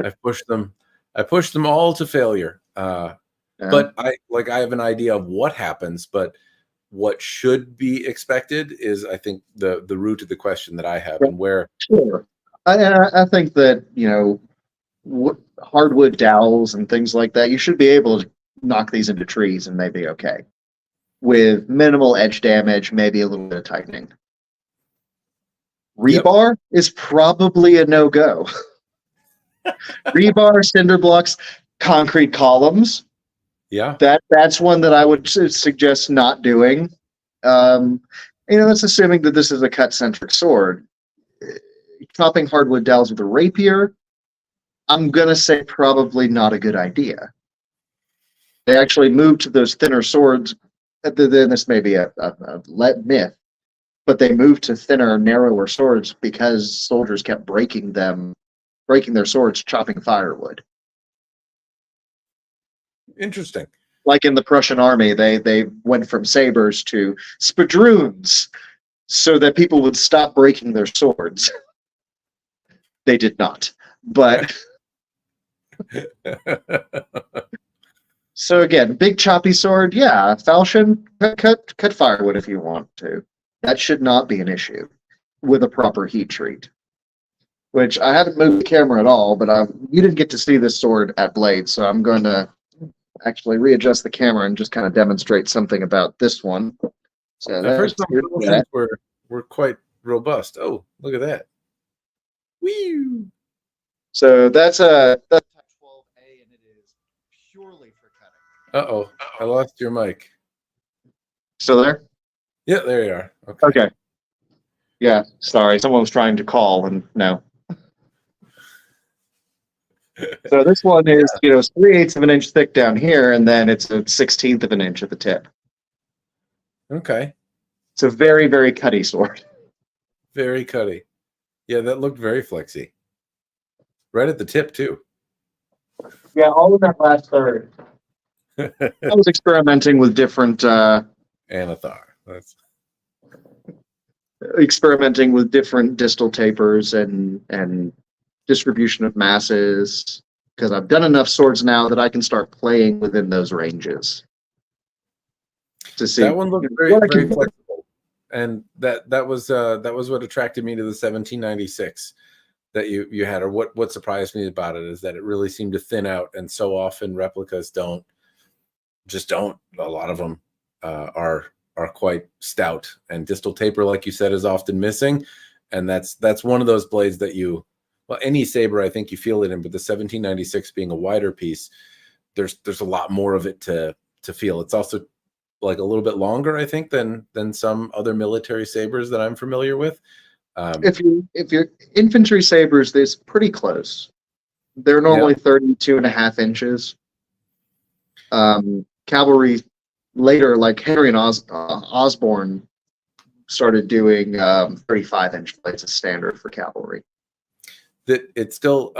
I've pushed them. I pushed them all to failure. But I have an idea of what happens, but what should be expected is, I think, the root of the question that I have, and where. Sure. I think that hardwood dowels and things like that, you should be able to knock these into trees and they'd be okay with minimal edge damage, maybe a little bit of tightening. Rebar is probably a no-go. Rebar, cinder blocks, concrete columns. Yeah, that's one that I would suggest not doing. That's assuming that this is a cut-centric sword. Chopping hardwood dowels with a rapier, I'm gonna say probably not a good idea. They actually moved to those thinner swords. Then this may be a myth, but they moved to thinner, narrower swords because soldiers kept breaking their swords, chopping firewood. interesting. Like in the Prussian army, they went from sabers to spadroons so that people would stop breaking their swords. They did not, but so again, big choppy sword, yeah, falchion, cut firewood if you want to. That should not be an issue with a proper heat treat. Which I haven't moved the camera at all, but you didn't get to see this sword at Blade, so I'm going to actually readjust the camera and just kind of demonstrate something about this one. So the first promotions were quite robust. Oh, look at that. Woo! So that's type 12A, and it is purely for cutting. Uh-oh, I lost your mic. Still there? Yeah, there you are. Okay. Yeah, sorry, someone was trying to call, and no. So this one is, 3/8 of an inch thick down here, and then it's a 1/16 of an inch at the tip. Okay. It's a very, very cutty sword. Very cutty. Yeah, that looked very flexy. Right at the tip, too. Yeah, all of that last third. I was experimenting with different Anathar. That's experimenting with different distal tapers and distribution of masses, because I've done enough swords now that I can start playing within those ranges to see that one looked very what I very can do. flexible, and that was what attracted me to the 1796 that you had, or what surprised me about it is that it really seemed to thin out, and so often replicas don't. A lot of them are quite stout, and distal taper, like you said, is often missing, and that's one of those blades that well, any saber, I think you feel it in, but the 1796 being a wider piece, there's a lot more of it to feel. It's also like a little bit longer, I think, than some other military sabers that I'm familiar with. If you're infantry sabers, they're pretty close. They're normally 32.5 inches. Cavalry later, like Henry and Osborne, started doing 35-inch blades as standard for cavalry. That it's still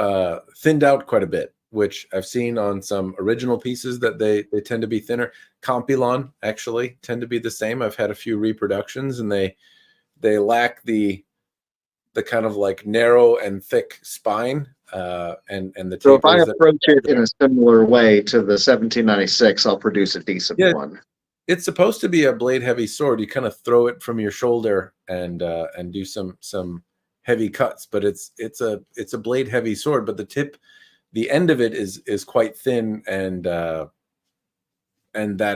thinned out quite a bit, which I've seen on some original pieces that they tend to be thinner. Compilon actually tend to be the same. I've had a few reproductions, and they lack the kind of like narrow and thick spine and the So if I tapers approach it in a similar way to the 1796, I'll produce a decent one. It's supposed to be a blade heavy sword. You kind of throw it from your shoulder and do some heavy cuts, but it's a blade heavy sword, but the end of it is quite thin, and that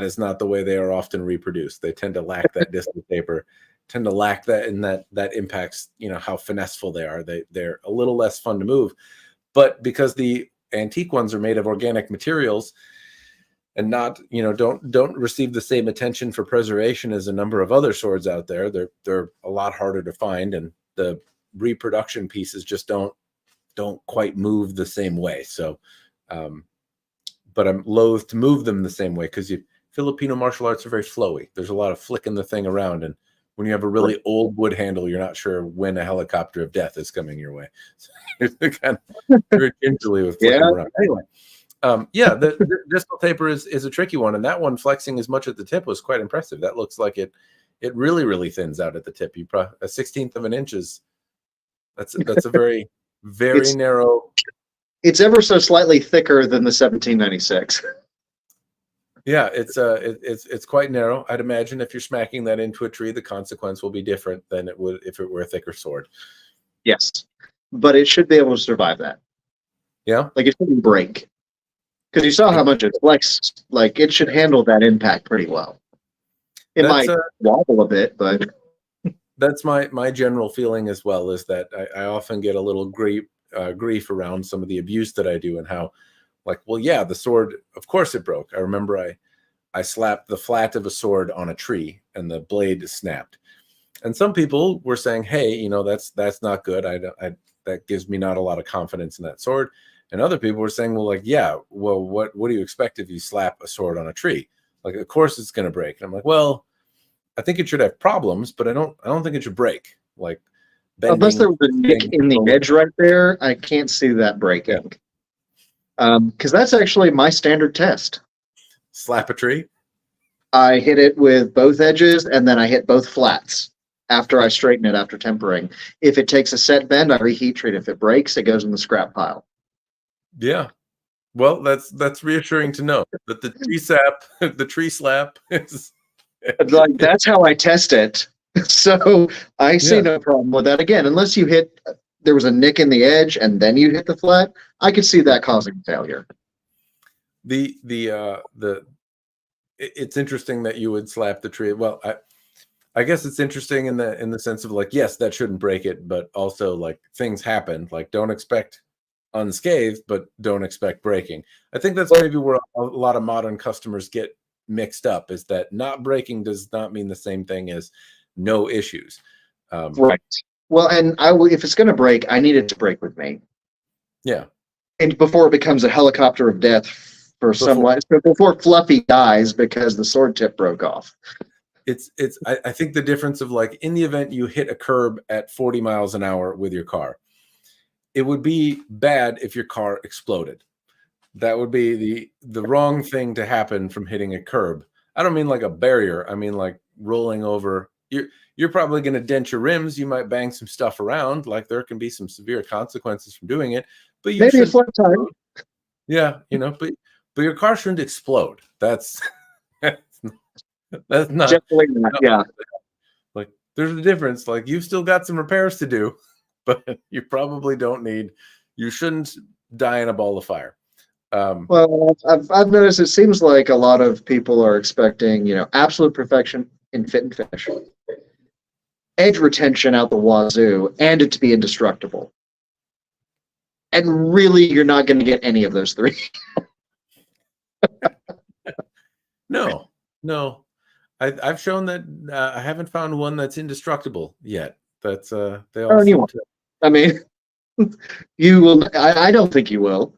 is not the way they are often reproduced. They tend to lack that distal taper, tend to lack that, and that impacts how finesseful they are. They're a little less fun to move, but because the antique ones are made of organic materials and not don't receive the same attention for preservation as a number of other swords out there, they're a lot harder to find, and the reproduction pieces just don't quite move the same way. So but I'm loath to move them the same way, because Filipino martial arts are very flowy. There's a lot of flicking the thing around, and when you have a really old wood handle, you're not sure when a helicopter of death is coming your way. So you're kind of very gingerly with flicking around. Anyway, the distal taper is a tricky one, and that one flexing as much at the tip was quite impressive. That looks like it really thins out at the tip. You a 1/16 of an inch is that's a very very narrow. It's ever so slightly thicker than the 1796. Yeah, it's quite narrow. I'd imagine if you're smacking that into a tree, the consequence will be different than it would if it were a thicker sword. Yes, but it should be able to survive that. Yeah, like it shouldn't break, because you saw how much it flexed. Like it should handle that impact pretty well. It might wobble a bit, but that's my general feeling as well. Is that I often get a little grief around some of the abuse that I do, and how, like, well, yeah, the sword, of course it broke. I remember I slapped the flat of a sword on a tree and the blade snapped. And some people were saying, hey, that's not good. That gives me not a lot of confidence in that sword. And other people were saying, well, like, yeah, well, what do you expect if you slap a sword on a tree? Like, of course it's going to break. And I'm like, well, I think it should have problems, but I don't think it should break. Like, unless there was a nick in the edge right there, I can't see that breaking. Because that's actually my standard test. Slap a tree? I hit it with both edges, and then I hit both flats after I straighten it after tempering. If it takes a set bend, I reheat treat. If it breaks, it goes in the scrap pile. Yeah. Well, that's reassuring to know that the tree slap is like, that's how I test it. So I see no problem with that. Again, unless you hit, there was a nick in the edge and then you hit the flat, I could see that causing failure. It's interesting that you would slap the tree. Well, I guess it's interesting in the sense of, like, yes, that shouldn't break it, but also, like, things happen. Like, don't expect unscathed, but don't expect breaking. I think that's maybe where a lot of modern customers get mixed up, is that not breaking does not mean the same thing as no issues. Right. Well, and if it's going to break, I need it to break with me. Yeah. And before it becomes a helicopter of death for someone, before Fluffy dies because the sword tip broke off. I think the difference of, like, in the event you hit a curb at 40 miles an hour with your car, it would be bad if your car exploded. That would be the wrong thing to happen from hitting a curb. I don't mean like a barrier. I mean like rolling over. You're probably going to dent your rims. You might bang some stuff around. Like there can be some severe consequences from doing it. But you Maybe a should. flat tire. Yeah, but your car shouldn't explode. That's that's not. Definitely not. No, Yeah. like there's a difference. Like you've still got some repairs to do, but you probably don't need. You shouldn't die in a ball of fire. Well, I've noticed it seems like a lot of people are expecting, absolute perfection in fit and finish, edge retention out the wazoo, and it to be indestructible. And really, you're not going to get any of those three. No. I've shown that I haven't found one that's indestructible yet. That's they all. I mean, you will. I don't think you will.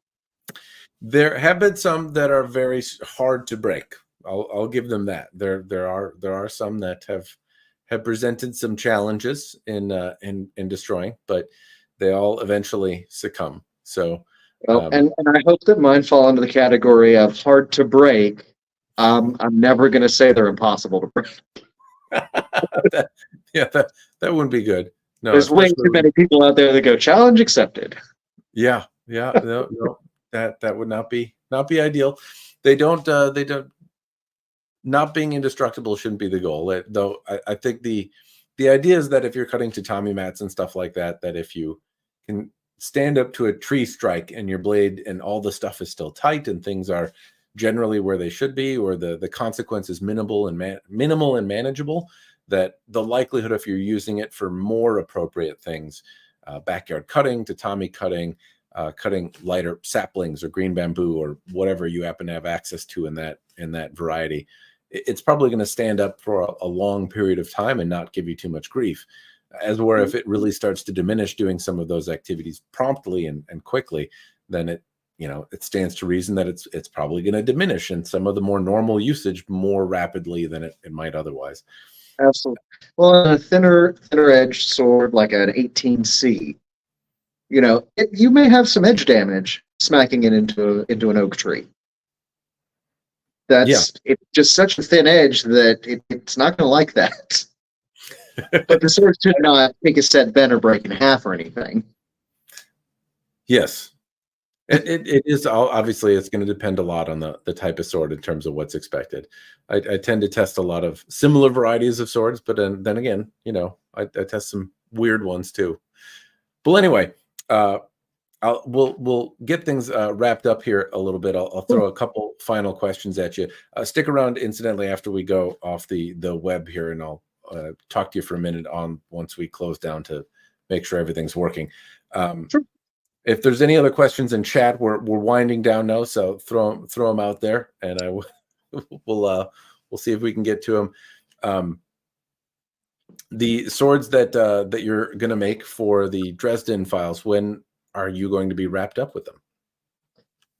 There have been some that are very hard to break. I'll give them that. There are some that have presented some challenges in destroying, but they all eventually succumb. So, and I hope that mine fall into the category of hard to break. I'm never going to say they're impossible to break. that wouldn't be good. No, there's way too many people out there that go challenge accepted. Yeah, no, that would not be ideal. They don't not being indestructible shouldn't be the goal. Though I think the idea is that if you're cutting tatami mats and stuff like that, that if you can stand up to a tree strike and your blade and all the stuff is still tight and things are generally where they should be, or the consequence is minimal and manageable, that the likelihood if you're using it for more appropriate things, backyard cutting, tatami cutting, cutting lighter saplings or green bamboo or whatever you happen to have access to in that variety, it's probably going to stand up for a long period of time and not give you too much grief. As where if it really starts to diminish doing some of those activities promptly and quickly, then it stands to reason that it's probably going to diminish in some of the more normal usage more rapidly than it might otherwise. Absolutely. Well, a thinner edge sword like an 18C, you may have some edge damage smacking it into an oak tree. It's just such a thin edge that it's not going to like that. But the sword should not take a set bend or break in half or anything. Yes. It is obviously it's going to depend a lot on the type of sword in terms of what's expected. I tend to test a lot of similar varieties of swords, but then again, I test some weird ones too. But anyway, we'll get things wrapped up here a little bit. I'll throw a couple final questions at you. Stick around, incidentally, after we go off the web here, and I'll talk to you for a minute once we close down to make sure everything's working. Sure. If there's any other questions in chat, we're winding down now, so throw them out there, and we'll see if we can get to them. The swords that you're going to make for the Dresden files, when are you going to be wrapped up with them?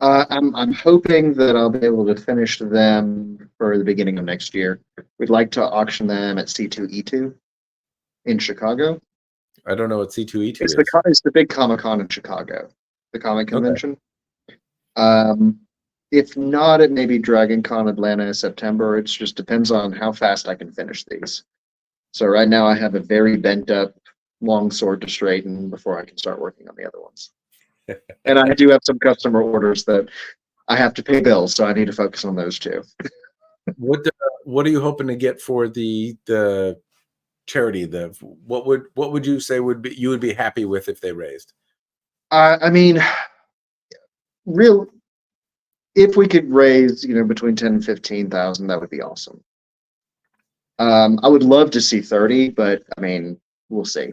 I'm hoping that I'll be able to finish them for the beginning of next year. We'd like to auction them at C2E2 in Chicago. I don't know what C2E2 is. It's the big Comic-Con in Chicago, the comic convention. Okay. If not, it may be Dragon Con Atlanta in September. It just depends on how fast I can finish these. So right now I have a very bent up long sword to straighten before I can start working on the other ones. And I do have some customer orders that I have to pay bills, so I need to focus on those too. What are you hoping to get for the charity? What would you say you would be happy with if they raised? I mean, if we could raise between 10 and 15,000, that would be awesome. I would love to see 30, but I mean, we'll see.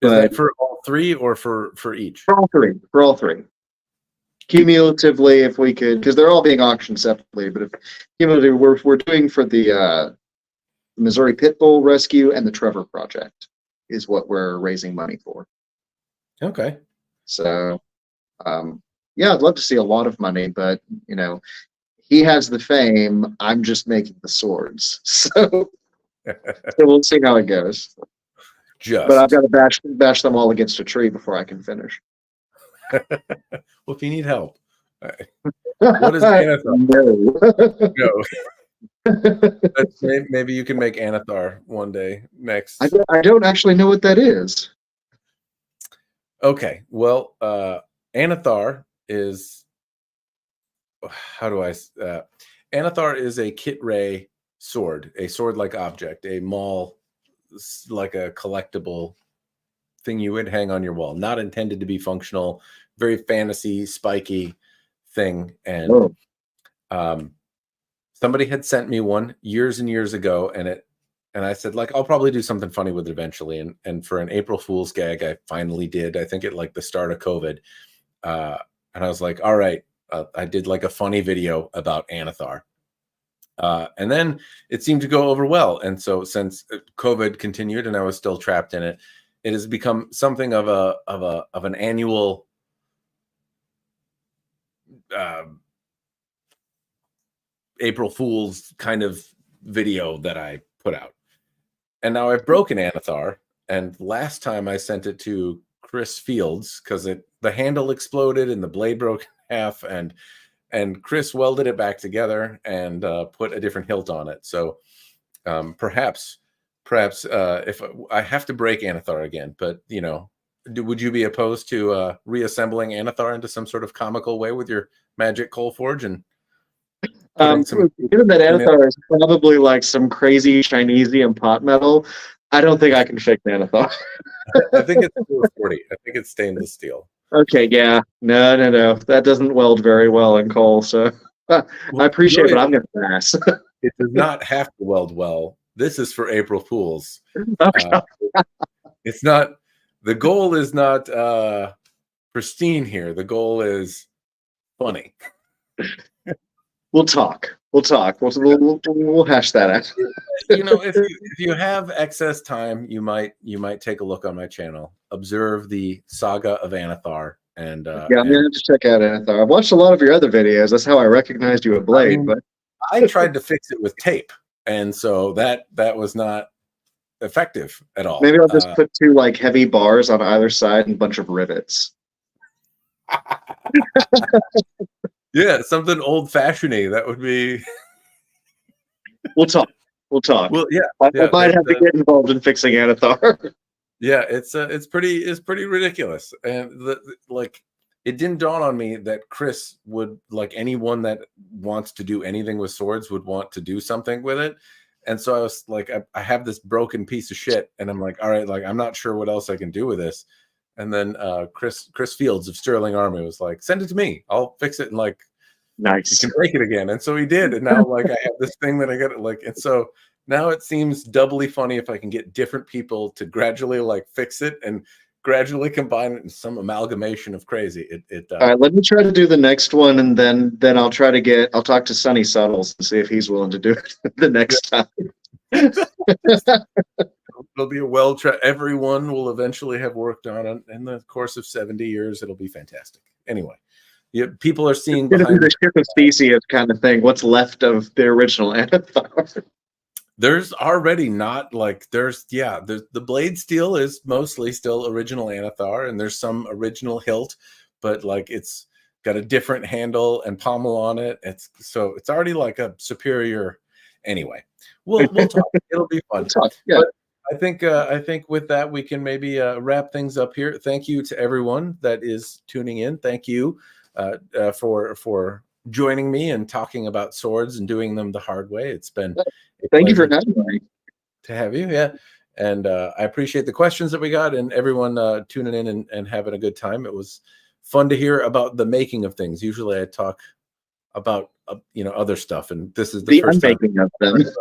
Is that for all three or for each? For all three. Cumulatively, if we could, because they're all being auctioned separately, but if cumulatively, we're doing for the Missouri Pit Bull Rescue and the Trevor Project is what we're raising money for. Okay. So, yeah, I'd love to see a lot of money, but he has the fame. I'm just making the swords, so we'll see how it goes. But I've got to bash them all against a tree before I can finish. Well, if you need help, what is the NFL? No. Maybe you can make Anathar one day next. I don't actually know what that is. Okay, well, Anathar is Anathar is a Kit Ray sword, a sword-like object, a maul, like a collectible thing you would hang on your wall, not intended to be functional, very fantasy, spiky thing. And somebody had sent me one years and years ago, and I said, like, I'll probably do something funny with it eventually. And for an April Fool's gag, I finally did. I think at like the start of COVID. And I was like, all right, I did like a funny video about Anathar. And then it seemed to go over well. And so since COVID continued and I was still trapped in it, it has become something of an annual April Fool's kind of video that I put out. And now I've broken Anathar. And last time I sent it to Chris Fields because the handle exploded and the blade broke in half, and Chris welded it back together and put a different hilt on it. So perhaps if I have to break Anathar again, but you know, would you be opposed to reassembling Anathar into some sort of comical way with your magic coal forge and given that Anathar is probably like some crazy Chinesium pot metal, I don't think I can fix Anathar. I think it's 440. I think it's stainless steel. Okay, yeah. No. That doesn't weld very well in coal, so I appreciate it, but I'm going to pass. It does not have to weld well. This is for April Fools. Okay. It's not, the goal is not pristine here. The goal is funny. We'll talk. We'll hash that out. You know, if you have excess time, you might take a look on my channel, observe the saga of Anathar, and I'm gonna have to check out Anathar. I've watched a lot of your other videos. That's how I recognized you at Blade. But I tried to fix it with tape, and so that was not effective at all. Maybe I'll just put two like heavy bars on either side and a bunch of rivets. Yeah, something old-fashioned-y. That would be. We'll talk. Well, yeah, I might have to get involved in fixing Anathar. Yeah, it's pretty ridiculous, and like it didn't dawn on me that Chris would, like anyone that wants to do anything with swords, would want to do something with it. And so I was like, I have this broken piece of shit, and I'm like, all right, like I'm not sure what else I can do with this. And then Chris Fields of Sterling Army was like, send it to me. I'll fix it and like nice. You can break it again. And so he did. And now like I have this thing that I got to like, and so now it seems doubly funny if I can get different people to gradually like fix it and gradually combine it in some amalgamation of crazy. All right, let me try to do the next one, and then I'll talk to Sonny Suttles and see if he's willing to do it the next time. It'll be everyone will eventually have worked on it in the course of 70 years. It'll be fantastic. Anyway, people are seeing behind the ship of Theseus kind of thing. What's left of the original Anathar? There's already not like the blade steel is mostly still original Anathar, and there's some original hilt, but like it's got a different handle and pommel on it. It's already like a superior. Anyway, we'll talk. It'll be fun. Yeah. But I think with that we can maybe wrap things up here. Thank you to everyone that is tuning in. Thank you for joining me and talking about swords and doing them the hard way. It's been thank you for having me. To have you, yeah. And I appreciate the questions that we got and everyone tuning in and having a good time. It was fun to hear about the making of things. Usually I talk about other stuff, and this is the first unmaking time of them.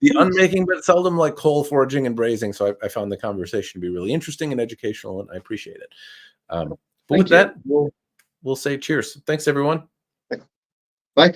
The unmaking, but seldom like coal forging and brazing. So I found the conversation to be really interesting and educational, and I appreciate it. But with that, we'll say cheers. Thanks, everyone. Bye.